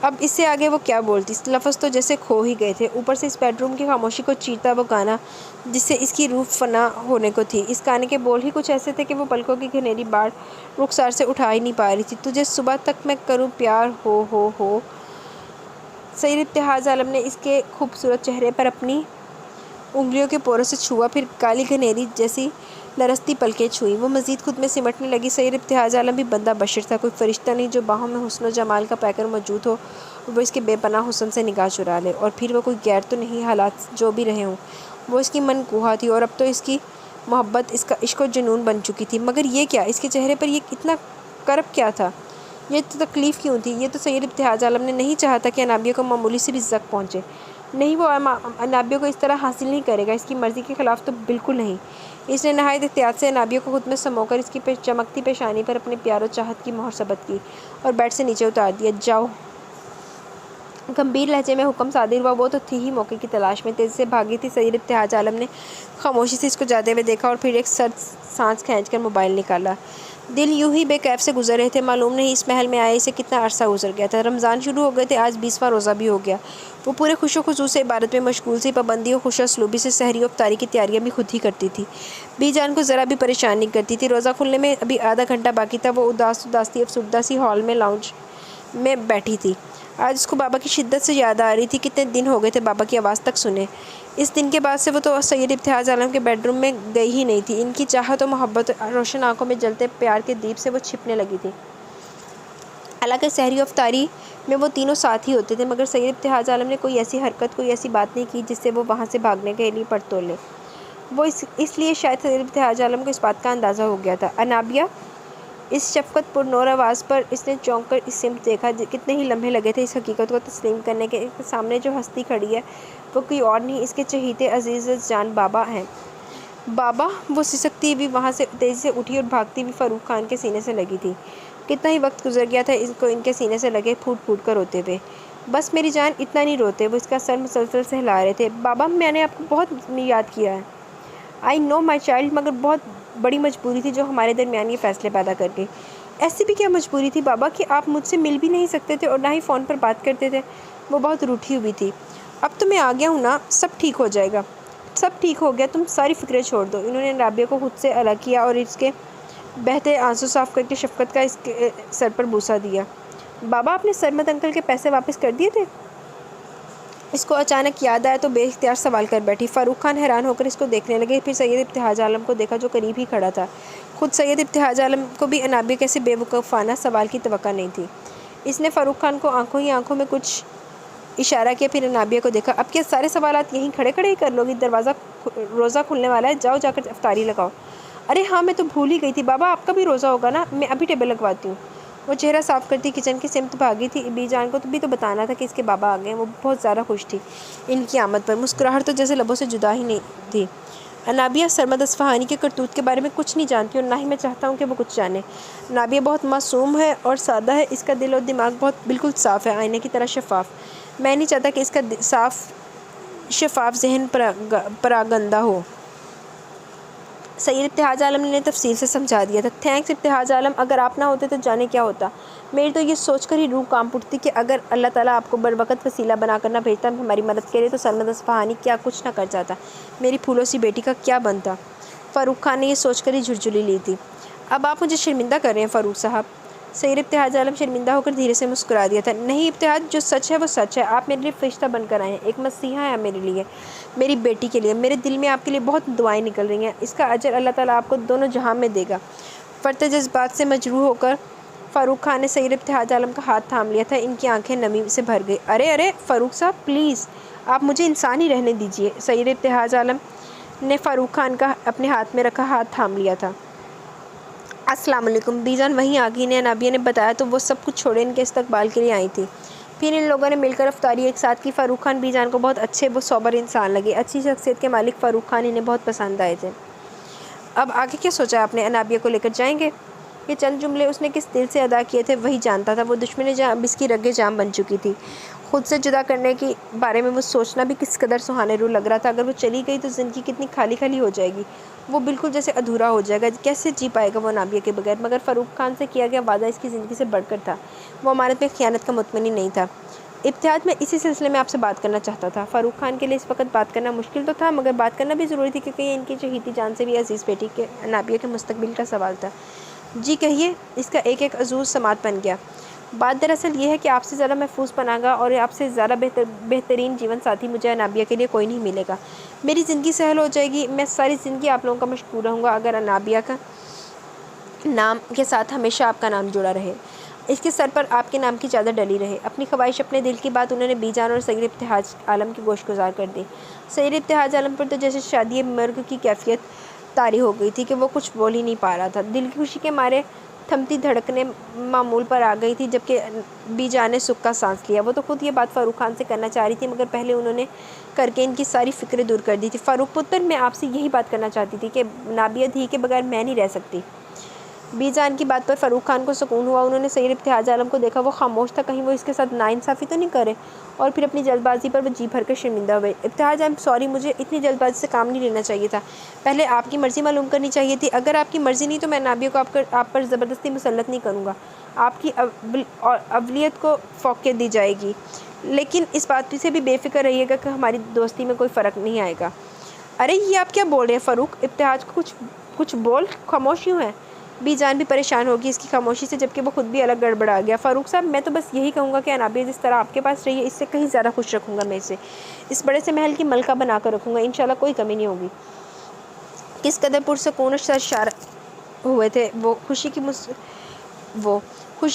اب اس سے آگے وہ کیا بولتی؟ لفظ تو جیسے کھو ہی گئے تھے۔ اوپر سے اس بیڈ روم کی خاموشی کو چیرتا وہ گانا جس سے اس کی روح فنا ہونے کو تھی۔ اس گانے کے بول ہی کچھ ایسے تھے کہ وہ پلکوں کی گھنیری باڑ رخسار سے اٹھا ہی نہیں پا رہی تھی۔ تجھے صبح تک میں کروں پیار ہو۔ سید ابتہاج عالم نے اس کے خوبصورت چہرے پر اپنی انگلیوں کے پوروں سے چھوا، پھر کالی گھنیری جیسی لرزتی پلکیں چھوئیں۔ وہ مزید خود میں سمٹنے لگی۔ سید ابتہاج عالم بھی بندہ بشر تھا، کوئی فرشتہ نہیں جو باہوں میں حسن و جمال کا پیکر موجود ہو اور وہ اس کے بے پناہ حسن سے نگاہ چرا لے۔ اور پھر وہ کوئی غیر تو نہیں، حالات جو بھی رہے ہوں وہ اس کی من کوہا تھی، اور اب تو اس کی محبت اس کا عشق و جنون بن چکی تھی۔ مگر یہ کیا؟ اس کے چہرے پر یہ اتنا کرب کیا تھا؟ یہ تو تکلیف کیوں تھی؟ یہ تو سید ابتہاج عالم نے نہیں چاہا تھا کہ انابیہ کو معمولی سی بھی زک پہنچے۔ نہیں، وہ انابیہ کو اس طرح حاصل نہیں کرے گا، اس کی مرضی کے خلاف تو بالکل نہیں۔ اس نے نہایت احتیاط سے انابیہ کو خود میں سمو کر اس کی چمکتی پیشانی پر اپنے پیار و چاہت کی مہر ثبت کی اور بیڈ سے نیچے اتار دیا۔ جاؤ۔ گمبھیر لہجے میں حکم صادر ہوا۔ وہ تو تھی ہی موقع کی تلاش میں، تیزی سے بھاگی تھی۔ سید ابتہاج عالم نے خاموشی سے اس کو جاتے ہوئے دیکھا اور پھر ایک سرد سانس کھینچ کر موبائل نکالا۔ دن یوں ہی بے کیف سے گزر رہے تھے۔ معلوم نہیں اس محل میں آئے اسے کتنا عرصہ گزر گیا تھا۔ رمضان شروع ہو گئے تھے، آج 20واں روزہ بھی ہو گیا۔ وہ پورے خوش و خضوع سے عبادت میں مشغول تھی، پابندی و خوش اسلوبی سے سحری و افطاری کی تیاریاں بھی خود ہی کرتی تھی، بی جان کو ذرا بھی پریشان نہیں کرتی تھی۔ روزہ کھلنے میں ابھی آدھا گھنٹہ باقی تھا۔ وہ اداس افسردہ سی ہال میں لاؤنج میں بیٹھی تھی۔ آج اس کو بابا کی شدت سے یاد آ رہی تھی۔ کتنے دن ہو گئے تھے بابا کی آواز تک سنے۔ اس دن کے بعد سے وہ تو سید ابتہاج عالم کے بیڈ روم میں گئی ہی نہیں تھی۔ ان کی چاہت و محبت روشن آنکھوں میں جلتے پیار کے دیپ سے وہ چھپنے لگی تھی۔ حالانکہ سحری و افطاری میں وہ تینوں ساتھ ہی ہوتے تھے، مگر سید ابتہاج عالم نے کوئی ایسی حرکت، کوئی ایسی بات نہیں کی جس سے وہ وہاں سے بھاگنے کے لیے پڑ تولے۔ وہ اس لیے شاید سید ابتہاج عالم کو اس بات کا اندازہ ہو گیا تھا۔ انابیہ! اس شفقت پر نور آواز پر اس نے چونک کر اس سمت دیکھا۔ کتنے ہی لمحے لگے تھے اس حقیقت کو تسلیم کرنے کے کہ سامنے جو ہستی کھڑی ہے وہ کوئی اور نہیں، اس کے چہیتے عزیز جان بابا ہیں۔ بابا! وہ سسکتی ہوئی وہاں سے تیزی سے اٹھی اور بھاگتی ہوئی فاروق خان کے سینے سے لگی تھی۔ کتنا ہی وقت گزر گیا تھا اس کو ان کے سینے سے لگے پھوٹ پھوٹ کر روتے ہوئے۔ بس میری جان، اتنا نہیں روتے۔ وہ اس کا سر مسلسل سے ہلا رہے تھے۔ بابا، میں نے آپ کو بہت یاد کیا ہے۔ آئی نو مائی چائلڈ، مگر بہت بڑی مجبوری تھی جو ہمارے درمیان یہ فیصلے پیدا کر گئی۔ ایسی بھی کیا مجبوری تھی بابا کہ آپ مجھ سے مل بھی نہیں سکتے تھے اور نہ ہی فون پر بات کرتے تھے؟ وہ بہت روٹھی ہوئی تھی۔ اب تو میں آ گیا ہوں نا، سب ٹھیک ہو جائے گا۔ سب ٹھیک ہو گیا، تم ساری فکریں چھوڑ دو۔ انہوں نے رابعہ کو خود سے الگ کیا اور اس کے بہتے آنسو صاف کر کے شفقت کا اس کے سر پر بوسہ دیا۔ بابا، آپ نے سرمد انکل کے پیسے واپس کر دیے تھے؟ اس کو اچانک یاد آیا تو بے اختیار سوال کر بیٹھی۔ فاروق خان حیران ہو کر اس کو دیکھنے لگے، پھر سید ابتہاج عالم کو دیکھا جو قریب ہی کھڑا تھا۔ خود سید ابتہاج عالم کو بھی انابیہ کے ایسے بے وقوفانہ سوال کی توقع نہیں تھی۔ اس نے فاروق خان کو آنکھوں ہی آنکھوں میں کچھ اشارہ کیا، پھر انابیہ کو دیکھا۔ اب کیا سارے سوالات یہیں کھڑے کھڑے ہی کر لو گی؟ روزہ کھلنے والا ہے، جاؤ جا کر افطاری لگاؤ۔ ارے ہاں، میں تو بھول ہی گئی تھی بابا، آپ کا بھی روزہ ہوگا نا؟ میں ابھی ٹیبل لگواتی ہوں۔ وہ چہرہ صاف کرتی کچن کی سمت بھاگی تھی۔ بی جان کو بھی تو بتانا تھا کہ اس کے بابا آ گئے ہیں۔ وہ بہت زیادہ خوش تھی ان کی آمد پر، مسکراہٹ تو جیسے لبوں سے جدا ہی نہیں تھی۔ انابیہ سرمد اصفہانی کے کرتوت کے بارے میں کچھ نہیں جانتی اور نہ ہی میں چاہتا ہوں کہ وہ کچھ جانے۔ انابیہ بہت معصوم ہے اور سادہ ہے، اس کا دل اور دماغ بالکل صاف ہے، آئینے کی طرح شفاف۔ میں نہیں چاہتا کہ اس کا شفاف ذہن پراگندہ ہو۔ سید ابتہاج عالم نے تفصیل سے سمجھا دیا تھا۔ تھینکس ابتہاج عالم، اگر آپ نہ ہوتے تو جانے کیا ہوتا۔ میری تو یہ سوچ کر ہی روح کانپ اٹھتی کہ اگر اللہ تعالیٰ آپ کو بروقت وسیلہ بنا کر نہ بھیجتا ہماری مدد کے لیے تو سرمد اصفہانی کیا کچھ نہ کر جاتا، میری پھولوں سی بیٹی کا کیا بنتا۔ فاروق خان نے یہ سوچ کر ہی جھرجھلی لی تھی۔ اب آپ مجھے شرمندہ کر رہے ہیں فاروق صاحب۔ سید ابتہاج عالم شرمندہ ہو کر دھیرے سے مسکرا دیا تھا۔ نہیں ابتہاج، جو سچ ہے وہ سچ ہے۔ آپ میرے لیے فرشتہ بن کر آئے ہیں، ایک مسیحا ہیں میرے لیے، میری بیٹی کے لیے۔ میرے دل میں آپ کے لیے بہت دعائیں نکل رہی ہیں، اس کا اجر اللہ تعالیٰ آپ کو دونوں جہاں میں دے گا۔ فرط جذبات سے مجروح ہو کر فاروق خان نے سید ابتہاج عالم کا ہاتھ تھام لیا تھا۔ ان کی آنکھیں نمی سے بھر گئی۔ ارے فاروق صاحب پلیز، آپ مجھے انسان ہی رہنے دیجیے۔ سید ابتہاج عالم نے فاروق خان کا اپنے ہاتھ میں رکھا ہاتھ تھام لیا تھا۔ السلام علیکم، بی جان وہیں آ گئی۔ انابیہ نے بتایا تو وہ سب کچھ چھوڑے ان کے استقبال کے لیے آئی تھی۔ پھر ان لوگوں نے مل کر افطاری ایک ساتھ کی۔ فاروق خان بی جان کو بہت اچھے و صابر انسان لگے۔ اچھی شخصیت کے مالک فاروق خان انہیں بہت پسند آئے تھے۔ اب آگے کیا سوچا آپ نے؟ انابیہ کو لے کر جائیں گے؟ یہ چند جملے اس نے کس دل سے ادا کیے تھے وہی جانتا تھا۔ وہ دشمن جاں اب اس کی رگ جام بن چکی تھی۔ خود سے جدا کرنے کے بارے میں وہ سوچنا بھی کس قدر سہانے روح لگ رہا تھا۔ اگر وہ چلی گئی تو زندگی کتنی خالی خالی ہو جائے گی، وہ بالکل جیسے ادھورا ہو جائے گا۔ کیسے جی پائے گا وہ انابیہ کے بغیر؟ مگر فاروق خان سے کیا گیا وعدہ اس کی زندگی سے بڑھ کر تھا۔ وہ امانت میں خیانت کا مطمئن نہیں تھا۔ ابتحاج میں اسی سلسلے میں آپ سے بات کرنا چاہتا تھا۔ فاروق خان کے لیے اس وقت بات کرنا مشکل تو تھا، مگر بات کرنا بھی ضروری تھی، کیونکہ یہ ان کی چہیتی جان سے بھی عزیز بیٹی کے انابیہ کے مستقبل کا سوال تھا۔ جی کہیے۔ اس کا ایک ایک عضو سماعت بن گیا۔ بات دراصل یہ ہے کہ آپ سے زیادہ محفوظ پناہ گاہ اور آپ سے زیادہ بہترین جیون ساتھی مجھے انابیہ کے لیے کوئی نہیں ملے گا۔ میری زندگی سہل ہو جائے گی۔ میں ساری زندگی آپ لوگوں کا مشکور رہوں گا اگر انابیہ کا نام کے ساتھ ہمیشہ آپ کا نام جڑا رہے، اس کے سر پر آپ کے نام کی چادر ڈلی رہے۔ اپنی خواہش، اپنے دل کی بات انہوں نے بی جان اور سید ابتہاج عالم کی گوش گزار کر دی۔ سید ابتہاج عالم پر تو جیسے شادی مرگ کی کیفیت طاری ہو گئی تھی کہ وہ کچھ بول ہی نہیں پا رہا تھا۔ دل کی خوشی کے مارے تھمتی دھڑکنیں معمول پر آ گئی تھی، جبکہ بی جان نے سکھ کا سانس لیا۔ وہ تو خود یہ بات فاروق خان سے کرنا چاہ رہی تھی، مگر پہلے انہوں نے کر کے ان کی ساری فکریں دور کر دی تھی۔ فاروق پتر، میں آپ سے یہی بات کرنا چاہتی تھی کہ انابیہ دھی کے بغیر میں نہیں رہ سکتی۔ بی جان کی بات پر فاروق خان کو سکون ہوا۔ انہوں نے سید ابتہاج عالم کو دیکھا، وہ خاموش تھا، کہیں وہ اس کے ساتھ ناانصافی تو نہیں کرے، اور پھر اپنی جلد بازی پر وہ جی بھر کر شرمندہ ہوئے۔ ابتہاج، آئی ایم سوری، مجھے اتنی جلد بازی سے کام نہیں لینا چاہیے تھا، پہلے آپ کی مرضی معلوم کرنی چاہیے تھی۔ اگر آپ کی مرضی نہیں تو میں انابیہ کو آپ پر زبردستی مسلط نہیں کروں گا، آپ کی اولویت کو فوقیت دی جائے گی، لیکن اس بات سے بھی بے فکر رہیے گا کہ ہماری دوستی میں کوئی فرق نہیں آئے گا۔ ارے یہ آپ کیا بول رہے ہیں فاروق؟ ابتہاج کو کچھ بول خاموش کیوں ہے؟ بی جان بھی پریشان ہوگی اس کی خاموشی سے، جبکہ وہ خود بھی الگ گڑبڑا گیا۔ فاروق صاحب، میں تو بس یہی کہوں گا کہ انابیہ جس طرح آپ کے پاس رہی ہے، اس سے کہیں زیادہ خوش رکھوں گا میں اسے، اس بڑے سے محل کی ملکہ بنا کر رکھوں گا، انشاءاللہ کوئی کمی نہیں ہوگی۔ کس قدر پرسکون اور سرشار ہوئے تھے وہ خوشی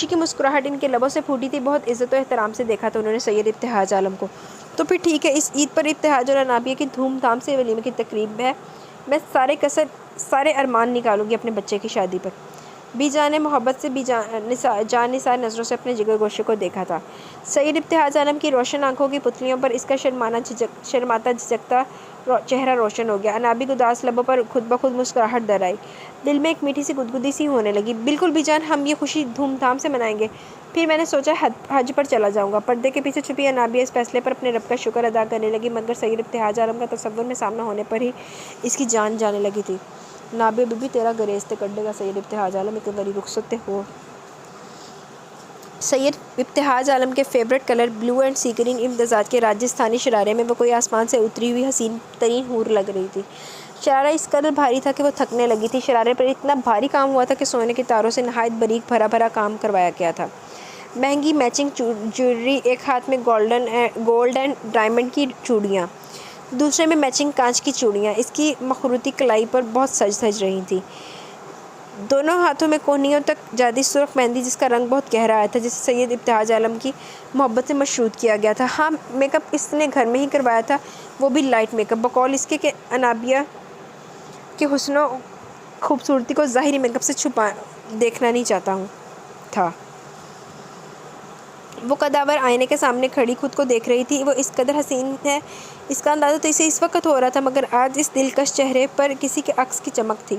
کی مسکراہٹ ان کے لبوں سے پھوٹی تھی۔ بہت عزت و احترام سے دیکھا تھا انہوں نے سید ابتہاج عالم کو۔ تو پھر ٹھیک ہے، اس عید پر ابتہاج اور انابیہ کی دھوم دھام سے ولیمے کی تقریب ہے، میں سارے ارمان نکالوں گی اپنے بچے کی شادی پر۔ بی جان نے محبت سے جان نثار نظروں سے اپنے جگر گوشے کو دیکھا تھا۔ سید ابتہاج عالم کی روشن آنکھوں کی پتلیوں پر اس کا شرماتا جھجکتا چہرہ روشن ہو گیا۔ انابیہ کے اداس لبوں پر خود بخود مسکراہٹ در آئی، دل میں ایک میٹھی سی گدگدی سی ہونے لگی۔ بالکل بی جان، ہم یہ خوشی دھوم دھام سے منائیں گے۔ پھر میں نے سوچا حج پر چلا جاؤں گا۔ پردے کے پیچھے چھپی انابیہ اس فیصلے پر اپنے رب کا شکر ادا کرنے لگی، مگر سید ابتہاج عالم کا تصور میں سامنا ہونے پر ہی اس کی جان جانے لگی تھی۔ انابیہ بی بی، تیرا گریز تے کڈے گا سید ابتہاج عالم، ایک غری رخصت تے ہو۔ سید ابتہاج عالم کے favourite colour blue and sea green امتزاج کے راجستھانی شرارے میں وہ کوئی آسمان سے اتری ہوئی حسین ترین حور لگ رہی تھی۔ شرارہ اس قدر بھاری تھا کہ وہ تھکنے لگی تھی۔ شرارے پر اتنا بھاری کام ہوا تھا کہ سونے کے تاروں سے نہایت باریک بھرا کام کروایا گیا تھا۔ مہنگی میچنگ جیولری، ایک ہاتھ میں گولڈ اینڈ ڈائمنڈ کی چوڑیاں، دوسرے میں میچنگ کانچ کی چوڑیاں اس کی مخروطی کلائی پر بہت سج رہی تھیں۔ دونوں ہاتھوں میں کونیوں تک جادی سرخ مہندی، جس کا رنگ بہت گہرا آیا تھا، جسے سید ابتہاج عالم کی محبت سے مشروط کیا گیا تھا۔ ہاں، میک اپ اس نے گھر میں ہی کروایا تھا، وہ بھی لائٹ میک اپ، بقول اس کے کہ انابیہ کے حسن و خوبصورتی کو ظاہری میک اپ سے دیکھنا نہیں چاہتا تھا۔ وہ قداور آئینے کے سامنے کھڑی خود کو دیکھ رہی تھی۔ وہ اس قدر حسین ہے، اس کا اندازہ تو اسے اس وقت ہو رہا تھا، مگر آج اس دلکش چہرے پر کسی کے عکس کی چمک تھی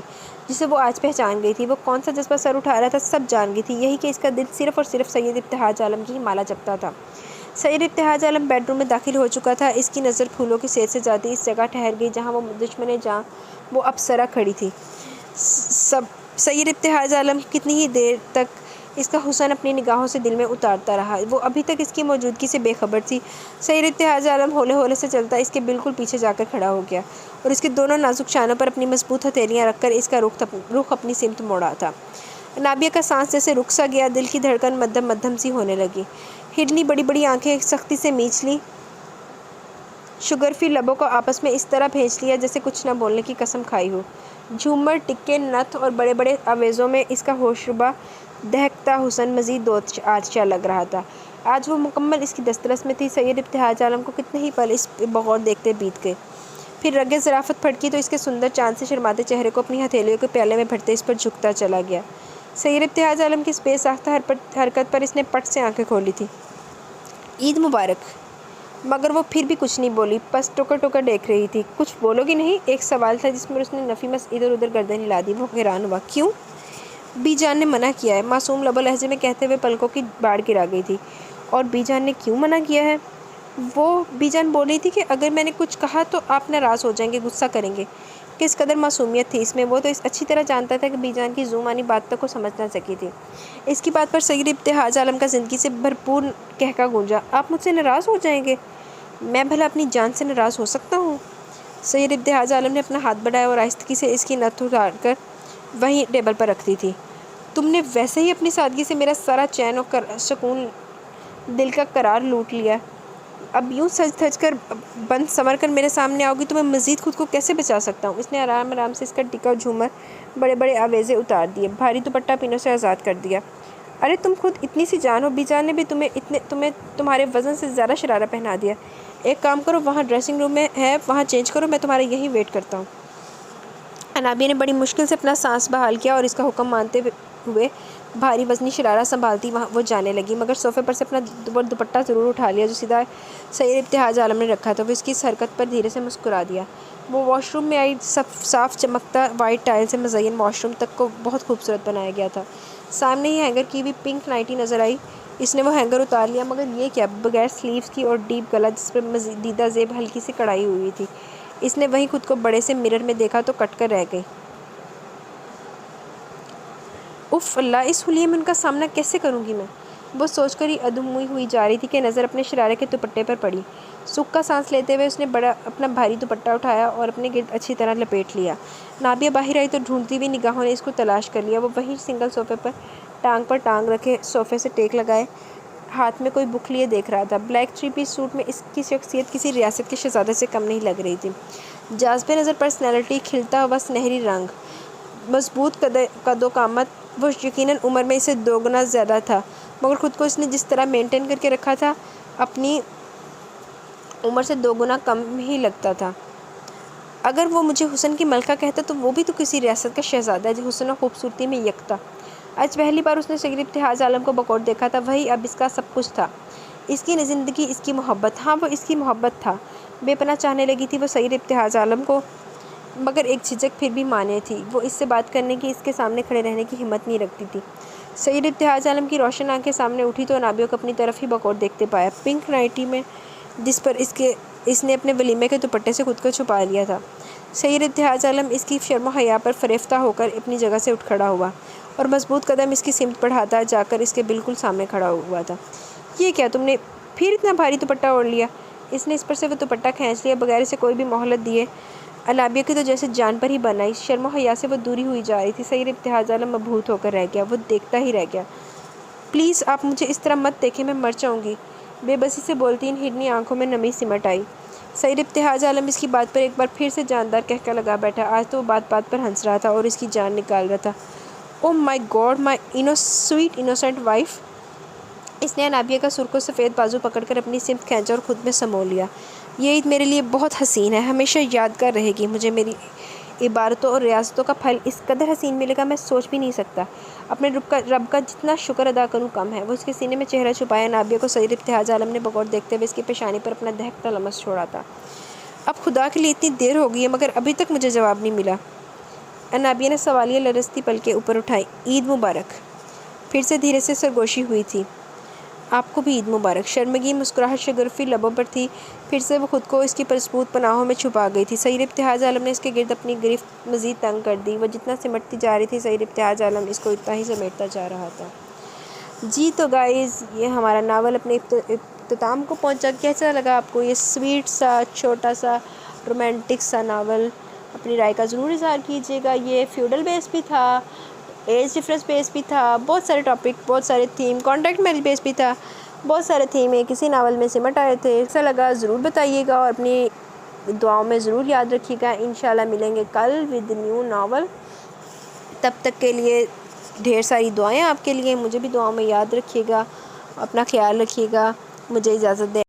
جسے وہ آج پہچان گئی تھی۔ وہ کون سا جذبہ سر اٹھا رہا تھا، سب جان گئی تھی، یہی کہ اس کا دل صرف اور صرف سید ابتہاج عالم کی ہی مالا جپتا تھا۔ سید ابتہاج عالم بیڈ روم میں داخل ہو چکا تھا۔ اس کی نظر پھولوں کی سیر سے جاتی اس جگہ ٹھہر گئی جہاں وہ دشمن جاں وہ اپسرا کھڑی تھی۔ سید ابتہاج عالم کتنی ہی دیر تک اس کا حسن اپنی نگاہوں سے دل میں اتارتا رہا، وہ ابھی تک اس کی موجودگی سے بے خبر تھی۔ سید ابتہاج عالم ہولے ہولے سے چلتا اس کے بالکل پیچھے جا کر کھڑا ہو گیا اور اس کے دونوں نازک شانوں پر اپنی مضبوط ہتھیلیاں رکھ کر اس کا رخ اپنی سمت موڑا تھا۔ انابیہ کا سانس جیسے رک سا گیا، دل کی دھڑکن مدھم سی ہونے لگی۔ ہرنی بڑی بڑی آنکھیں سختی سے میچ لی، شگرفی لبوں کو آپس میں اس طرح بھینچ لیا جیسے کچھ نہ بولنے کی قسم کھائی ہو۔ جھومر، ٹکے، نتھ اور بڑے بڑے آویزوں میں اس کا ہوشربا دہکتا حسن مزید آتشا لگ رہا تھا۔ آج وہ مکمل اس کی دسترس میں تھی۔ سید ابتہاج عالم کو کتنے ہی پل اس بغور دیکھتے بیت گئے، پھر رگِ ظرافت پھٹکی تو اس کے سندر چاند سے شرماتے چہرے کو اپنی ہتھیلیوں کے پیالے میں بھرتے اس پر جھکتا چلا گیا۔ سید ابتہاج عالم کی اس بے ساختہ حرکت پر اس نے پٹ سے آنکھیں کھولی تھی۔ عید مبارک۔ مگر وہ پھر بھی کچھ نہیں بولی، بس ٹوکر ٹوکر دیکھ رہی تھی۔ کچھ بولو گی نہیں؟ ایک سوال تھا جس پر اس نے نفی مس ادھر ادھر گردن ہلا دی۔ وہ حیران ہوا۔ کیوں؟ بی جان نے منع کیا ہے، معصوم لب و لہجے میں کہتے ہوئے پلکوں کی باڑ گرا گئی تھی۔ اور بی جان نے کیوں منع کیا ہے؟ وہ بی جان بول رہی تھی کہ اگر میں نے کچھ کہا تو آپ ناراض ہو جائیں گے، غصہ کریں گے۔ کس قدر معصومیت تھی اس میں، وہ تو اچھی طرح جانتا تھا کہ بی جان کی زومانی بات تک کو سمجھ نہ سکی تھی۔ اس کی بات پر سید ابتہاج عالم کا زندگی سے بھرپور قہقہ گونجا۔ آپ مجھ سے ناراض ہو جائیں گے؟ میں بھلا اپنی جان سے ناراض ہو سکتا ہوں؟ سید ابتہاج عالم نے اپنا ہاتھ بڑھایا اور آہستگی سے اس کی نتھ اتار کر وہیں ٹیبل پر رکھ دی تھی۔ تم نے ویسے ہی اپنی سادگی سے میرا سارا چین اور سکون، دل کا قرار لوٹ لیا۔ اب یوں سج دھج کر بند سنور کر میرے سامنے آؤ گی تو میں مزید خود کو کیسے بچا سکتا ہوں؟ اس نے آرام آرام سے اس کا ٹکا جھومر، بڑے بڑے آویزے اتار دیے، بھاری دوپٹہ پینوں سے آزاد کر دیا۔ ارے تم خود اتنی سی جان ہو، بی جان نے بھی تمہیں تمہارے وزن سے زیادہ شرارہ پہنا دیا۔ ایک کام کرو، وہاں ڈریسنگ روم میں ہے، وہاں چینج کرو، میں تمہارا یہیں ویٹ کرتا ہوں۔ انابیہ نے بڑی مشکل سے اپنا سانس بحال کیا اور اس کا حکم مانتے ہوئے بھاری وزنی شرارہ سنبھالتی وہ جانے لگی، مگر صوفے پر سے اپنا دوپٹہ ضرور اٹھا لیا جو سیدھا سید ابتہاج عالم نے رکھا تھا۔ وہ اس کی اس حرکت پر دھیرے سے مسکرا دیا۔ وہ واش روم میں آئی۔ صاف چمکتا وائٹ ٹائل سے مزین واش روم تک کو بہت خوبصورت بنایا گیا تھا۔ سامنے ہی ہینگر کی ہوئی پنک نائٹی نظر آئی۔ اس نے وہ ہینگر اتار لیا، مگر یہ کیا، بغیر سلیوز کی اور ڈیپ گلا جس پر مزیدہ زیب ہلکی سی کڑھائی ہوئی تھی۔ اس نے وہیں خود کو بڑے سے مرر میں دیکھا تو کٹ کر رہ گئی۔ اف اللہ، اس حلیے میں ان کا سامنا کیسے کروں گی میں؟ وہ سوچ کر ہی ادھموئی ہوئی جا رہی تھی کہ نظر اپنے شرارے کے دوپٹے پر پڑی۔ سکھ کا سانس لیتے ہوئے اس نے اپنا بھاری دوپٹہ اٹھایا اور اپنے گرد اچھی طرح لپیٹ لیا۔ نابیہ باہر آئی تو ڈھونڈتی ہوئی نگاہوں نے اس کو تلاش کر لیا۔ وہ وہیں سنگل صوفے پر ٹانگ رکھے صوفے سے ٹیک لگائے ہاتھ میں کوئی بک لیے دیکھ رہا تھا۔ بلیک 3 پیس سوٹ میں اس کی شخصیت کسی ریاست کے شہزادے سے کم نہیں لگ رہی تھی۔ جاذب نظر پرسنالٹی، کھلتا ہوا سنہری رنگ، مضبوط قد و قامت۔ وہ یقیناً عمر میں اسے 2 گنا زیادہ تھا، مگر خود کو اس نے جس طرح مینٹین کر کے رکھا تھا اپنی عمر سے 2 گنا کم ہی لگتا تھا۔ اگر وہ مجھے حسن کی ملکہ کہتا تو وہ بھی تو کسی ریاست کا شہزادہ ہے جو حسن و خوبصورتی میں یکتا۔ آج پہلی بار اس نے سید ابتہاج عالم کو بقول دیکھا تھا، وہی اب اس کا سب کچھ تھا۔ اس کی زندگی، اس کی محبت، ہاں وہ اس کی محبت تھا۔ بے پناہ چاہنے لگی تھی وہ سید ابتہاج عالم کو، مگر ایک جھجک پھر بھی مانے تھی۔ وہ اس سے بات کرنے کی، اس کے سامنے کھڑے رہنے کی ہمت نہیں رکھتی تھی۔ سید ابتہاج عالم کی روشن آنکھیں سامنے اٹھی تو انابیہ کو اپنی طرف ہی بقول دیکھتے پایا، پنک نائٹی میں جس پر اس نے اپنے ولیمے کے دوپٹے سے خود کو چھپا لیا تھا۔ سید ابتہاج عالم اس کی شرم و حیا پر فریفتہ ہو کر اپنی جگہ سے اٹھ کھڑا ہوا اور مضبوط قدم اس کی سمت بڑھاتا جا کر اس کے بالکل سامنے کھڑا ہوا تھا۔ یہ کیا، تم نے پھر اتنا بھاری دوپٹہ اوڑھ لیا؟ اس نے اس پر سے وہ دوپٹہ کھینچ لیا بغیر اسے کوئی بھی مہلت دیے۔ انابیہ کی تو جیسے جان پر ہی بن آئی، شرم و حیا سے وہ دوری ہوئی جا رہی تھی۔ سید ابتہاج عالم مبہوت ہو کر رہ گیا، وہ دیکھتا ہی رہ گیا۔ پلیز آپ مجھے اس طرح مت دیکھیں، میں مر جاؤں گی، بے بسی سے بولتی ان ہرنی آنکھوں میں نمی سمٹ آئی۔ سید ابتہاج عالم اس کی بات پر ایک بار پھر سے جاندار قہقہ لگا بیٹھا۔ آج تو وہ بات بات پر ہنس رہا تھا اور اس کی جان نکال رہا تھا۔ او مائی گاڈ، مائی سویٹ انوسینٹ وائف۔ اس نے انابیہ کا سرخ و سفید بازو پکڑ کر اپنی سمت کھینچا اور خود میں سمو لیا۔ یہ عید میرے لیے بہت حسین ہے، ہمیشہ یادگار رہے گی۔ مجھے میری عبادتوں اور ریاضتوں کا پھل اس قدر حسین ملے گا، میں سوچ بھی نہیں سکتا۔ اپنے رب کا جتنا شکر ادا کروں کم ہے۔ وہ اس کے سینے میں چہرہ چھپایا انابیہ کو سید ابتہاج عالم نے بغور دیکھتے ہوئے اس کی پیشانی پر اپنا دہکتا لمس چھوڑا تھا۔ اب خدا کے لیے اتنی دیر ہو گئی ہے مگر ابھی تک مجھے جواب نہیں ملا۔ انابیہ نے سوالیہ لرزتی پلکیں اوپر اٹھائیں۔ عید مبارک۔ پھر سے دھیرے سے سرگوشی ہوئی تھی۔ آپ کو بھی عید مبارک۔ شرمگی مسکراہٹ شگرفی لبوں پر تھی۔ پھر سے وہ خود کو اس کی پرسکون پناہوں میں چھپا گئی تھی۔ سید ابتہاج عالم نے اس کے گرد اپنی گرفت مزید تنگ کر دی۔ وہ جتنا سمٹتی جا رہی تھی سید ابتہاج عالم اس کو اتنا ہی سمیٹتا جا رہا تھا۔ جی تو گائز، یہ ہمارا ناول اپنے اختتام کو پہنچا۔ کیسا لگا آپ کو یہ سویٹ سا چھوٹا سا رومانٹک سا ناول؟ اپنی رائے کا ضرور اظہار کیجیے گا۔ یہ فیوڈل بیس بھی تھا، ایج ڈفرینس بیس بھی تھا، بہت سارے ٹاپک، بہت سارے تھیم، کانٹیکٹ میرج بیس بھی تھا، بہت سارے تھیم ایک کسی ناول میں سمٹ آئے تھے۔ کیسا لگا ضرور بتائیے گا اور اپنی دعاؤں میں ضرور یاد رکھیے گا۔ انشاءاللہ ملیں گے کل ود نیو ناول۔ تب تک کے لیے ڈھیر ساری دعائیں آپ کے لیے، مجھے بھی دعاؤں میں یاد رکھیے گا، اپنا خیال رکھیے گا۔ مجھے اجازت دیں۔